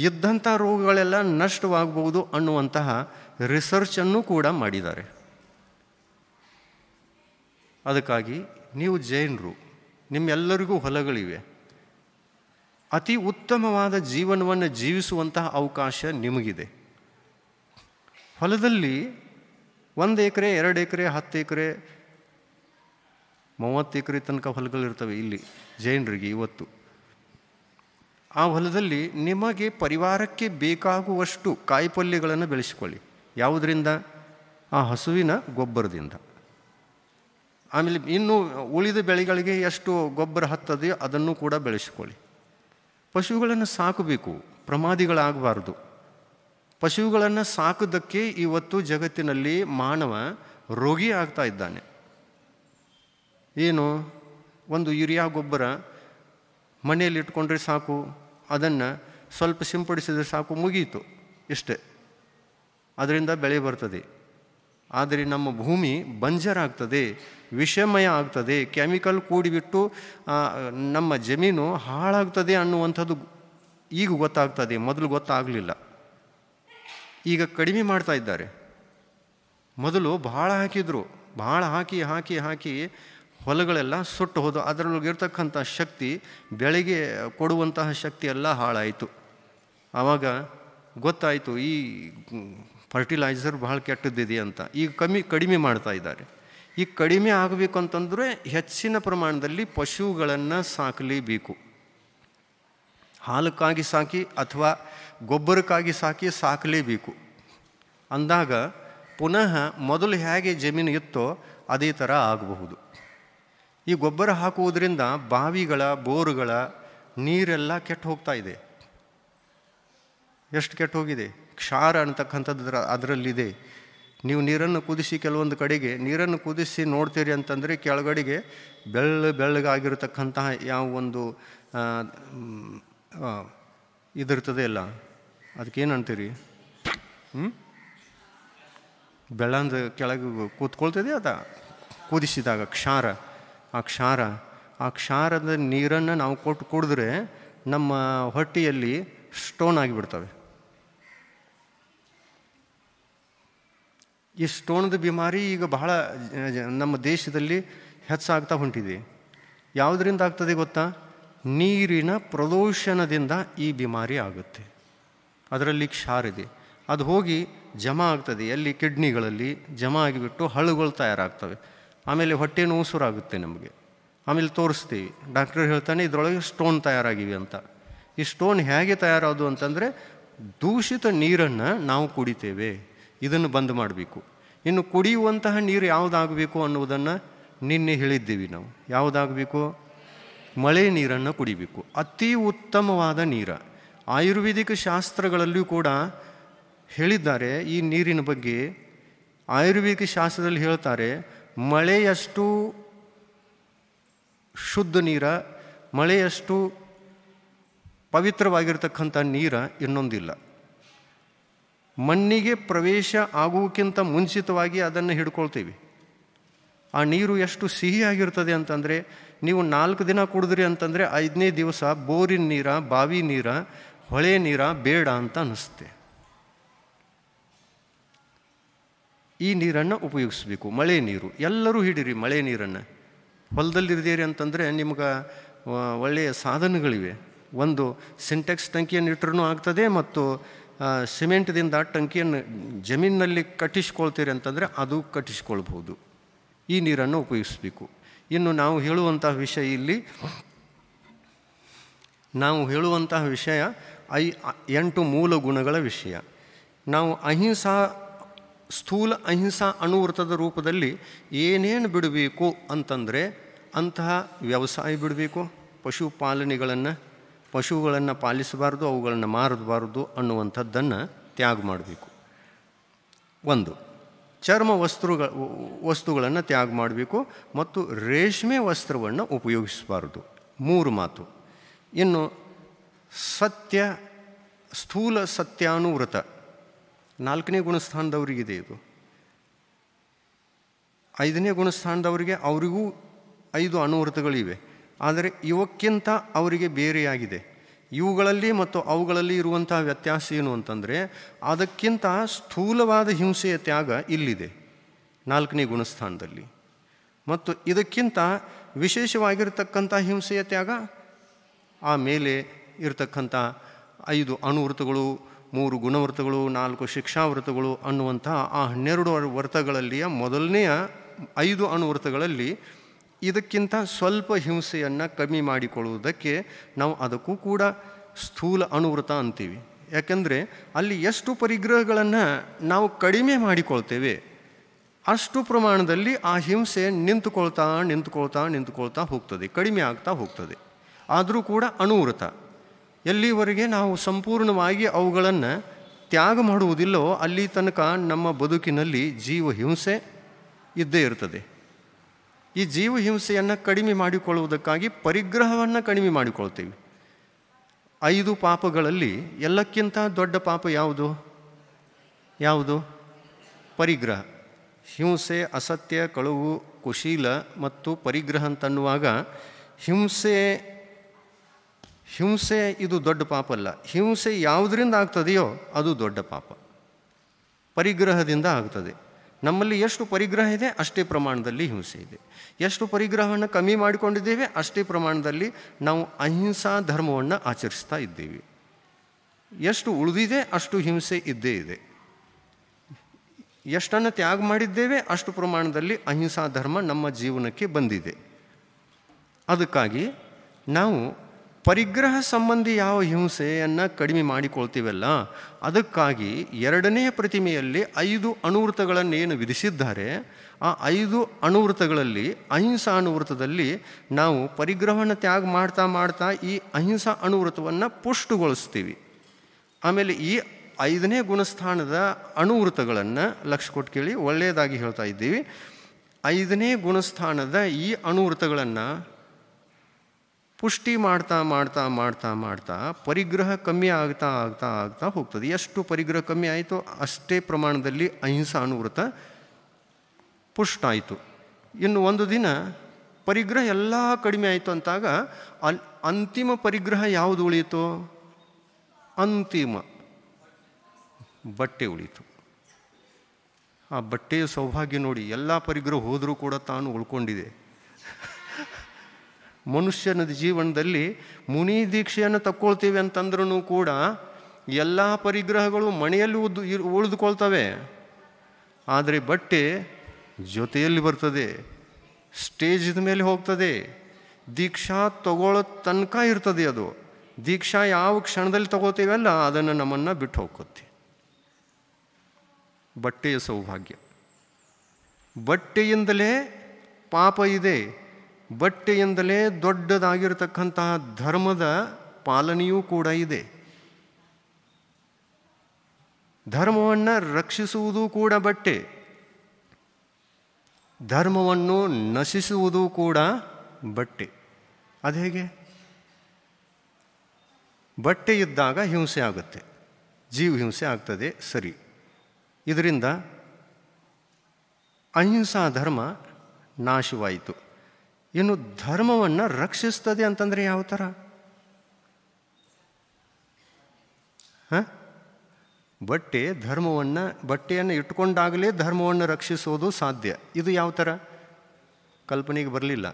ಇದ್ದಂಥ ರೋಗಗಳೆಲ್ಲ ನಷ್ಟವಾಗಬಹುದು ಅನ್ನುವಂತಹ ರಿಸರ್ಚನ್ನು ಕೂಡ ಮಾಡಿದ್ದಾರೆ. ಅದಕ್ಕಾಗಿ ನೀವು ಜೈನರು, ನಿಮ್ಮೆಲ್ಲರಿಗೂ ಹೊಲಗಳಿವೆ, ಅತಿ ಉತ್ತಮವಾದ ಜೀವನವನ್ನು ಜೀವಿಸುವಂತಹ ಅವಕಾಶ ನಿಮಗಿದೆ. ಹೊಲದಲ್ಲಿ 1 ಎಕರೆ 2 ಎಕರೆ 10 ಎಕರೆ 30 ಎಕರೆ ತನಕ ಹೊಲಗಳಿರ್ತವೆ ಇಲ್ಲಿ ಜೈನರಿಗೆ ಇವತ್ತು. ಆ ಹೊಲದಲ್ಲಿ ನಿಮಗೆ ಪರಿವಾರಕ್ಕೆ ಬೇಕಾಗುವಷ್ಟು ಕಾಯಿಪಲ್ಯಗಳನ್ನು ಬೆಳೆಸಿಕೊಳ್ಳಿ. ಯಾವುದರಿಂದ? ಆ ಹಸುವಿನ ಗೊಬ್ಬರದಿಂದ. ಆಮೇಲೆ ಇನ್ನು ಉಳಿದ ಬೆಳೆಗಳಿಗೆ ಎಷ್ಟು ಗೊಬ್ಬರ ಹತ್ತದೆಯೋ ಅದನ್ನು ಕೂಡ ಬೆಳೆಸಿಕೊಳ್ಳಿ. ಪಶುಗಳನ್ನು ಸಾಕಬೇಕು, ಪ್ರಮಾದಿಗಳಾಗಬಾರ್ದು. ಪಶುಗಳನ್ನು ಸಾಕೋದಕ್ಕೆ ಇವತ್ತು ಜಗತ್ತಿನಲ್ಲಿ ಮಾನವ ರೋಗಿ ಆಗ್ತಾ ಇದ್ದಾನೆ. ಏನು? ಒಂದು ಯೂರಿಯಾ ಗೊಬ್ಬರ ಮನೆಯಲ್ಲಿ ಇಟ್ಕೊಂಡ್ರೆ ಸಾಕು, ಅದನ್ನು ಸ್ವಲ್ಪ ಸಿಂಪಡಿಸಿದರೆ ಸಾಕು, ಮುಗೀತು, ಇಷ್ಟೇ, ಅದರಿಂದ ಬೆಳೆ ಬರ್ತದೆ. ಆದರೆ ನಮ್ಮ ಭೂಮಿ ಬಂಜರಾಗ್ತದೆ, ವಿಷಮಯ ಆಗ್ತದೆ, ಕೆಮಿಕಲ್ ಕೂಡಿಬಿಟ್ಟು ನಮ್ಮ ಜಮೀನು ಹಾಳಾಗ್ತದೆ ಅನ್ನುವಂಥದ್ದು ಈಗ ಗೊತ್ತಾಗ್ತದೆ. ಮೊದಲು ಗೊತ್ತಾಗಲಿಲ್ಲ, ಈಗ ಕಡಿಮೆ ಮಾಡ್ತಾ ಇದ್ದಾರೆ. ಮೊದಲು ಭಾಳ ಹಾಕಿದ್ರು, ಭಾಳ ಹಾಕಿ ಹಾಕಿ ಹಾಕಿ ಹೊಲಗಳೆಲ್ಲ ಸುಟ್ಟು ಹೋದು. ಅದರೊಳಗಿರ್ತಕ್ಕಂಥ ಶಕ್ತಿ, ಬೆಳೆಗೆ ಕೊಡುವಂತಹ ಶಕ್ತಿ ಎಲ್ಲ ಹಾಳಾಯಿತು. ಆವಾಗ ಗೊತ್ತಾಯಿತು ಈ ಫರ್ಟಿಲೈಸರ್ ಭಾಳ ಕೆಟ್ಟದ್ದಿದೆ ಅಂತ. ಈಗ ಕಡಿಮೆ ಮಾಡ್ತಾ ಇದ್ದಾರೆ. ಈಗ ಕಡಿಮೆ ಆಗಬೇಕು ಅಂತಂದರೆ ಹೆಚ್ಚಿನ ಪ್ರಮಾಣದಲ್ಲಿ ಪಶುಗಳನ್ನು ಸಾಕಲೇಬೇಕು. ಹಾಲಕ್ಕಾಗಿ ಸಾಕಿ ಅಥವಾ ಗೊಬ್ಬರಕ್ಕಾಗಿ ಸಾಕಲೇಬೇಕು. ಅಂದಾಗ ಪುನಃ ಮೊದಲು ಹೇಗೆ ಜಮೀನು ಇತ್ತೋ ಅದೇ ಥರ ಆಗಬಹುದು. ಈ ಗೊಬ್ಬರ ಹಾಕುವುದರಿಂದ ಬಾವಿಗಳ ಬೋರುಗಳ ನೀರೆಲ್ಲ ಕೆಟ್ಟು ಹೋಗ್ತಾ ಇದೆ. ಎಷ್ಟು ಕೆಟ್ಟು ಹೋಗಿದೆ? ಕ್ಷಾರ ಅಂತಕ್ಕಂಥದ್ದು ಅದರಲ್ಲಿದೆ. ನೀವು ನೀರನ್ನು ಕುದಿಸಿ, ಕೆಲವೊಂದು ಕಡೆಗೆ ನೀರನ್ನು ಕುದಿಸಿ ನೋಡ್ತೀರಿ ಅಂತಂದರೆ ಕೆಳಗಡೆಗೆ ಬೆಳ್ಳಗಾಗಿರತಕ್ಕಂತಹ ಯಾವ ಒಂದು ಇದಿರ್ತದೆ ಅಲ್ಲ, ಅದಕ್ಕೇನು ಅಂತೀರಿ? ಬೆಳ್ಳಂದು ಕೆಳಗೆ ಕೂತ್ಕೊಳ್ತದೆ ಅದ ಕುದಿಸಿದಾಗ ಕ್ಷಾರ. ಆ ಕ್ಷಾರದ ನೀರನ್ನು ನಾವು ಕೊಟ್ಟು ಕುಡಿದ್ರೆ ನಮ್ಮ ಹೊಟ್ಟೆಯಲ್ಲಿ ಸ್ಟೋನ್ ಆಗಿಬಿಡ್ತವೆ. ಈ ಸ್ಟೋನ್ದ ಬಿಮಾರಿ ಈಗ ಬಹಳ ನಮ್ಮ ದೇಶದಲ್ಲಿ ಹೆಚ್ಚಾಗ್ತಾ ಹೊಂಟಿದೆ. ಯಾವುದರಿಂದ ಆಗ್ತದೆ ಗೊತ್ತಾ? ನೀರಿನ ಪ್ರದೂಷಣದಿಂದ ಈ ಬಿಮಾರಿ ಆಗುತ್ತೆ. ಅದರಲ್ಲಿ ಕ್ಷಾರ ಇದೆ, ಅದು ಹೋಗಿ ಜಮಾ ಆಗ್ತದೆ. ಎಲ್ಲಿ? ಕಿಡ್ನಿಗಳಲ್ಲಿ ಜಮಾ ಆಗಿಬಿಟ್ಟು ಹಳ್ಳುಗಳು ತಯಾರಾಗ್ತವೆ. ಆಮೇಲೆ ಹೊಟ್ಟೆ ನೋವು ಶುರುವಾಗುತ್ತೆ ನಮಗೆ. ಆಮೇಲೆ ತೋರಿಸ್ತೀವಿ, ಡಾಕ್ಟರ್ ಹೇಳ್ತಾನೆ ಇದರೊಳಗೆ ಸ್ಟೋನ್ ತಯಾರಾಗಿವೆ ಅಂತ. ಈ ಸ್ಟೋನ್ ಹೇಗೆ ತಯಾರಾದು ಅಂತಂದರೆ, ದೂಷಿತ ನೀರನ್ನು ನಾವು ಕುಡಿತೇವೆ, ಇದನ್ನು ಬಂದ್ ಮಾಡಬೇಕು. ಇನ್ನು ಕುಡಿಯುವಂತಹ ನೀರು ಯಾವುದಾಗಬೇಕು ಅನ್ನುವುದನ್ನು ನಿನ್ನೆ ಹೇಳಿದ್ದೀವಿ ನಾವು. ಯಾವುದಾಗಬೇಕು? ಮಳೆ ನೀರನ್ನು ಕುಡಿಬೇಕು. ಅತಿ ಉತ್ತಮವಾದ ನೀರು. ಆಯುರ್ವೇದಿಕ ಶಾಸ್ತ್ರಗಳಲ್ಲಿಯೂ ಕೂಡ ಹೇಳಿದ್ದಾರೆ ಈ ನೀರಿನ ಬಗ್ಗೆ. ಆಯುರ್ವೇದಿಕ ಶಾಸ್ತ್ರದಲ್ಲಿ ಹೇಳ್ತಾರೆ, ಮಳೆಯಷ್ಟು ಶುದ್ಧ ನೀರ, ಮಳೆಯಷ್ಟು ಪವಿತ್ರವಾಗಿರ್ತಕ್ಕಂಥ ನೀರು ಇನ್ನೊಂದಿಲ್ಲ. ಮಣ್ಣಿಗೆ ಪ್ರವೇಶ ಆಗುವುದಕ್ಕಿಂತ ಮುಂಚಿತವಾಗಿ ಅದನ್ನು ಹಿಡ್ಕೊಳ್ತೀವಿ. ಆ ನೀರು ಎಷ್ಟು ಸಿಹಿಯಾಗಿರ್ತದೆ ಅಂತಂದರೆ, ನೀವು 4 ದಿನ ಕುಡಿದ್ರಿ ಅಂತಂದರೆ 5ನೇ ದಿವಸ ಬೋರಿನ ನೀರ, ಬಾವಿ ನೀರ, ಹೊಳೆ ನೀರ ಬೇಡ ಅಂತ ಅನ್ನಿಸುತ್ತೆ. ಈ ನೀರನ್ನು ಉಪಯೋಗಿಸ್ಬೇಕು, ಮಳೆ ನೀರು. ಎಲ್ಲರೂ ಹಿಡೀರಿ ಮಳೆ ನೀರನ್ನು. ಹೊಲದಲ್ಲಿದ್ದೀರಿ ಅಂತಂದರೆ ನಿಮ್ಗೆ ಒಳ್ಳೆಯ ಸಾಧನಗಳಿವೆ. ಒಂದು ಸಿಂಟೆಕ್ಸ್ ಟಂಕಿಯನ್ನು ಇಟ್ಟರೂ ಆಗ್ತದೆ, ಮತ್ತು ಸಿಮೆಂಟ್ದಿಂದ ಟಂಕಿಯನ್ನು ಜಮೀನಿನಲ್ಲಿ ಕಟ್ಟಿಸ್ಕೊಳ್ತೀರಿ ಅಂತಂದರೆ ಅದು ಕಟ್ಟಿಸ್ಕೊಳ್ಬೋದು. ಈ ನೀರನ್ನು ಉಪಯೋಗಿಸ್ಬೇಕು. ಇನ್ನು ನಾವು ಹೇಳುವಂತಹ ವಿಷಯ 8 ಮೂಲ ಗುಣಗಳ ವಿಷಯ. ನಾವು ಅಹಿಂಸಾ ಸ್ಥೂಲ ಅಹಿಂಸಾ ಅಣುವೃತ್ತದ ರೂಪದಲ್ಲಿ ಏನೇನು ಬಿಡಬೇಕು ಅಂತಂದರೆ ಅಂತಹ ವ್ಯವಸಾಯ ಬಿಡಬೇಕು, ಪಶುಗಳನ್ನು ಪಾಲಿಸಬಾರ್ದು, ಅವುಗಳನ್ನು ಮಾರಬಾರ್ದು ಅನ್ನುವಂಥದ್ದನ್ನು ತ್ಯಾಗ ಮಾಡಬೇಕು. ಒಂದು, ಚರ್ಮ ವಸ್ತುಗಳನ್ನು ತ್ಯಾಗ ಮಾಡಬೇಕು ಮತ್ತು ರೇಷ್ಮೆ ವಸ್ತ್ರವನ್ನು ಉಪಯೋಗಿಸಬಾರ್ದು. 3 ಮಾತು. ಇನ್ನು ಸ್ಥೂಲ ಸತ್ಯಾನುವ್ರತ 4ನೇ ಗುಣಸ್ಥಾನದವರಿಗಿದೆ ಇದು. 5ನೇ ಗುಣಸ್ಥಾನದವರಿಗೆ ಅವರಿಗೂ 5 ಅನುವೃತಗಳಿವೆ. ಆದರೆ ಇವಕ್ಕಿಂತ ಅವರಿಗೆ ಬೇರೆಯಾಗಿದೆ. ಇವುಗಳಲ್ಲಿ ಮತ್ತು ಅವುಗಳಲ್ಲಿ ಇರುವಂಥ ವ್ಯತ್ಯಾಸ ಏನು ಅಂತಂದರೆ, ಅದಕ್ಕಿಂತ ಸ್ಥೂಲವಾದ ಹಿಂಸೆಯ ತ್ಯಾಗ ಇಲ್ಲಿದೆ 4ನೇ ಗುಣಸ್ಥಾನದಲ್ಲಿ, ಮತ್ತು ಇದಕ್ಕಿಂತ ವಿಶೇಷವಾಗಿರತಕ್ಕಂಥ ಹಿಂಸೆಯ ತ್ಯಾಗ ಆ ಮೇಲೆ ಇರತಕ್ಕಂಥ 5 ಅಣುವೃತಗಳು, 3 ಗುಣವೃತಗಳು, 4 ಶಿಕ್ಷಾವೃತಗಳು ಅನ್ನುವಂಥ ಆ 12 ವೃತಗಳಲ್ಲಿಯ ಮೊದಲನೆಯ 5 ಅಣುವೃತಗಳಲ್ಲಿ ಇದಕ್ಕಿಂತ ಸ್ವಲ್ಪ ಹಿಂಸೆಯನ್ನು ಕಮ್ಮಿ ಮಾಡಿಕೊಳ್ಳುವುದಕ್ಕೆ ನಾವು ಅದಕ್ಕೂ ಕೂಡ ಸ್ಥೂಲ ಅಣುವೃತ ಅಂತೀವಿ. ಯಾಕೆಂದರೆ ಅಲ್ಲಿ ಎಷ್ಟು ಪರಿಗ್ರಹಗಳನ್ನು ನಾವು ಕಡಿಮೆ ಮಾಡಿಕೊಳ್ತೇವೆ ಅಷ್ಟು ಪ್ರಮಾಣದಲ್ಲಿ ಆ ಹಿಂಸೆ ನಿಂತುಕೊಳ್ತಾ ಹೋಗ್ತದೆ, ಕಡಿಮೆ ಆಗ್ತಾ ಹೋಗ್ತದೆ. ಆದರೂ ಕೂಡ ಅಣುವೃತ ಎಲ್ಲಿವರೆಗೆ ನಾವು ಸಂಪೂರ್ಣವಾಗಿ ಅವುಗಳನ್ನು ತ್ಯಾಗ ಮಾಡುವುದಿಲ್ಲೋ ಅಲ್ಲಿ ತನಕ ನಮ್ಮ ಬದುಕಿನಲ್ಲಿ ಜೀವಹಿಂಸೆ ಇದ್ದೇ ಇರ್ತದೆ. ಈ ಜೀವಹಿಂಸೆಯನ್ನು ಕಡಿಮೆ ಮಾಡಿಕೊಳ್ಳುವುದಕ್ಕಾಗಿ ಪರಿಗ್ರಹವನ್ನು ಕಡಿಮೆ ಮಾಡಿಕೊಳ್ತೇವೆ. 5 ಪಾಪಗಳಲ್ಲಿ ಎಲ್ಲಕ್ಕಿಂತ ದೊಡ್ಡ ಪಾಪ ಯಾವುದು? ಪರಿಗ್ರಹ. ಹಿಂಸೆ, ಅಸತ್ಯ, ಕಳುವು, ಕುಶೀಲ ಮತ್ತು ಪರಿಗ್ರಹ ಅಂತನ್ನುವಾಗ ಹಿಂಸೆ ಇದು ದೊಡ್ಡ ಪಾಪ ಅಲ್ಲ. ಹಿಂಸೆ ಯಾವುದರಿಂದ ಆಗ್ತದೆಯೋ ಅದು ದೊಡ್ಡ ಪಾಪ. ಪರಿಗ್ರಹದಿಂದ ಆಗ್ತದೆ. ನಮ್ಮಲ್ಲಿ ಎಷ್ಟು ಪರಿಗ್ರಹ ಇದೆ ಅಷ್ಟೇ ಪ್ರಮಾಣದಲ್ಲಿ ಹಿಂಸೆ ಇದೆ. ಎಷ್ಟು ಪರಿಗ್ರಹವನ್ನು ಕಮ್ಮಿ ಮಾಡಿಕೊಂಡಿದ್ದೇವೆ ಅಷ್ಟೇ ಪ್ರಮಾಣದಲ್ಲಿ ನಾವು ಅಹಿಂಸಾ ಧರ್ಮವನ್ನು ಆಚರಿಸ್ತಾ ಇದ್ದೇವೆ. ಎಷ್ಟು ಉಳಿದಿದೆ ಅಷ್ಟು ಹಿಂಸೆ ಇದ್ದೇ ಇದೆ. ಎಷ್ಟನ್ನು ತ್ಯಾಗ ಮಾಡಿದ್ದೇವೆ ಅಷ್ಟು ಪ್ರಮಾಣದಲ್ಲಿ ಅಹಿಂಸಾ ಧರ್ಮ ನಮ್ಮ ಜೀವನಕ್ಕೆ ಬಂದಿದೆ. ಅದಕ್ಕಾಗಿ ನಾವು ಪರಿಗ್ರಹ ಸಂಬಂಧಿ ಯಾವ ಹಿಂಸೆಯನ್ನು ಕಡಿಮೆ ಮಾಡಿಕೊಳ್ತೀವಲ್ಲ, ಅದಕ್ಕಾಗಿ 2ನೇ ಪ್ರತಿಮೆಯಲ್ಲಿ 5 ಅಣುವೃತಗಳನ್ನೇನು ವಿಧಿಸಿದ್ದಾರೆ ಆ 5 ಅಣುವೃತಗಳಲ್ಲಿ ಅಹಿಂಸಾ ಅಣುವೃತದಲ್ಲಿ ನಾವು ಪರಿಗ್ರಹವನ್ನು ತ್ಯಾಗ ಮಾಡ್ತಾ ಈ ಅಹಿಂಸಾ ಅಣುವೃತವನ್ನು ಪುಷ್ಟಗೊಳಿಸ್ತೀವಿ. ಆಮೇಲೆ ಈ 5ನೇ ಗುಣಸ್ಥಾನದ ಅಣುವೃತಗಳನ್ನು ಲಕ್ಷ್ಯ ಕೊಟ್ಟು ಕೇಳಿ, ಒಳ್ಳೆಯದಾಗಿ ಹೇಳ್ತಾ ಇದ್ದೀವಿ. 5ನೇ ಗುಣಸ್ಥಾನದ ಈ ಅಣುವೃತಗಳನ್ನು ಪುಷ್ಟಿ ಮಾಡ್ತಾ ಪರಿಗ್ರಹ ಕಮ್ಮಿ ಆಗ್ತಾ ಹೋಗ್ತದೆ. ಎಷ್ಟು ಪರಿಗ್ರಹ ಕಮ್ಮಿ ಆಯಿತು ಅಷ್ಟೇ ಪ್ರಮಾಣದಲ್ಲಿ ಅಹಿಂಸಾ ಅಣುವೃತ ಪುಷ್ಟ ಆಯಿತು. ಇನ್ನು ಒಂದು ದಿನ ಪರಿಗ್ರಹ ಎಲ್ಲ ಕಡಿಮೆ ಆಯಿತು ಅಂತಾಗ ಅಂತಿಮ ಪರಿಗ್ರಹ ಯಾವುದು ಉಳಿಯಿತು? ಅಂತಿಮ ಬಟ್ಟೆ ಉಳಿಯಿತು. ಆ ಬಟ್ಟೆಯ ಸೌಭಾಗ್ಯ ನೋಡಿ, ಎಲ್ಲ ಪರಿಗ್ರಹ ಹೋದರೂ ಕೂಡ ತಾನು ಉಳ್ಕೊಂಡಿದೆ. ಮನುಷ್ಯನ ಜೀವನದಲ್ಲಿ ಮುನಿ ದೀಕ್ಷೆಯನ್ನು ತಕ್ಕೊಳ್ತೀವಿ ಅಂತಂದ್ರೂ ಕೂಡ ಎಲ್ಲ ಪರಿಗ್ರಹಗಳು ಮನೆಯಲ್ಲಿ ಉಳಿದುಕೊಳ್ತವೆ. ಆದರೆ ಬಟ್ಟೆ ಜೊತೆಯಲ್ಲಿ ಬರ್ತದೆ, ಸ್ಟೇಜಿದ ಮೇಲೆ ಹೋಗ್ತದೆ, ದೀಕ್ಷಾ ತಗೊಳ್ಳೋ ತನಕ ಇರ್ತದೆ. ಅದು ದೀಕ್ಷಾ ಯಾವ ಕ್ಷಣದಲ್ಲಿ ತಗೋತೀವಲ್ಲ ಅದನ್ನು ನಮ್ಮನ್ನು ಬಿಟ್ಟು ಹೋಗುತ್ತೆ. ಬಟ್ಟೆಯ ಸೌಭಾಗ್ಯ. ಬಟ್ಟೆಯಿಂದಲೇ ಪಾಪ ಇದೆ, ಬಟ್ಟೆಯಿಂದಲೇ ದೊಡ್ಡದಾಗಿರತಕ್ಕಂತಹ ಧರ್ಮದ ಪಾಲನೆಯೂ ಕೂಡ ಇದೆ. ಧರ್ಮವನ್ನು ರಕ್ಷಿಸುವುದು ಕೂಡ ಬಟ್ಟೆ, ಧರ್ಮವನ್ನು ನಶಿಸುವುದು ಕೂಡ ಬಟ್ಟೆ. ಅದು ಹೇಗೆ? ಬಟ್ಟೆ ಇದ್ದಾಗ ಹಿಂಸೆ ಆಗುತ್ತೆ, ಜೀವ ಹಿಂಸೆ ಆಗ್ತದೆ, ಸರಿ. ಇದರಿಂದ ಅಹಿಂಸಾ ಧರ್ಮ ನಾಶವಾಯಿತು. ಇನ್ನು ಧರ್ಮವನ್ನು ರಕ್ಷಿಸ್ತದೆ ಅಂತಂದರೆ ಯಾವ ಥರ? ಬಟ್ಟೆಯನ್ನು ಇಟ್ಕೊಂಡಾಗಲೇ ಧರ್ಮವನ್ನು ರಕ್ಷಿಸೋದು ಸಾಧ್ಯ. ಇದು ಯಾವ ಥರ? ಕಲ್ಪನೆಗೆ ಬರಲಿಲ್ಲ,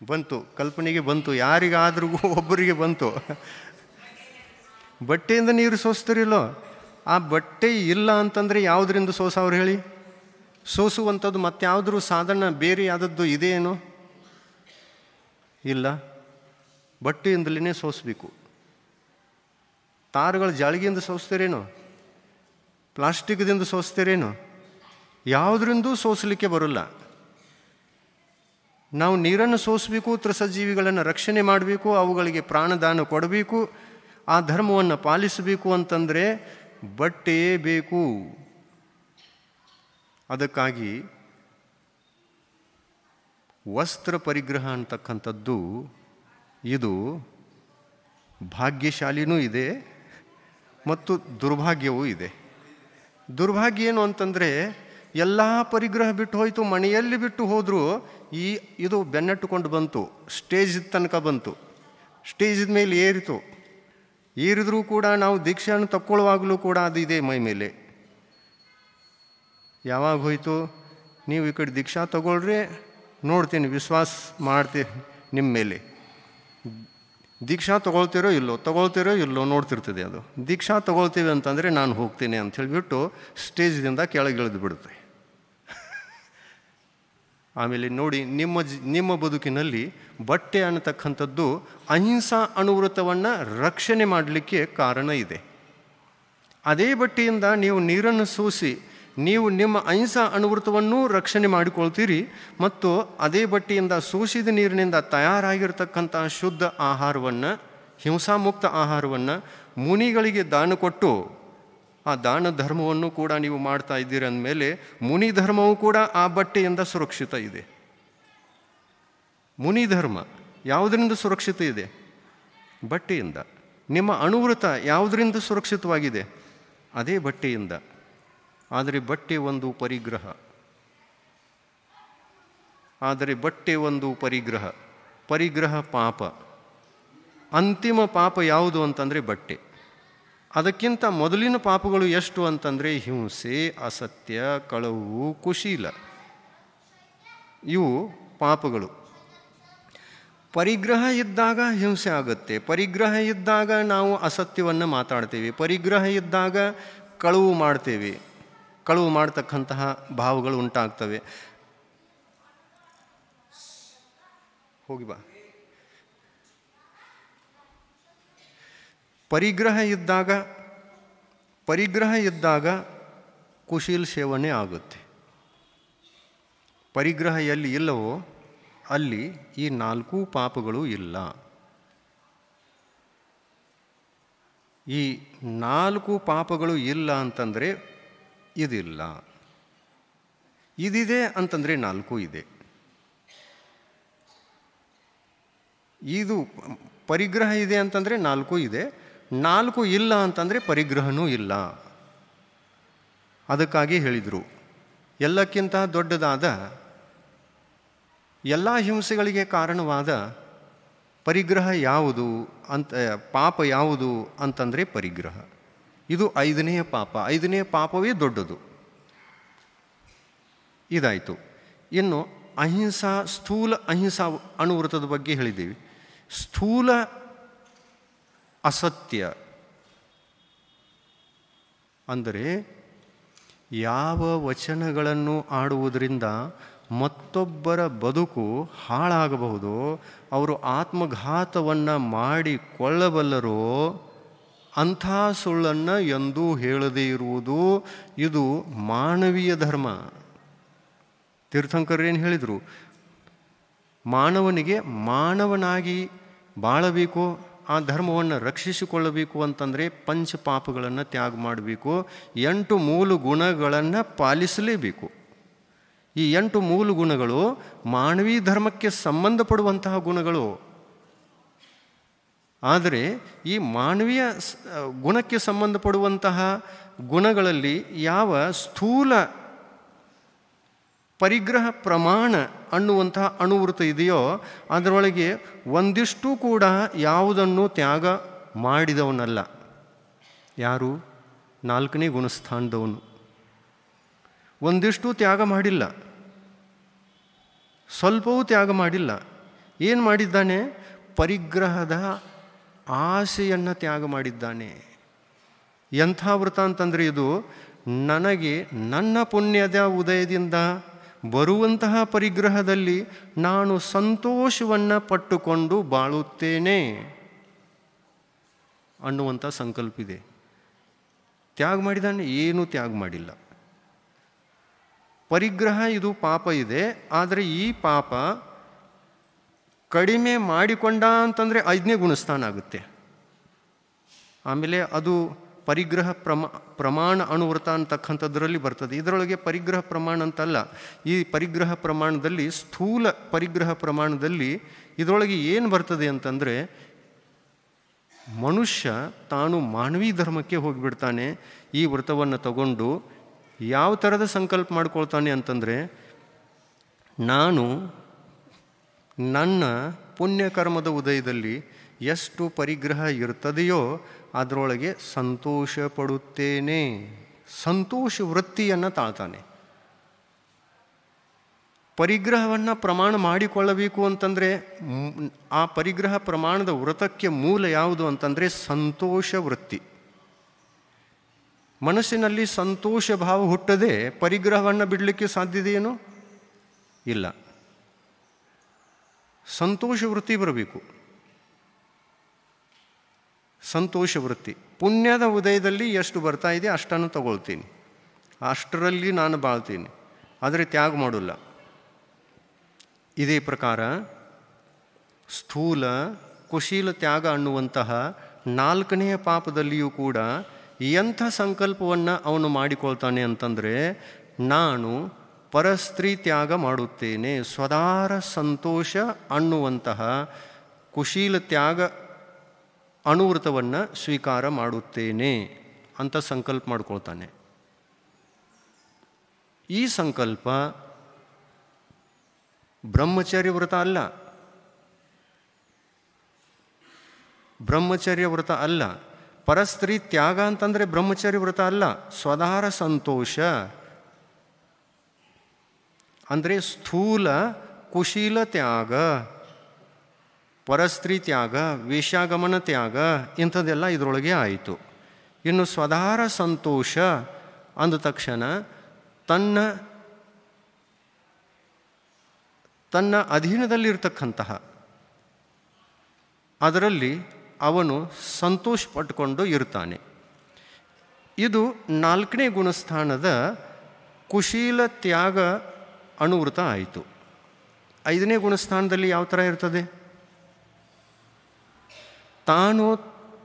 ಬಂತು, ಕಲ್ಪನೆಗೆ ಬಂತು, ಯಾರಿಗಾದ್ರೂ ಒಬ್ಬರಿಗೆ ಬಂತು. ಬಟ್ಟೆಯಿಂದ ನೀರು ಸೋಸ್ತಿರಿಲ್ಲೋ, ಆ ಬಟ್ಟೆ ಇಲ್ಲ ಅಂತಂದರೆ ಯಾವುದರಿಂದ ಸೋಸವ್ರು ಹೇಳಿ? ಸೋಸುವಂಥದ್ದು ಮತ್ತಾವುದ್ರೂ ಸಾಧನ ಬೇರೆ ಯಾವುದದ್ದು ಇದೆಯೇನೋ? ಇಲ್ಲ, ಬಟ್ಟೆಯಿಂದಲೇ ಸೋಸಬೇಕು. ತಾರುಗಳು ಜಾಳಿಗೆಯಿಂದ ಸೋಸ್ತೀರೇನೋ? ಪ್ಲಾಸ್ಟಿಕ್ದಿಂದ ಸೋಸ್ತೀರೇನು? ಯಾವುದರಿಂದೂ ಸೋಸಲಿಕ್ಕೆ ಬರೋಲ್ಲ. ನಾವು ನೀರನ್ನು ಸೋಸಬೇಕು, ತ್ರಸಜೀವಿಗಳನ್ನು ರಕ್ಷಣೆ ಮಾಡಬೇಕು, ಅವುಗಳಿಗೆ ಪ್ರಾಣದಾನ ಕೊಡಬೇಕು, ಆ ಧರ್ಮವನ್ನು ಪಾಲಿಸಬೇಕು ಅಂತಂದರೆ ಬಟ್ಟೆಯೇ ಬೇಕು. ಅದಕ್ಕಾಗಿ ವಸ್ತ್ರ ಪರಿಗ್ರಹ ಅಂತಕ್ಕಂಥದ್ದು ಇದು ಭಾಗ್ಯಶಾಲಿನೂ ಇದೆ ಮತ್ತು ದುರ್ಭಾಗ್ಯವೂ ಇದೆ. ದುರ್ಭಾಗ್ಯ ಏನು ಅಂತಂದರೆ ಎಲ್ಲ ಪರಿಗ್ರಹ ಬಿಟ್ಟು ಹೋಯಿತು, ಮನೆಯಲ್ಲಿ ಬಿಟ್ಟು ಹೋದರೂ ಇದು ಬೆನ್ನಟ್ಟುಕೊಂಡು ಬಂತು, ಸ್ಟೇಜ್ ತನಕ ಬಂತು, ಸ್ಟೇಜಿದ ಮೇಲೆ ಏರಿದರೂ ಕೂಡ ನಾವು ದೀಕ್ಷೆಯನ್ನು ತಕ್ಕೊಳ್ಳುವಾಗಲೂ ಕೂಡ ಅದು ಇದೆ ಮೈ ಮೇಲೆ. ಯಾವಾಗ ಹೋಯಿತು? ನೀವು ಈ ಕಡೆ ದೀಕ್ಷಾ ತಗೊಳ್ರಿ, ನೋಡ್ತೀನಿ, ವಿಶ್ವಾಸ ಮಾಡ್ತೀನಿ ನಿಮ್ಮ ಮೇಲೆ. ದೀಕ್ಷಾ ತಗೊಳ್ತಿರೋ ಇಲ್ಲೋ ನೋಡ್ತಿರ್ತದೆ. ಅದು ದೀಕ್ಷಾ ತಗೊಳ್ತೀವಿ ಅಂತಂದರೆ ನಾನು ಹೋಗ್ತೀನಿ ಅಂತ ಹೇಳಿಬಿಟ್ಟು ಸ್ಟೇಜ್ದಿಂದ ಕೆಳಗಿಳಿದು ಬಿಡುತ್ತೆ. ಆಮೇಲೆ ನೋಡಿ, ನಿಮ್ಮ ಬದುಕಿನಲ್ಲಿ ಬಟ್ಟೆ ಅನ್ನತಕ್ಕಂಥದ್ದು ಅಹಿಂಸಾ ಅನುವೃತ್ತವನ್ನು ರಕ್ಷಣೆ ಮಾಡಲಿಕ್ಕೆ ಕಾರಣ ಇದೆ. ಅದೇ ಬಟ್ಟೆಯಿಂದ ನೀವು ನೀರನ್ನು ಸೋಸಿ ನೀವು ನಿಮ್ಮ ಅಹಿಂಸಾ ಅನುವೃತ್ತವನ್ನೂ ರಕ್ಷಣೆ ಮಾಡಿಕೊಳ್ತೀರಿ ಮತ್ತು ಅದೇ ಬಟ್ಟೆಯಿಂದ ಸೋಸಿದ ನೀರಿನಿಂದ ತಯಾರಾಗಿರ್ತಕ್ಕಂಥ ಶುದ್ಧ ಆಹಾರವನ್ನು, ಹಿಂಸಾಮುಕ್ತ ಆಹಾರವನ್ನು ಮುನಿಗಳಿಗೆ ದಾನ ಕೊಟ್ಟು ಆ ದಾನ ಧರ್ಮವನ್ನು ಕೂಡ ನೀವು ಮಾಡ್ತಾ ಇದ್ದೀರಿ ಅಂದಮೇಲೆ ಮುನಿ ಧರ್ಮವೂ ಕೂಡ ಆ ಬಟ್ಟೆಯಿಂದ ಸುರಕ್ಷಿತ ಇದೆ. ಮುನಿ ಧರ್ಮ ಯಾವುದರಿಂದ ಸುರಕ್ಷಿತ ಇದೆ? ಬಟ್ಟೆಯಿಂದ. ನಿಮ್ಮ ಅನುವೃತ ಯಾವುದರಿಂದ ಸುರಕ್ಷಿತವಾಗಿದೆ? ಅದೇ ಬಟ್ಟೆಯಿಂದ. ಆದರೆ ಬಟ್ಟೆ ಒಂದು ಪರಿಗ್ರಹ ಪಾಪ. ಅಂತಿಮ ಪಾಪ ಯಾವುದು ಅಂತಂದರೆ ಬಟ್ಟೆ. ಅದಕ್ಕಿಂತ ಮೊದಲಿನ ಪಾಪಗಳು ಎಷ್ಟು ಅಂತಂದರೆ ಹಿಂಸೆ, ಅಸತ್ಯ, ಕಳವು, ಕುಶೀಲ, ಇವು ಪಾಪಗಳು. ಪರಿಗ್ರಹ ಇದ್ದಾಗ ಹಿಂಸೆ ಆಗುತ್ತೆ, ಪರಿಗ್ರಹ ಇದ್ದಾಗ ನಾವು ಅಸತ್ಯವನ್ನು ಮಾತಾಡ್ತೇವೆ, ಪರಿಗ್ರಹ ಇದ್ದಾಗ ಕಳವು ಮಾಡ್ತೇವೆ, ಕಳವು ಮಾಡ್ತಕ್ಕಂತಹ ಭಾವಗಳು ಉಂಟಾಗ್ತವೆ. ಹೋಗಿ ಬಾ. ಪರಿಗ್ರಹ ಇದ್ದಾಗ ಕುಶೀಲ್ ಸೇವನೆ ಆಗುತ್ತೆ. ಪರಿಗ್ರಹ ಎಲ್ಲಿ ಇಲ್ಲವೋ ಅಲ್ಲಿ ಈ 4 ಪಾಪಗಳು ಇಲ್ಲ. ಈ 4 ಪಾಪಗಳು ಇಲ್ಲ ಅಂತಂದರೆ ಇದಿಲ್ಲ. ಇದಿದೆ ಅಂತಂದರೆ 4 ಇದೆ. ಇದು ಪರಿಗ್ರಹ ಇದೆ ಅಂತಂದರೆ 4 ಇದೆ, 4 ಇಲ್ಲ ಅಂತಂದರೆ ಪರಿಗ್ರಹನೂ ಇಲ್ಲ. ಅದಕ್ಕಾಗಿ ಹೇಳಿದರು, ಎಲ್ಲಕ್ಕಿಂತ ದೊಡ್ಡದಾದ ಎಲ್ಲ ಹಿಂಸೆಗಳಿಗೆ ಕಾರಣವಾದ ಪರಿಗ್ರಹ ಯಾವುದು ಅಂತ, ಪಾಪ ಯಾವುದು ಅಂತಂದರೆ ಪರಿಗ್ರಹ. ಇದು 5ನೇ ಪಾಪ. 5ನೇ ಪಾಪವೇ ದೊಡ್ಡದು. ಇದಾಯಿತು. ಇನ್ನು ಅಹಿಂಸಾ, ಸ್ಥೂಲ ಅಹಿಂಸಾ ಅನುವೃತ್ತದ ಬಗ್ಗೆ ಹೇಳಿದ್ದೀವಿ. ಸ್ಥೂಲ ಅಸತ್ಯ ಅಂದರೆ ಯಾವ ವಚನಗಳನ್ನು ಆಡುವುದರಿಂದ ಮತ್ತೊಬ್ಬರ ಬದುಕು ಹಾಳಾಗಬಹುದು, ಅವರು ಆತ್ಮಘಾತವನ್ನು ಮಾಡಿಕೊಳ್ಳಬಲ್ಲರೋ ಅಂಥ ಸುಳ್ಳನ್ನು ಎಂದೂ ಹೇಳದೇ ಇರುವುದು ಇದು ಮಾನವೀಯ ಧರ್ಮ. ತೀರ್ಥಂಕರೇನು ಹೇಳಿದರು? ಮಾನವನಿಗೆ ಮಾನವನಾಗಿ ಬಾಳಬೇಕು, ಆ ಧರ್ಮವನ್ನು ರಕ್ಷಿಸಿಕೊಳ್ಳಬೇಕು ಅಂತಂದರೆ ಪಂಚಪಾಪಗಳನ್ನು ತ್ಯಾಗ ಮಾಡಬೇಕು, 8 ಮೂಲ ಗುಣಗಳನ್ನು ಪಾಲಿಸಲೇಬೇಕು. ಈ 8 ಮೂಲ ಗುಣಗಳು ಮಾನವೀಯ ಧರ್ಮಕ್ಕೆ ಸಂಬಂಧಪಡುವಂತಹ ಗುಣಗಳು. ಆದರೆ ಈ ಮಾನವೀಯ ಗುಣಕ್ಕೆ ಸಂಬಂಧಪಡುವಂತಹ ಗುಣಗಳಲ್ಲಿ ಯಾವ ಸ್ಥೂಲ ಪರಿಗ್ರಹ ಪ್ರಮಾಣ ಅನ್ನುವಂತಹ ಅನುವೃತ್ತ ಇದೆಯೋ ಅದರೊಳಗೆ ಒಂದಿಷ್ಟು ಕೂಡ ಯಾವುದನ್ನು ತ್ಯಾಗ ಮಾಡಿದವನಲ್ಲ. ಯಾರು? 4ನೇ ಗುಣಸ್ಥಾನದವನು. ಒಂದಿಷ್ಟು ತ್ಯಾಗ ಮಾಡಿಲ್ಲ, ಸ್ವಲ್ಪವೂ ತ್ಯಾಗ ಮಾಡಿಲ್ಲ. ಏನು ಮಾಡಿದ್ದಾನೆ? ಪರಿಗ್ರಹದ ಆಸೆಯನ್ನು ತ್ಯಾಗ ಮಾಡಿದ್ದಾನೆ. ಎಂಥ ವೃತ ಅಂತಂದರೆ ಇದು, ನನಗೆ ನನ್ನ ಪುಣ್ಯದ ಉದಯದಿಂದ ಬರುವಂತಹ ಪರಿಗ್ರಹದಲ್ಲಿ ನಾನು ಸಂತೋಷವನ್ನು ಪಟ್ಟುಕೊಂಡು ಬಾಳುತ್ತೇನೆ ಅನ್ನುವಂಥ ಸಂಕಲ್ಪ ಇದೆ. ತ್ಯಾಗ ಮಾಡಿದಾನೆ? ಏನೂ ತ್ಯಾಗ ಮಾಡಿಲ್ಲ. ಪರಿಗ್ರಹ ಇದು ಪಾಪ ಇದೆ, ಆದರೆ ಈ ಪಾಪ ಕಡಿಮೆ ಮಾಡಿಕೊಂಡ ಅಂತಂದರೆ 5ನೇ ಗುಣಸ್ಥಾನ ಆಗುತ್ತೆ. ಆಮೇಲೆ ಅದು ಪರಿಗ್ರಹ ಪ್ರಮಾಣ ಅನುವೃತ ಅಂತಕ್ಕಂಥದ್ರಲ್ಲಿ ಬರ್ತದೆ. ಇದರೊಳಗೆ ಪರಿಗ್ರಹ ಪ್ರಮಾಣ ಅಂತಲ್ಲ. ಈ ಪರಿಗ್ರಹ ಪ್ರಮಾಣದಲ್ಲಿ, ಸ್ಥೂಲ ಪರಿಗ್ರಹ ಪ್ರಮಾಣದಲ್ಲಿ ಇದರೊಳಗೆ ಏನು ಬರ್ತದೆ ಅಂತಂದರೆ, ಮನುಷ್ಯ ತಾನು ಮಾನವೀ ಧರ್ಮಕ್ಕೆ ಹೋಗಿಬಿಡ್ತಾನೆ. ಈ ವ್ರತವನ್ನು ತಗೊಂಡು ಯಾವ ಥರದ ಸಂಕಲ್ಪ ಮಾಡ್ಕೊಳ್ತಾನೆ ಅಂತಂದರೆ, ನಾನು ನನ್ನ ಪುಣ್ಯಕರ್ಮದ ಉದಯದಲ್ಲಿ ಎಷ್ಟು ಪರಿಗ್ರಹ ಇರ್ತದೆಯೋ ಅದರೊಳಗೆ ಸಂತೋಷ ಪಡುತ್ತೇನೆ. ಸಂತೋಷ ವೃತ್ತಿಯನ್ನು ತಾಳ್ತಾನೆ. ಪರಿಗ್ರಹವನ್ನು ಪ್ರಮಾಣ ಮಾಡಿಕೊಳ್ಳಬೇಕು ಅಂತಂದರೆ, ಆ ಪರಿಗ್ರಹ ಪ್ರಮಾಣದ ವ್ರತಕ್ಕೆ ಮೂಲ ಯಾವುದು ಅಂತಂದರೆ ಸಂತೋಷ ವೃತ್ತಿ. ಮನಸ್ಸಿನಲ್ಲಿ ಸಂತೋಷ ಭಾವ ಹುಟ್ಟದೆ ಪರಿಗ್ರಹವನ್ನು ಬಿಡಲಿಕ್ಕೆ ಸಾಧ್ಯತೆಯೇನು? ಇಲ್ಲ. ಸಂತೋಷ ವೃತ್ತಿ ಬರಬೇಕು. ಸಂತೋಷ ವೃತ್ತಿ. ಪುಣ್ಯದ ಉದಯದಲ್ಲಿ ಎಷ್ಟು ಬರ್ತಾ ಇದೆ ಅಷ್ಟನ್ನು ತಗೊಳ್ತೀನಿ, ಅಷ್ಟರಲ್ಲಿ ನಾನು ಬಾಳ್ತೀನಿ, ಆದರೆ ತ್ಯಾಗ ಮಾಡೋಲ್ಲ. ಇದೇ ಪ್ರಕಾರ ಸ್ಥೂಲ ಕುಶೀಲ ತ್ಯಾಗ ಅನ್ನುವಂತಹ 4ನೇ ಪಾಪದಲ್ಲಿಯೂ ಕೂಡ ಎಂಥ ಸಂಕಲ್ಪವನ್ನು ಅವನು ಮಾಡಿಕೊಳ್ತಾನೆ ಅಂತಂದರೆ, ನಾನು ಪರಸ್ತ್ರೀ ತ್ಯಾಗ ಮಾಡುತ್ತೇನೆ, ಸ್ವದಾರ ಸಂತೋಷ ಅನ್ನುವಂತಹ ಕುಶೀಲ ತ್ಯಾಗ ಅನುವೃತವನ್ನು ಸ್ವೀಕಾರ ಮಾಡುತ್ತೇನೆ ಅಂತ ಸಂಕಲ್ಪ ಮಾಡ್ಕೊಳ್ತಾನೆ. ಈ ಸಂಕಲ್ಪ ಬ್ರಹ್ಮಚರ್ಯ ವ್ರತ ಅಲ್ಲ. ಬ್ರಹ್ಮಚರ್ಯ ವ್ರತ ಅಲ್ಲ. ಪರಸ್ತ್ರೀ ತ್ಯಾಗ ಅಂತಂದರೆ ಬ್ರಹ್ಮಚರ್ಯ ವ್ರತ ಅಲ್ಲ. ಸ್ವದಾರ ಸಂತೋಷ ಅಂದರೆ ಸ್ಥೂಲ ಕುಶೀಲ ತ್ಯಾಗ, ಪರಸ್ತ್ರೀ ತ್ಯಾಗ, ವೇಶ್ಯಾಗಮನ ತ್ಯಾಗ, ಇಂಥದ್ದೆಲ್ಲ ಇದರೊಳಗೆ ಆಯಿತು. ಇನ್ನು ಸ್ವದಾರ ಸಂತೋಷ ಅಂದ ತಕ್ಷಣ ತನ್ನ ಅಧೀನದಲ್ಲಿರ್ತಕ್ಕಂತಹ ಅದರಲ್ಲಿ ಅವನು ಸಂತೋಷ ಪಟ್ಟುಕೊಂಡು ಇರ್ತಾನೆ. ಇದು 4ನೇ ಗುಣಸ್ಥಾನದ ಕುಶೀಲ ತ್ಯಾಗ ಅನುವೃತ ಆಯಿತು. 5ನೇ ಗುಣಸ್ಥಾನದಲ್ಲಿ ಯಾವ ಥರ ಇರ್ತದೆ? ತಾನು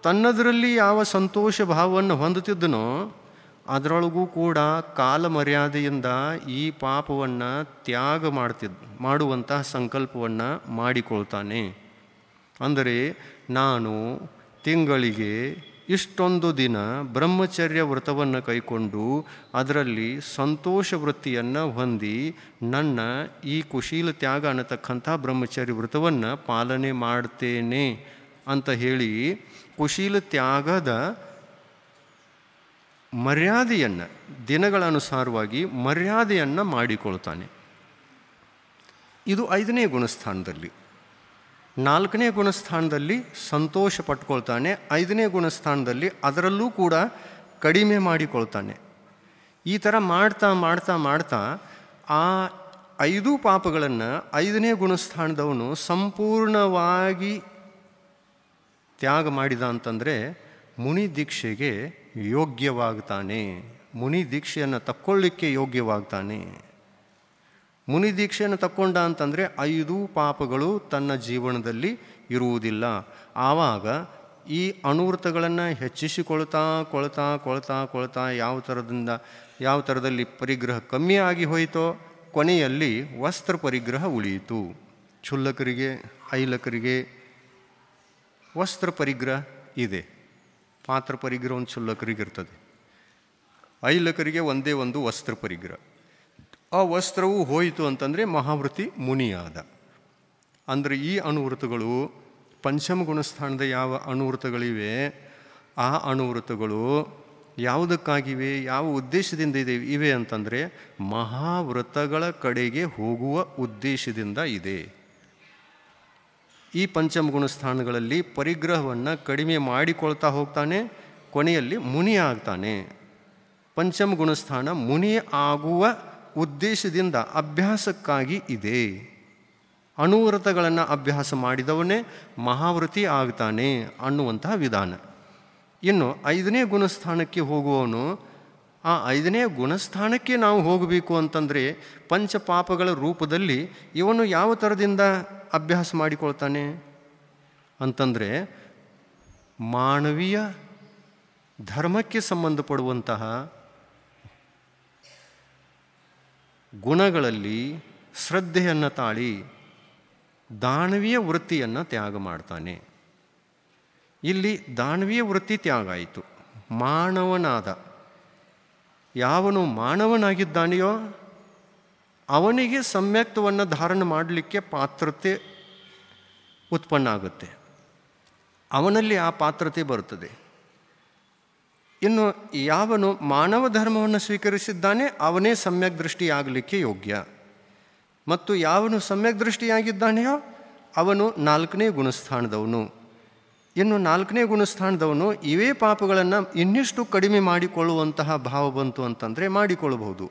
ತನ್ನದರಲ್ಲಿ ಯಾವ ಸಂತೋಷ ಭಾವವನ್ನು ಹೊಂದುತ್ತಿದ್ದನೋ ಅದರೊಳಗೂ ಕೂಡ ಕಾಲ ಮರ್ಯಾದೆಯಿಂದ ಈ ಪಾಪವನ್ನು ತ್ಯಾಗ ಮಾಡುವಂತಹ ಸಂಕಲ್ಪವನ್ನು ಮಾಡಿಕೊಳ್ತಾನೆ. ಅಂದರೆ ನಾನು ತಿಂಗಳಿಗೆ ಇಷ್ಟೊಂದು ದಿನ ಬ್ರಹ್ಮಚರ್ಯ ವ್ರತವನ್ನು ಕೈಕೊಂಡು ಅದರಲ್ಲಿ ಸಂತೋಷ ವೃತ್ತಿಯನ್ನು ಹೊಂದಿ ನನ್ನ ಈ ಕುಶೀಲ ತ್ಯಾಗ ಅನ್ನತಕ್ಕಂಥ ಬ್ರಹ್ಮಚರ್ಯ ವ್ರತವನ್ನು ಪಾಲನೆ ಮಾಡ್ತೇನೆ ಅಂತ ಹೇಳಿ ಕುಶೀಲ ತ್ಯಾಗದ ಮರ್ಯಾದೆಯನ್ನು ದಿನಗಳ ಅನುಸಾರವಾಗಿ ಮರ್ಯಾದೆಯನ್ನು ಮಾಡಿಕೊಳ್ತಾನೆ. ಇದು 5ನೇ ಗುಣಸ್ಥಾನದಲ್ಲಿ. 4ನೇ ಗುಣಸ್ಥಾನದಲ್ಲಿ ಸಂತೋಷ ಪಟ್ಕೊಳ್ತಾನೆ. 5ನೇ ಗುಣಸ್ಥಾನದಲ್ಲಿ ಅದರಲ್ಲೂ ಕೂಡ ಕಡಿಮೆ ಮಾಡಿಕೊಳ್ತಾನೆ. ಈ ಥರ ಮಾಡ್ತಾ ಮಾಡ್ತಾ ಮಾಡ್ತಾ ಆ 5 ಪಾಪಗಳನ್ನು 5ನೇ ಗುಣಸ್ಥಾನದವನು ಸಂಪೂರ್ಣವಾಗಿ ತ್ಯಾಗ ಮಾಡಿದ ಅಂತಂದರೆ ಮುನಿ ದೀಕ್ಷೆಗೆ ಯೋಗ್ಯವಾಗ್ತಾನೆ. ಮುನಿ ದೀಕ್ಷೆಯನ್ನು ತಕ್ಕೊಳ್ಳಿಕ್ಕೆ ಯೋಗ್ಯವಾಗ್ತಾನೆ. ಮುನಿ ದೀಕ್ಷೆಯನ್ನು ತಕ್ಕೊಂಡ ಅಂತಂದರೆ 5 ಪಾಪಗಳು ತನ್ನ ಜೀವನದಲ್ಲಿ ಇರುವುದಿಲ್ಲ. ಆವಾಗ ಈ ಅನುವೃತಗಳನ್ನು ಹೆಚ್ಚಿಸಿಕೊಳ್ತಾ ಕೊಳ್ತಾ ಕೊಳ್ತಾ ಕೊಳ್ತಾ ಯಾವ ಥರದಲ್ಲಿ ಪರಿಗ್ರಹ ಕಮ್ಮಿ ಆಗಿ ಹೋಯಿತೋ ಕೊನೆಯಲ್ಲಿ ವಸ್ತ್ರ ಪರಿಗ್ರಹ ಉಳಿಯಿತು. ಕ್ಷುಲ್ಲಕರಿಗೆ ಐಲಕರಿಗೆ ವಸ್ತ್ರ ಪರಿಗ್ರಹ ಇದೆ. ಪಾತ್ರ ಪರಿಗ್ರಹ ಒಂದು ಕ್ಷುಲ್ಲಕರಿಗೆ ಇರ್ತದೆ. ಐಲಕರಿಗೆ ಒಂದೇ ಒಂದು ವಸ್ತ್ರ ಪರಿಗ್ರಹ. ಆ ವಸ್ತ್ರವು ಹೋಯಿತು ಅಂತಂದರೆ ಮಹಾವೃತಿ ಮುನಿಯಾದ. ಅಂದರೆ ಈ ಅನುವೃತಗಳು ಪಂಚಮ ಗುಣಸ್ಥಾನದ ಯಾವ ಅನುವೃತಗಳಿವೆ ಆ ಅನುವೃತಗಳು ಯಾವುದಕ್ಕಾಗಿವೆ, ಯಾವ ಉದ್ದೇಶದಿಂದ ಇವೆ ಅಂತಂದರೆ ಮಹಾವ್ರತಗಳ ಕಡೆಗೆ ಹೋಗುವ ಉದ್ದೇಶದಿಂದ ಇದೆ. ಈ ಪಂಚಮ ಗುಣಸ್ಥಾನಗಳಲ್ಲಿ ಪರಿಗ್ರಹವನ್ನು ಕಡಿಮೆ ಮಾಡಿಕೊಳ್ತಾ ಹೋಗ್ತಾನೆ, ಕೊನೆಯಲ್ಲಿ ಮುನಿ ಆಗ್ತಾನೆ. ಪಂಚಮ ಗುಣಸ್ಥಾನ ಮುನಿ ಆಗುವ ಉದ್ದೇಶದಿಂದ ಅಭ್ಯಾಸಕ್ಕಾಗಿ ಇದೆ. ಅನುವ್ರತಗಳನ್ನು ಅಭ್ಯಾಸ ಮಾಡಿದವನೇ ಮಹಾವ್ರತಿ ಆಗ್ತಾನೆ ಅನ್ನುವಂತಹ ವಿಧಾನ. ಇನ್ನು 5ನೇ ಗುಣಸ್ಥಾನಕ್ಕೆ ಹೋಗುವವನು ಆ 5ನೇ ಗುಣಸ್ಥಾನಕ್ಕೆ ನಾವು ಹೋಗಬೇಕು ಅಂತಂದರೆ ಪಂಚಪಾಪಗಳ ರೂಪದಲ್ಲಿ ಇವನು ಯಾವ ಥರದಿಂದ ಅಭ್ಯಾಸ ಮಾಡಿಕೊಳ್ತಾನೆ ಅಂತಂದರೆ ಮಾನವೀಯ ಧರ್ಮಕ್ಕೆ ಸಂಬಂಧಪಡುವಂತಹ ಗುಣಗಳಲ್ಲಿ ಶ್ರದ್ಧೆಯನ್ನು ತಾಳಿ ದಾನವೀಯ ವೃತ್ತಿಯನ್ನು ತ್ಯಾಗ ಮಾಡ್ತಾನೆ. ಇಲ್ಲಿ ದಾನವೀಯ ವೃತ್ತಿ ತ್ಯಾಗ ಆಯಿತು. ಮಾನವನಾದ ಯಾವನು ಮಾನವನಾಗಿದ್ದಾನೆಯೋ ಅವನಿಗೆ ಸಮ್ಯಕ್ತವನ್ನು ಧಾರಣ ಮಾಡಲಿಕ್ಕೆ ಪಾತ್ರತೆ ಉತ್ಪನ್ನ ಆಗುತ್ತೆ, ಅವನಲ್ಲಿ ಆ ಪಾತ್ರತೆ ಬರುತ್ತದೆ. ಇನ್ನು ಯಾವನು ಮಾನವ ಧರ್ಮವನ್ನು ಸ್ವೀಕರಿಸಿದ್ದಾನೆ ಅವನೇ ಸಮ್ಯಕ್ ದೃಷ್ಟಿಯಾಗಲಿಕ್ಕೆ ಯೋಗ್ಯ. ಮತ್ತು ಯಾವನು ಸಮ್ಯಕ್ ದೃಷ್ಟಿಯಾಗಿದ್ದಾನೆಯೋ ಅವನು 4ನೇ ಗುಣಸ್ಥಾನದವನು. ಇನ್ನು 4ನೇ ಗುಣಸ್ಥಾನದವನು ಇವೇ ಪಾಪಗಳನ್ನು ಇನ್ನಿಷ್ಟು ಕಡಿಮೆ ಮಾಡಿಕೊಳ್ಳುವಂತಹ ಭಾವ ಬಂತು ಅಂತಂದರೆ ಮಾಡಿಕೊಳ್ಳಬಹುದು.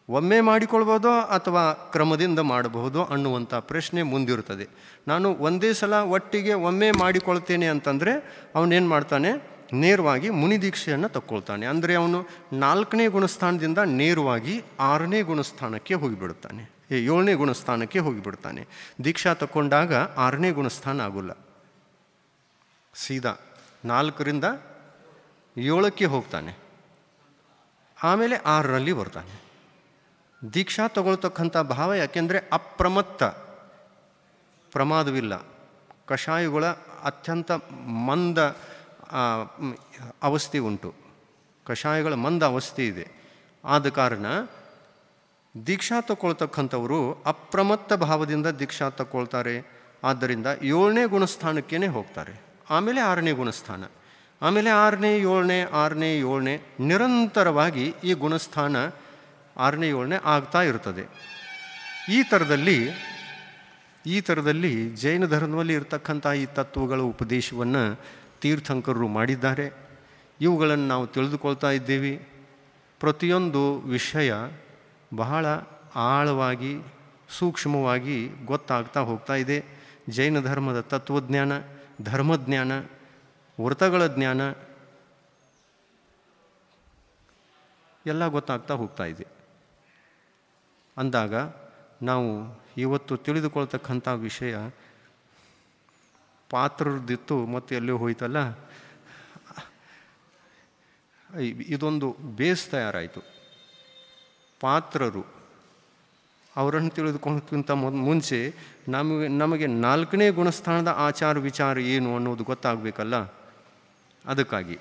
ಒಮ್ಮೆ ಮಾಡಿಕೊಳ್ಬೋದೋ ಅಥವಾ ಕ್ರಮದಿಂದ ಮಾಡಬಹುದೋ ಅನ್ನುವಂಥ ಪ್ರಶ್ನೆ ಮುಂದಿರುತ್ತದೆ. ನಾನು ಒಂದೇ ಸಲ ಒಟ್ಟಿಗೆ ಒಮ್ಮೆ ಮಾಡಿಕೊಳ್ತೇನೆ ಅಂತಂದರೆ ಅವನೇನು ಮಾಡ್ತಾನೆ, ನೇರವಾಗಿ ಮುನಿದೀಕ್ಷೆಯನ್ನು ತಕ್ಕೊಳ್ತಾನೆ. ಅಂದರೆ ಅವನು 4ನೇ ಗುಣಸ್ಥಾನದಿಂದ ನೇರವಾಗಿ 6ನೇ ಗುಣಸ್ಥಾನಕ್ಕೆ ಹೋಗಿಬಿಡುತ್ತಾನೆ, 7ನೇ ಗುಣಸ್ಥಾನಕ್ಕೆ ಹೋಗಿಬಿಡ್ತಾನೆ. ದೀಕ್ಷಾ ತಕ್ಕೊಂಡಾಗ 6ನೇ ಗುಣಸ್ಥಾನ ಆಗೋಲ್ಲ, ಸೀದಾ 4ರಿಂದ 7ಕ್ಕೆ ಹೋಗ್ತಾನೆ, ಆಮೇಲೆ 6ರಲ್ಲಿ ಬರ್ತಾನೆ. ದೀಕ್ಷಾ ತಗೊಳ್ತಕ್ಕಂಥ ಭಾವ ಯಾಕೆಂದರೆ ಅಪ್ರಮತ್ತ, ಪ್ರಮಾದವಿಲ್ಲ. ಕಷಾಯಗಳ ಅತ್ಯಂತ ಮಂದ ಅವಸ್ಥೆ ಉಂಟು, ಕಷಾಯಗಳ ಮಂದ ಅವಸ್ಥೆ ಇದೆ. ಆದ ಕಾರಣ ದೀಕ್ಷಾ ತಗೊಳ್ತಕ್ಕಂಥವರು ಅಪ್ರಮತ್ತ ಭಾವದಿಂದ ದೀಕ್ಷಾ ತಗೊಳ್ತಾರೆ. ಆದ್ದರಿಂದ 7ನೇ ಗುಣಸ್ಥಾನಕ್ಕೇ ಹೋಗ್ತಾರೆ, ಆಮೇಲೆ 6ನೇ ಗುಣಸ್ಥಾನ, ಆಮೇಲೆ 6ನೇ 7ನೇ 6ನೇ 7ನೇ ನಿರಂತರವಾಗಿ ಈ ಗುಣಸ್ಥಾನ 6ನೇ 7ನೇ ಆಗ್ತಾ ಇರ್ತದೆ. ಈ ಥರದಲ್ಲಿ ಜೈನ ಧರ್ಮದಲ್ಲಿ ಇರತಕ್ಕಂಥ ಈ ತತ್ವಗಳ ಉಪದೇಶವನ್ನು ತೀರ್ಥಂಕರರು ಮಾಡಿದ್ದಾರೆ. ಇವುಗಳನ್ನು ನಾವು ತಿಳಿದುಕೊಳ್ತಾ ಇದ್ದೇವೆ. ಪ್ರತಿಯೊಂದು ವಿಷಯ ಬಹಳ ಆಳವಾಗಿ ಸೂಕ್ಷ್ಮವಾಗಿ ಗೊತ್ತಾಗ್ತಾ ಹೋಗ್ತಾ ಇದೆ. ಜೈನ ಧರ್ಮದ ತತ್ವಜ್ಞಾನ, ಧರ್ಮಜ್ಞಾನ, ವ್ರತಗಳ ಜ್ಞಾನ ಎಲ್ಲ ಗೊತ್ತಾಗ್ತಾ ಹೋಗ್ತಾ ಇದೆ. ಅಂದಾಗ ನಾವು ಇವತ್ತು ತಿಳಿದುಕೊಳ್ತಕ್ಕಂಥ ವಿಷಯ ಪಾತ್ರರದ್ದಿತ್ತು ಮತ್ತು ಎಲ್ಲೋ ಹೋಯ್ತಲ್ಲ, ಇದೊಂದು ಬೇಸ್ ತಯಾರಾಯಿತು. ಪಾತ್ರರು ಅವರನ್ನು ತಿಳಿದುಕೊಳ್ಳೋದಕ್ಕಿಂತ ಮುಂಚೆ ನಮಗೆ 4ನೇ ಗುಣಸ್ಥಾನದ ಆಚಾರ ವಿಚಾರ ಏನು ಅನ್ನೋದು ಗೊತ್ತಾಗಬೇಕಲ್ಲ. ಅದಕ್ಕಾಗಿ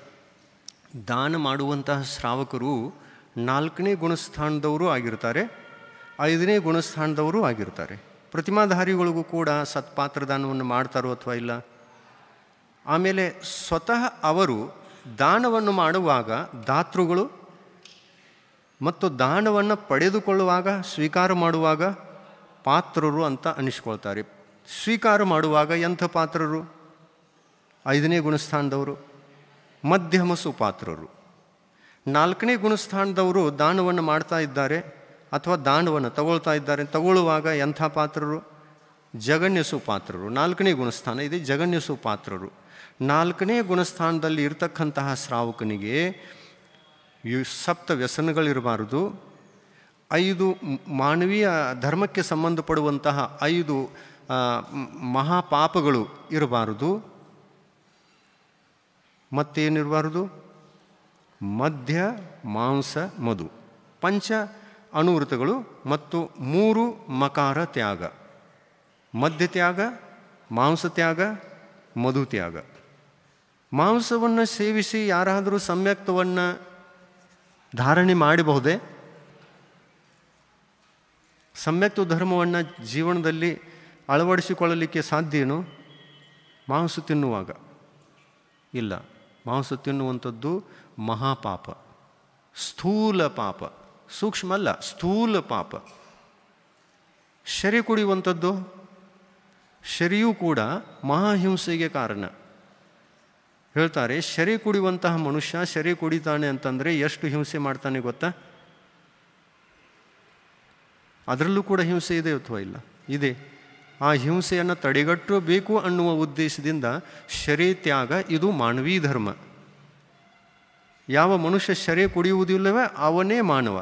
ದಾನ ಮಾಡುವಂತಹ ಶ್ರಾವಕರು 4ನೇ ಗುಣಸ್ಥಾನದವರು ಆಗಿರ್ತಾರೆ, 5ನೇ ಗುಣಸ್ಥಾನದವರು ಆಗಿರ್ತಾರೆ. ಪ್ರತಿಮಾಧಾರಿಗಳಿಗೂ ಕೂಡ ಸತ್ಪಾತ್ರ ದಾನವನ್ನು ಮಾಡ್ತಾರೋ ಅಥವಾ ಇಲ್ಲ. ಆಮೇಲೆ ಸ್ವತಃ ಅವರು ದಾನವನ್ನು ಮಾಡುವಾಗ ದಾತೃಗಳು ಮತ್ತು ದಾನವನ್ನು ಪಡೆದುಕೊಳ್ಳುವಾಗ ಸ್ವೀಕಾರ ಮಾಡುವಾಗ ಪಾತ್ರರು ಅಂತ ಅನಿಸ್ಕೊಳ್ತಾರೆ. ಸ್ವೀಕಾರ ಮಾಡುವಾಗ ಎಂಥ ಪಾತ್ರರು? 5ನೇ ಗುಣಸ್ಥಾನದವರು, ಮಧ್ಯಮ ಸುಪಾತ್ರರು. 4ನೇ ಗುಣಸ್ಥಾನದವರು ದಾನವನ್ನು ಮಾಡ್ತಾ ಇದ್ದಾರೆ ಅಥವಾ ದಾನವನ್ನು ತಗೊಳ್ತಾ ಇದ್ದಾರೆ. ತಗೊಳ್ಳುವಾಗ ಎಂಥ ಪಾತ್ರರು? ಜಗಣ್ಯ ಸುಪಾತ್ರರು. 4ನೇ ಗುಣಸ್ಥಾನ ಇದೆ, ಜಗಣ್ಯ ಸುಪಾತ್ರರು. 4ನೇ ಗುಣಸ್ಥಾನದಲ್ಲಿ ಇರತಕ್ಕಂತಹ ಶ್ರಾವಕನಿಗೆ 7 ವ್ಯಸನಗಳಿರಬಾರದು, 5 ಮಾನವೀಯ ಧರ್ಮಕ್ಕೆ ಸಂಬಂಧಪಡುವಂತಹ 5 ಮಹಾಪಾಪಗಳು ಇರಬಾರದು. ಮತ್ತೇನಿರಬಾರದು? ಮದ್ಯ, ಮಾಂಸ, ಮಧು, ಪಂಚ ಅನುವೃತಗಳು ಮತ್ತು 3 ಮಕಾರ ತ್ಯಾಗ. ಮದ್ಯ ತ್ಯಾಗ, ಮಾಂಸ ತ್ಯಾಗ, ಮಧು ತ್ಯಾಗ. ಮಾಂಸವನ್ನು ಸೇವಿಸಿ ಯಾರಾದರೂ ಸಮ್ಯಕ್ತವನ್ನು ಧಾರಣೆ ಮಾಡಬಹುದೇ? ಸಮ್ಯಕ್ತ ಧರ್ಮವನ್ನು ಜೀವನದಲ್ಲಿ ಅಳವಡಿಸಿಕೊಳ್ಳಲಿಕ್ಕೆ ಸಾಧ್ಯ ಏನು? ಮಾಂಸ ತಿನ್ನುವಾಗ ಇಲ್ಲ. ಮಾಂಸ ತಿನ್ನುವಂಥದ್ದು ಮಹಾಪಾಪ, ಸ್ಥೂಲ ಪಾಪ, ಸೂಕ್ಷ್ಮ ಅಲ್ಲ, ಸ್ಥೂಲ ಪಾಪ. ಶರಿ ಕುಡಿಯುವಂಥದ್ದು, ಶರಿಯೂ ಕೂಡ ಮಹಾಹಿಂಸೆಗೆ ಕಾರಣ. ಹೇಳ್ತಾರೆ, ಶರಿ ಕುಡಿಯುವಂತಹ ಮನುಷ್ಯ ಶರಿ ಕುಡಿತಾನೆ ಅಂತಂದರೆ ಎಷ್ಟು ಹಿಂಸೆ ಮಾಡ್ತಾನೆ ಗೊತ್ತಾ? ಅದರಲ್ಲೂ ಕೂಡ ಹಿಂಸೆ ಇದೆ ಅಥವಾ ಇಲ್ಲ? ಇದೆ. ಆ ಹಿಂಸೆಯನ್ನು ತಡೆಗಟ್ಟಬೇಕು ಅನ್ನುವ ಉದ್ದೇಶದಿಂದ ಶರೀ ತ್ಯಾಗ ಇದು ಮಾನವೀಯ ಧರ್ಮ. ಯಾವ ಮನುಷ್ಯ ಶರೀರ ಕುಡಿಯುವುದಿಲ್ಲವೇ ಅವನೇ ಮಾನವ.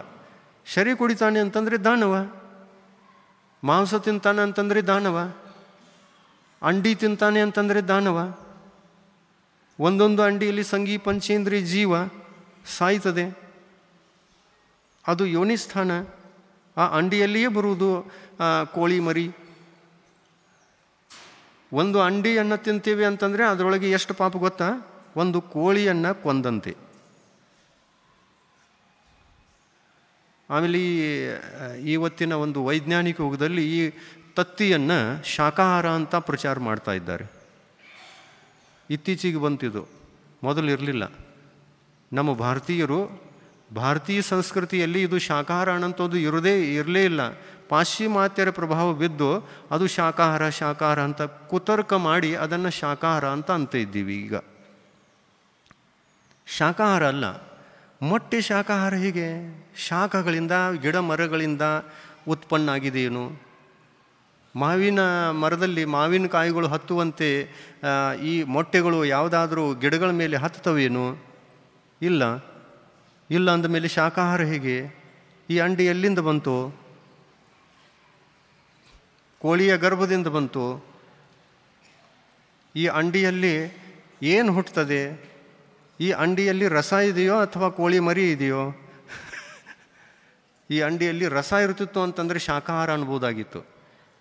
ಶರೀರ ಕುಡಿತಾನೆ ಅಂತಂದರೆ ದಾನವ, ಮಾಂಸ ತಿಂತಾನೆ ಅಂತಂದರೆ ದಾನವ, ಅಂಡಿ ತಿಂತಾನೆ ಅಂತಂದರೆ ದಾನವ. ಒಂದೊಂದು ಅಂಡಿಯಲ್ಲಿ ಸಂಗಿ ಪಂಚೇಂದ್ರಿಯ ಜೀವ ಸಾಯ್ತದೆ, ಅದು ಯೋನಿಸ್ಥಾನ. ಆ ಅಂಡಿಯಲ್ಲಿಯೇ ಬರುವುದು ಕೋಳಿ ಮರಿ. ಒಂದು ಅಂಡಿಯನ್ನು ತಿಂತೀವಿ ಅಂತಂದರೆ ಅದರೊಳಗೆ ಎಷ್ಟು ಪಾಪ ಗೊತ್ತಾ? ಒಂದು ಕೋಳಿಯನ್ನು ಕೊಂದಂತೆ. ಆಮೇಲೆ ಇವತ್ತಿನ ಒಂದು ವೈಜ್ಞಾನಿಕ ಯುಗದಲ್ಲಿ ಈ ತತ್ತಿಯನ್ನು ಶಾಕಾಹಾರ ಅಂತ ಪ್ರಚಾರ ಮಾಡ್ತಾ ಇದ್ದಾರೆ. ಇತ್ತೀಚೆಗೆ ಬಂತಿದ್ದು, ಮೊದಲು ಇರಲಿಲ್ಲ. ನಮ್ಮ ಭಾರತೀಯ ಸಂಸ್ಕೃತಿಯಲ್ಲಿ ಇದು ಶಾಕಾಹಾರ ಅನ್ನೋಂಥದ್ದು ಇರಲೇ ಇಲ್ಲ. ಪಾಶ್ಚಿಮಾತ್ಯರ ಪ್ರಭಾವ ಬಿದ್ದು ಅದು ಶಾಕಾಹಾರ ಅಂತ ಕುತರ್ಕ ಮಾಡಿ ಅದನ್ನು ಶಾಕಾಹಾರ ಅಂತ ಇದ್ದೀವಿ. ಈಗ ಶಾಕಾಹಾರ ಅಲ್ಲ, ಮೊಟ್ಟೆ ಶಾಕಾಹಾರ. ಹೀಗೆ ಶಾಖಗಳಿಂದ, ಗಿಡ ಮರಗಳಿಂದ ಉತ್ಪನ್ನ ಆಗಿದೆಯೇನು? ಮಾವಿನ ಮರದಲ್ಲಿ ಮಾವಿನಕಾಯಿಗಳು ಹತ್ತುವಂತೆ ಈ ಮೊಟ್ಟೆಗಳು ಯಾವುದಾದ್ರೂ ಗಿಡಗಳ ಮೇಲೆ ಹತ್ತುತ್ತವೇನು? ಇಲ್ಲ ಅಂದಮೇಲೆ ಶಾಕಾಹಾರ ಹೇಗೆ? ಈ ಅಂಡಿ ಎಲ್ಲಿಂದ ಬಂತು? ಕೋಳಿಯ ಗರ್ಭದಿಂದ ಬಂತು. ಈ ಅಂಡಿಯಲ್ಲಿ ಏನು ಹುಟ್ಟುತ್ತದೆ? ಈ ಅಂಡಿಯಲ್ಲಿ ರಸ ಇದೆಯೋ ಅಥವಾ ಕೋಳಿ ಮರಿ ಇದೆಯೋ? ಈ ಅಂಡಿಯಲ್ಲಿ ರಸ ಇರ್ತಿತ್ತು ಅಂತಂದರೆ ಶಾಕಾಹಾರ ಅನ್ಬೋದಾಗಿತ್ತು.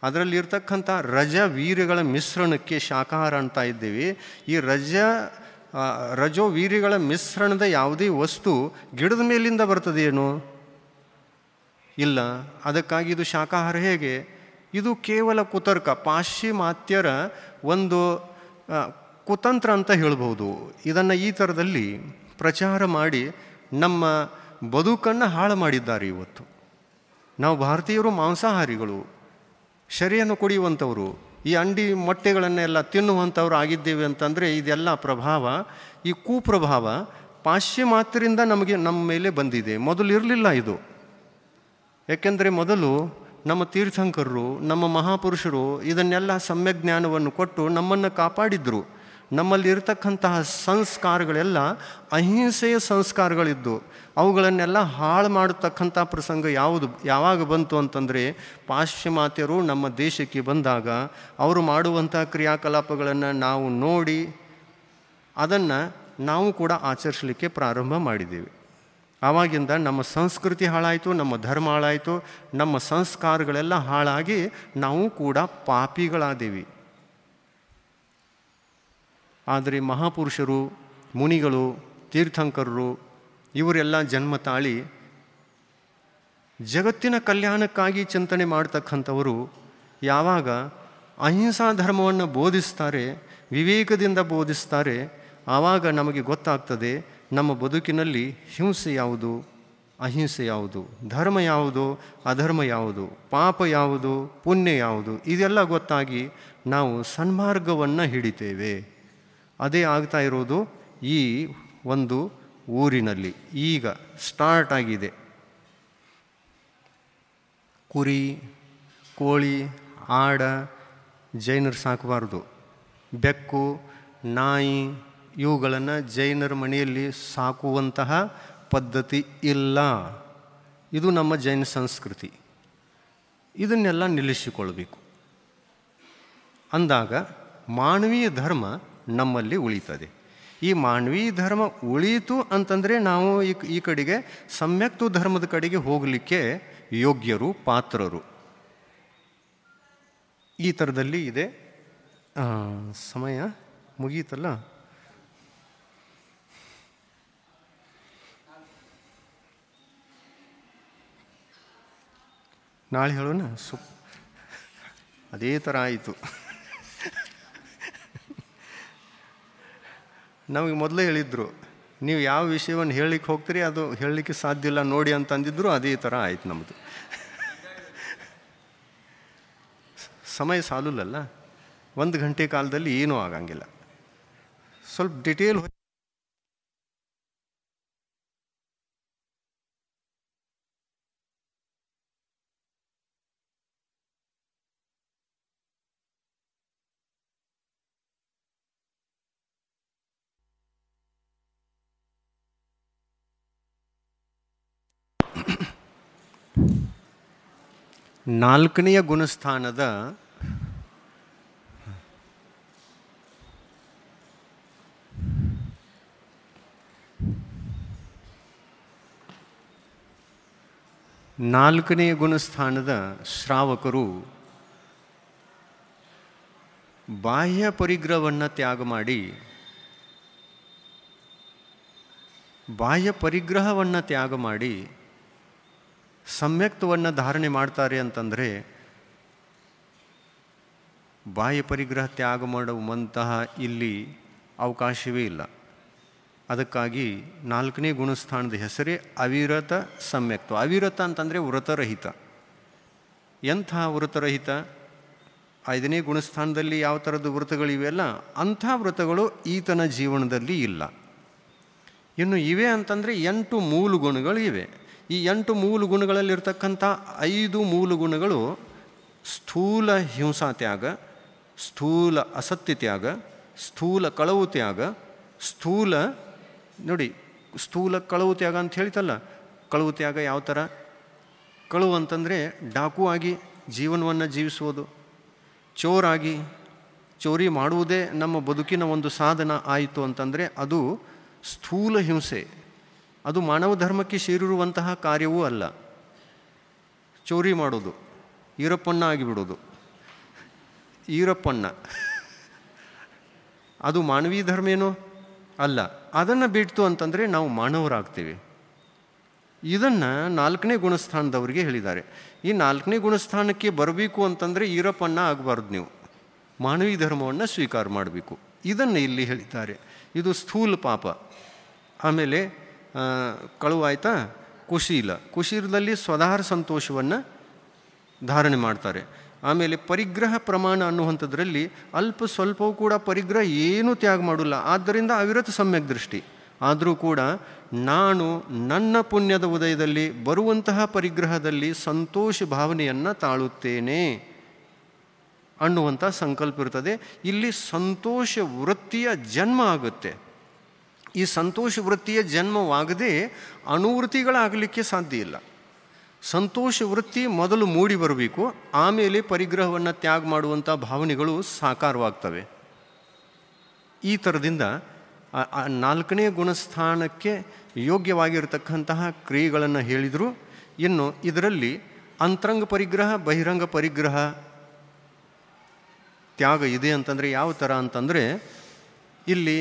ಅದರಲ್ಲಿ ಇರ್ತಕ್ಕಂಥ ರಜವೀರ್ಯಗಳ ಮಿಶ್ರಣಕ್ಕೆ ಶಾಕಾಹಾರ ಅಂತ ಇದ್ದೀವಿ. ಈ ರಜೋ ವೀರ್ಯಗಳ ಮಿಶ್ರಣದ ಯಾವುದೇ ವಸ್ತು ಗಿಡದ ಮೇಲಿಂದ ಬರ್ತದೇನು? ಇಲ್ಲ. ಅದಕ್ಕಾಗಿ ಇದು ಶಾಕಾಹಾರ ಹೇಗೆ? ಇದು ಕೇವಲ ಕುತರ್ಕ, ಪಾಶ್ಚಿಮಾತ್ಯರ ಒಂದು ಕುತಂತ್ರ ಅಂತ ಹೇಳ್ಬೋದು. ಇದನ್ನು ಈ ಥರದಲ್ಲಿ ಪ್ರಚಾರ ಮಾಡಿ ನಮ್ಮ ಬದುಕನ್ನು ಹಾಳು ಮಾಡಿದ್ದಾರೆ. ಇವತ್ತು ನಾವು ಭಾರತೀಯರು ಮಾಂಸಾಹಾರಿಗಳು, ಶರೀರವನ್ನು ಕುಡಿಯುವಂಥವರು, ಈ ಅಂಡಿ ಮೊಟ್ಟೆಗಳನ್ನೆಲ್ಲ ತಿನ್ನುವಂಥವ್ರು ಆಗಿದ್ದೇವೆ ಅಂತಂದರೆ ಇದೆಲ್ಲ ಪ್ರಭಾವ, ಈ ಕುಪ್ರಭಾವ ಪಾಶ್ಚಿಮಾತ್ಯರಿಂದ ನಮ್ಮ ಮೇಲೆ ಬಂದಿದೆ. ಮೊದಲು ಇರಲಿಲ್ಲ ಇದು. ಯಾಕೆಂದರೆ ಮೊದಲು ನಮ್ಮ ತೀರ್ಥಂಕರರು, ನಮ್ಮ ಮಹಾಪುರುಷರು ಇದನ್ನೆಲ್ಲ ಸಮ್ಯಕ್ ಜ್ಞಾನವನ್ನು ಕೊಟ್ಟು ನಮ್ಮನ್ನು ಕಾಪಾಡಿದ್ರು. ನಮ್ಮಲ್ಲಿ ಇರತಕ್ಕಂತಹ ಸಂಸ್ಕಾರಗಳೆಲ್ಲ ಅಹಿಂಸೆಯ ಸಂಸ್ಕಾರಗಳಿದ್ದು ಅವುಗಳನ್ನೆಲ್ಲ ಹಾಳು ಮಾಡತಕ್ಕಂಥ ಪ್ರಸಂಗ ಯಾವಾಗ ಬಂತು ಅಂತಂದರೆ ಪಾಶ್ಚಿಮಾತ್ಯರು ನಮ್ಮ ದೇಶಕ್ಕೆ ಬಂದಾಗ ಅವರು ಮಾಡುವಂಥ ಕ್ರಿಯಾಕಲಾಪಗಳನ್ನು ನಾವು ನೋಡಿ ಅದನ್ನು ನಾವು ಕೂಡ ಆಚರಿಸಲಿಕ್ಕೆ ಪ್ರಾರಂಭ ಮಾಡಿದ್ದೇವೆ. ಆವಾಗಿಂದ ನಮ್ಮ ಸಂಸ್ಕೃತಿ ಹಾಳಾಯಿತು, ನಮ್ಮ ಧರ್ಮ ಹಾಳಾಯಿತು, ನಮ್ಮ ಸಂಸ್ಕಾರಗಳೆಲ್ಲ ಹಾಳಾಗಿ ನಾವು ಕೂಡ ಪಾಪಿಗಳಾದೇವಿ. ಆದರೆ ಮಹಾಪುರುಷರು, ಮುನಿಗಳು, ತೀರ್ಥಂಕರರು ಇವರೆಲ್ಲ ಜನ್ಮ ತಾಳಿ ಜಗತ್ತಿನ ಕಲ್ಯಾಣಕ್ಕಾಗಿ ಚಿಂತನೆ ಮಾಡ್ತಕ್ಕಂಥವರು ಯಾವಾಗ ಅಹಿಂಸಾ ಧರ್ಮವನ್ನು ಬೋಧಿಸ್ತಾರೆ, ವಿವೇಕದಿಂದ ಬೋಧಿಸ್ತಾರೆ, ಆವಾಗ ನಮಗೆ ಗೊತ್ತಾಗ್ತದೆ ನಮ್ಮ ಬದುಕಿನಲ್ಲಿ ಹಿಂಸೆ ಯಾವುದು, ಅಹಿಂಸೆ ಯಾವುದು, ಧರ್ಮ ಯಾವುದು, ಅಧರ್ಮ ಯಾವುದು, ಪಾಪ ಯಾವುದು, ಪುಣ್ಯ ಯಾವುದು, ಇದೆಲ್ಲ ಗೊತ್ತಾಗಿ ನಾವು ಸನ್ಮಾರ್ಗವನ್ನು ಹಿಡಿತೇವೆ. ಅದೇ ಆಗ್ತಾ ಇರೋದು ಈ ಒಂದು ಊರಿನಲ್ಲಿ ಈಗ ಸ್ಟಾರ್ಟ್ ಆಗಿದೆ. ಕುರಿ, ಕೋಳಿ, ಆಡ ಜೈನರು ಸಾಕಬಾರ್ದು. ಬೆಕ್ಕು, ನಾಯಿ ಇವುಗಳನ್ನು ಜೈನರ ಮನೆಯಲ್ಲಿ ಸಾಕುವಂತಹ ಪದ್ಧತಿ ಇಲ್ಲ. ಇದು ನಮ್ಮ ಜೈನ ಸಂಸ್ಕೃತಿ. ಇದನ್ನೆಲ್ಲ ನಿಲ್ಲಿಸಿಕೊಳ್ಬೇಕು. ಅಂದಾಗ ಮಾನವೀಯ ಧರ್ಮ ನಮ್ಮಲ್ಲಿ ಉಳಿತದೆ. ಈ ಮಾನವೀಯ ಧರ್ಮ ಉಳೀತು ಅಂತಂದರೆ ನಾವು ಈ ಕಡೆಗೆ ಸಮ್ಯಕ್ತು ಧರ್ಮದ ಕಡೆಗೆ ಹೋಗಲಿಕ್ಕೆ ಯೋಗ್ಯರು, ಪಾತ್ರರು. ಈ ಥರದಲ್ಲಿ ಇದೆ. ಸಮಯ ಮುಗೀತಲ್ಲ. ನಾಳೆ ಹೇಳೋಣ. ಅದೇ ಥರ ಆಯಿತು. ನಮಗೆ ಮೊದಲೇ ಹೇಳಿದ್ರು, ನೀವು ಯಾವ ವಿಷಯವನ್ನು ಹೇಳಲಿಕ್ಕೆ ಹೋಗ್ತೀರಿ ಅದು ಹೇಳಲಿಕ್ಕೆ ಸಾಧ್ಯ ಇಲ್ಲ ನೋಡಿ ಅಂತ ಅಂದಿದ್ರು. ಅದೇ ಥರ ಆಯ್ತು ನಮ್ಮದು. ಸಮಯ ಸಾಲಲ್ಲ. 1 ಗಂಟೆ ಕಾಲದಲ್ಲಿ ಏನೂ ಆಗಂಗಿಲ್ಲ. ಸ್ವಲ್ಪ ಡಿಟೇಲ್ ನಾಲ್ಕನೆಯ ಗುಣಸ್ಥಾನದ ಶ್ರಾವಕರು ಬಾಹ್ಯ ಪರಿಗ್ರಹವನ್ನು ತ್ಯಾಗ ಮಾಡಿ ಸಮ್ಯಕ್ತವನ್ನು ಧಾರಣೆ ಮಾಡ್ತಾರೆ ಅಂತಂದರೆ ಬಾಹ್ಯ ಪರಿಗ್ರಹ ತ್ಯಾಗ ಮಾಡುವಂತಹ ಇಲ್ಲಿ ಅವಕಾಶವೇ ಇಲ್ಲ. ಅದಕ್ಕಾಗಿ ನಾಲ್ಕನೇ ಗುಣಸ್ಥಾನದ ಹೆಸರೇ ಅವಿರತ ಸಮ್ಯಕ್ತ. ಅವಿರತ ಅಂತಂದರೆ ವ್ರತರಹಿತ. ಎಂಥ ವ್ರತರಹಿತ? ಐದನೇ ಗುಣಸ್ಥಾನದಲ್ಲಿ ಯಾವ ಥರದ ವ್ರತಗಳಿವೆಯಲ್ಲ ಅಂಥ ವ್ರತಗಳು ಈತನ ಜೀವನದಲ್ಲಿ ಇಲ್ಲ. ಇನ್ನು ಇವೆ ಅಂತಂದರೆ 8 ಮೂಲ ಗುಣಗಳು ಇವೆ. ಈ 8 ಮೂಲ ಗುಣಗಳಲ್ಲಿರ್ತಕ್ಕಂಥ 5 ಮೂಲ ಗುಣಗಳು ಸ್ಥೂಲ ಹಿಂಸಾ ತ್ಯಾಗ, ಸ್ಥೂಲ ಅಸತ್ಯ ತ್ಯಾಗ, ಸ್ಥೂಲ ಕಳವು ತ್ಯಾಗ, ಸ್ಥೂಲ ಕಳವು ತ್ಯಾಗ ಅಂತ ಹೇಳ್ತಲ್ಲ. ಕಳವು ತ್ಯಾಗ ಯಾವ ಥರ? ಕಳವು ಅಂತಂದರೆ ಡಾಕು ಆಗಿ ಜೀವನವನ್ನು ಜೀವಿಸುವುದು, ಚೋರಿ ಮಾಡುವುದೇ ನಮ್ಮ ಬದುಕಿನ ಒಂದು ಸಾಧನ ಆಯಿತು ಅಂತಂದರೆ ಅದು ಸ್ಥೂಲ ಹಿಂಸೆ. ಅದು ಮಾನವ ಧರ್ಮಕ್ಕೆ ಸೇರಿರುವಂತಹ ಕಾರ್ಯವೂ ಅಲ್ಲ. ಚೋರಿ ಮಾಡೋದು, ಈರಪ್ಪಣ್ಣ ಆಗಿಬಿಡೋದು, ಅದು ಮಾನವೀಯ ಧರ್ಮ ಏನೋ ಅಲ್ಲ. ಅದನ್ನು ಬಿಡ್ತು ಅಂತಂದರೆ ನಾವು ಮಾನವರಾಗ್ತೀವಿ. ಇದನ್ನು 4ನೇ ಗುಣಸ್ಥಾನದವರಿಗೆ ಹೇಳಿದ್ದಾರೆ. ಈ 4ನೇ ಗುಣಸ್ಥಾನಕ್ಕೆ ಬರಬೇಕು ಅಂತಂದರೆ ಈರಪ್ಪಣ್ಣ ಆಗಬಾರ್ದು, ನೀವು ಮಾನವೀಯ ಧರ್ಮವನ್ನು ಸ್ವೀಕಾರ ಮಾಡಬೇಕು. ಇದನ್ನು ಇಲ್ಲಿ ಹೇಳಿದ್ದಾರೆ. ಇದು ಸ್ಥೂಲ ಪಾಪ. ಆಮೇಲೆ ಕಳುವಾಯ್ತಾ ಕುಶೀಲದಲ್ಲಿ ಸ್ವಧಾರ ಸಂತೋಷವನ್ನು ಧಾರಣೆ ಮಾಡ್ತಾರೆ. ಆಮೇಲೆ ಪರಿಗ್ರಹ ಪ್ರಮಾಣ ಅನ್ನುವಂಥದ್ರಲ್ಲಿ ಅಲ್ಪ ಸ್ವಲ್ಪವೂ ಕೂಡ ಪರಿಗ್ರಹ ಏನೂ ತ್ಯಾಗ ಮಾಡೋಲ್ಲ. ಆದ್ದರಿಂದ ಅವಿರತ ಸಮ್ಯಕ್ ದೃಷ್ಟಿ. ಆದರೂ ಕೂಡ ನಾನು ನನ್ನ ಪುಣ್ಯದ ಉದಯದಲ್ಲಿ ಬರುವಂತಹ ಪರಿಗ್ರಹದಲ್ಲಿ ಸಂತೋಷ ಭಾವನೆಯನ್ನು ತಾಳುತ್ತೇನೆ ಅನ್ನುವಂಥ ಸಂಕಲ್ಪ ಇರ್ತದೆ. ಇಲ್ಲಿ ಸಂತೋಷ ವೃತ್ತಿಯ ಜನ್ಮ ಆಗುತ್ತೆ. ಈ ಸಂತೋಷ ವೃತ್ತಿಯ ಜನ್ಮವಾಗದೆ ಅನುವೃತ್ತಿಗಳಾಗಲಿಕ್ಕೆ ಸಾಧ್ಯ ಇಲ್ಲ. ಸಂತೋಷ ವೃತ್ತಿ ಮೊದಲು ಮೂಡಿ ಬರಬೇಕು, ಆಮೇಲೆ ಪರಿಗ್ರಹವನ್ನು ತ್ಯಾಗ ಮಾಡುವಂಥ ಭಾವನೆಗಳು ಸಾಕಾರವಾಗ್ತವೆ. ಈ ಥರದಿಂದ 4ನೇ ಗುಣಸ್ಥಾನಕ್ಕೆ ಯೋಗ್ಯವಾಗಿರತಕ್ಕಂತಹ ಕ್ರಿಯೆಗಳನ್ನು ಹೇಳಿದರು. ಇನ್ನು ಇದರಲ್ಲಿ ಅಂತರಂಗ ಪರಿಗ್ರಹ, ಬಹಿರಂಗ ಪರಿಗ್ರಹ ತ್ಯಾಗ ಇದೆ ಅಂತಂದರೆ ಯಾವ ಥರ ಅಂತಂದರೆ, ಇಲ್ಲಿ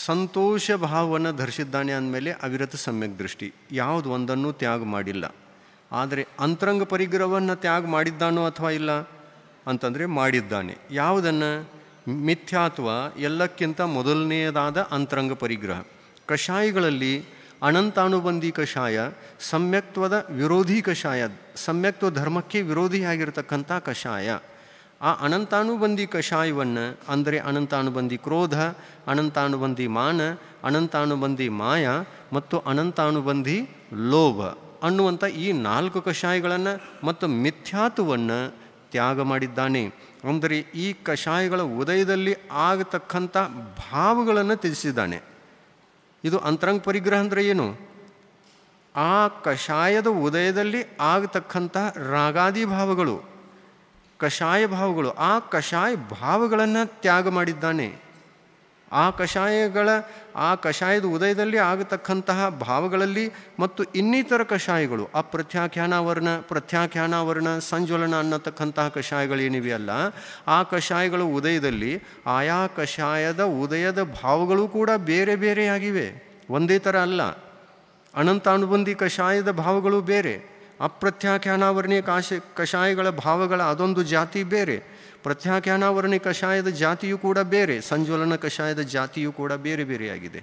ಸಂತೋಷ ಭಾವವನ್ನು ಧರಿಸಿದ್ದಾನೆ ಅಂದಮೇಲೆ ಅವಿರತ ಸಮ್ಯಕ್ ದೃಷ್ಟಿ, ಯಾವುದು ಒಂದನ್ನು ತ್ಯಾಗ ಮಾಡಿಲ್ಲ. ಆದರೆ ಅಂತರಂಗ ಪರಿಗ್ರಹವನ್ನು ತ್ಯಾಗ ಮಾಡಿದ್ದಾನೋ ಅಥವಾ ಇಲ್ಲ ಅಂತಂದರೆ ಮಾಡಿದ್ದಾನೆ. ಯಾವುದನ್ನು? ಮಿಥ್ಯಾತ್ವ ಎಲ್ಲಕ್ಕಿಂತ ಮೊದಲನೆಯದಾದ ಅಂತರಂಗ ಪರಿಗ್ರಹ. ಕಷಾಯಗಳಲ್ಲಿ ಅನಂತಾನುಬಂಧಿ ಕಷಾಯ, ಸಮ್ಯಕ್ತ್ವದ ವಿರೋಧಿ ಕಷಾಯ, ಸಮ್ಯಕ್ತ್ವ ಧರ್ಮಕ್ಕೆ ವಿರೋಧಿಯಾಗಿರ್ತಕ್ಕಂಥ ಕಷಾಯ. ಆ ಅನಂತಾನುಬಂಧಿ ಕಷಾಯವನ್ನು ಅಂದರೆ ಅನಂತಾನುಬಂಧಿ ಕ್ರೋಧ, ಅನಂತಾನುಬಂಧಿ ಮಾನ, ಅನಂತಾನುಬಂಧಿ ಮಾಯ ಮತ್ತು ಅನಂತಾನುಬಂಧಿ ಲೋಭ ಅನ್ನುವಂಥ ಈ 4 ಕಷಾಯಗಳನ್ನು ಮತ್ತು ಮಿಥ್ಯಾತ್ವವನ್ನು ತ್ಯಾಗ ಮಾಡಿದ್ದಾನೆ. ಅಂದರೆ ಈ ಕಷಾಯಗಳ ಉದಯದಲ್ಲಿ ಆಗತಕ್ಕಂಥ ಭಾವಗಳನ್ನು ತ್ಯಜಿಸಿದ್ದಾನೆ. ಇದು ಅಂತರಂಗ ಪರಿಗ್ರಹ ಅಂದರೆ ಏನು? ಆ ಕಷಾಯದ ಉದಯದಲ್ಲಿ ಆಗತಕ್ಕಂಥ ರಾಗಾದಿ ಭಾವಗಳು, ಕಷಾಯ ಭಾವಗಳು, ಆ ಕಷಾಯ ಭಾವಗಳನ್ನು ತ್ಯಾಗ ಮಾಡಿದ್ದಾನೆ. ಆ ಕಷಾಯದ ಉದಯದಲ್ಲಿ ಆಗತಕ್ಕಂತಹ ಭಾವಗಳಲ್ಲಿ ಮತ್ತು ಇನ್ನಿತರ ಕಷಾಯಗಳು, ಪ್ರತ್ಯಾಖ್ಯಾನಾವರಣ, ಸಂಜ್ವಲನ ಅನ್ನತಕ್ಕಂತಹ ಕಷಾಯಗಳೇನಿವೆಯಲ್ಲ, ಆ ಕಷಾಯಗಳ ಉದಯದಲ್ಲಿ ಆಯಾ ಕಷಾಯದ ಉದಯದ ಭಾವಗಳು ಕೂಡ ಬೇರೆ ಬೇರೆಯಾಗಿವೆ, ಒಂದೇ ಥರ ಅಲ್ಲ. ಅನಂತಾನುಬಂಧಿ ಕಷಾಯದ ಭಾವಗಳು ಬೇರೆ, ಅಪ್ರತ್ಯಾಖ್ಯಾನಾವರಣೀಯ ಕಷಾಯಗಳ ಭಾವಗಳ ಅದೊಂದು ಜಾತಿ ಬೇರೆ, ಪ್ರತ್ಯಾಖ್ಯಾನಾವರಣಿ ಕಷಾಯದ ಜಾತಿಯೂ ಕೂಡ ಬೇರೆ, ಸಂಜ್ವಲನ ಕಷಾಯದ ಜಾತಿಯೂ ಕೂಡ ಬೇರೆ ಬೇರೆಯಾಗಿದೆ.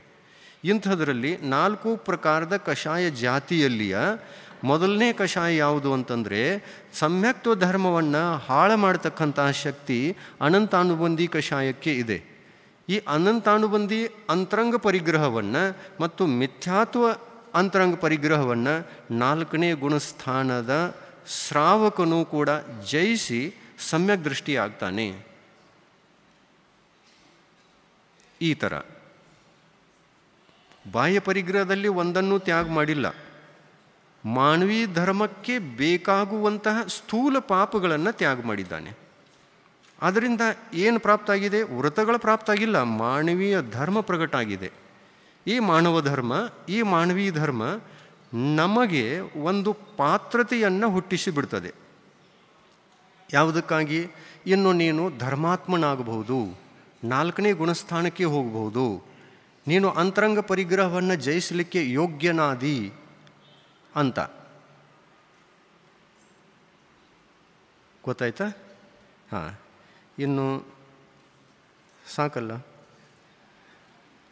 ಇಂಥದ್ರಲ್ಲಿ 4 ಪ್ರಕಾರದ ಕಷಾಯ ಜಾತಿಯಲ್ಲಿಯ ಮೊದಲನೇ ಕಷಾಯ ಯಾವುದು ಅಂತಂದರೆ, ಸಮ್ಯಕ್ತ್ವ ಧರ್ಮವನ್ನು ಹಾಳು ಮಾಡತಕ್ಕಂತಹ ಶಕ್ತಿ ಅನಂತಾನುಬಂಧಿ ಕಷಾಯಕ್ಕೆ ಇದೆ. ಈ ಅನಂತಾನುಬಂಧಿ ಅಂತರಂಗ ಪರಿಗ್ರಹವನ್ನು ಮತ್ತು ಮಿಥ್ಯಾತ್ವ ಅಂತರಂಗ ಪರಿಗ್ರಹವನ್ನು 4ನೇ ಗುಣಸ್ಥಾನದ ಶ್ರಾವಕನೂ ಕೂಡ ಜಯಿಸಿ ಸಮ್ಯಕ್ ದೃಷ್ಟಿಯಾಗ್ತಾನೆ. ಈ ಥರ ಬಾಹ್ಯ ಪರಿಗ್ರಹದಲ್ಲಿ ಒಂದನ್ನು ತ್ಯಾಗ ಮಾಡಿಲ್ಲ, ಮಾನವೀಯ ಧರ್ಮಕ್ಕೆ ಬೇಕಾಗುವಂತಹ ಸ್ಥೂಲ ಪಾಪಗಳನ್ನು ತ್ಯಾಗ ಮಾಡಿದ್ದಾನೆ. ಅದರಿಂದ ಏನು ಪ್ರಾಪ್ತ ಆಗಿದೆ? ವ್ರತಗಳ ಪ್ರಾಪ್ತ ಆಗಿಲ್ಲ, ಮಾನವೀಯ ಧರ್ಮ ಪ್ರಕಟ ಆಗಿದೆ. ಈ ಮಾನವ ಧರ್ಮ, ಈ ಮಾನವೀಯ ಧರ್ಮ ನಮಗೆ ಒಂದು ಪಾತ್ರತೆಯನ್ನು ಹುಟ್ಟಿಸಿ ಬಿಡ್ತದೆ. ಯಾವುದಕ್ಕಾಗಿ? ಇನ್ನು ನೀನು ಧರ್ಮಾತ್ಮನಾಗಬಹುದು, 4ನೇ ಗುಣಸ್ಥಾನಕ್ಕೆ ಹೋಗಬಹುದು, ನೀನು ಅಂತರಂಗ ಪರಿಗ್ರಹವನ್ನು ಜಯಿಸಲಿಕ್ಕೆ ಯೋಗ್ಯನಾದಿ ಅಂತ. ಗೊತ್ತಾಯ್ತಾ? ಹಾಂ, ಇನ್ನು ಸಾಕಲ್ಲ,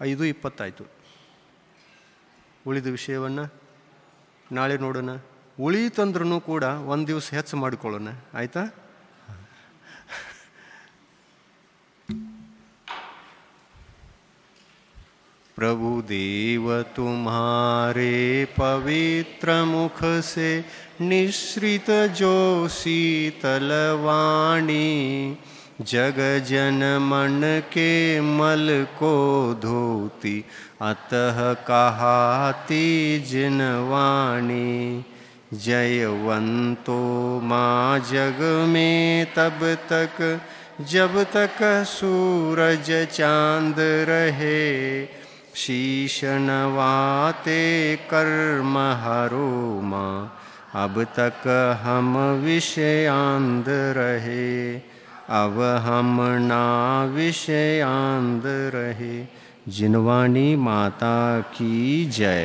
5:20 ಉಳಿದ ವಿಷಯವನ್ನು ನಾಳೆ ನೋಡೋಣ. ಉಳಿತಂದ್ರೂ ಕೂಡ ಒಂದು ದಿವಸ ಹೆಚ್ಚು ಮಾಡಿಕೊಳ್ಳೋಣ, ಆಯಿತಾ? प्रभु देव तुम्हारे पवित्र मुख से निश्रित जो शीतल वाणी, जग जन मन के मल को धोती, अतः कहाती जिन वाणी। जयवंतो माँ जग में तब तक जब तक सूरज चांद रहे, शीश नवाते कर्म हरो माँ, अब तक हम विषयांध रहे, अब हम ना विषयांध रहे। जिनवाणी माता की जय।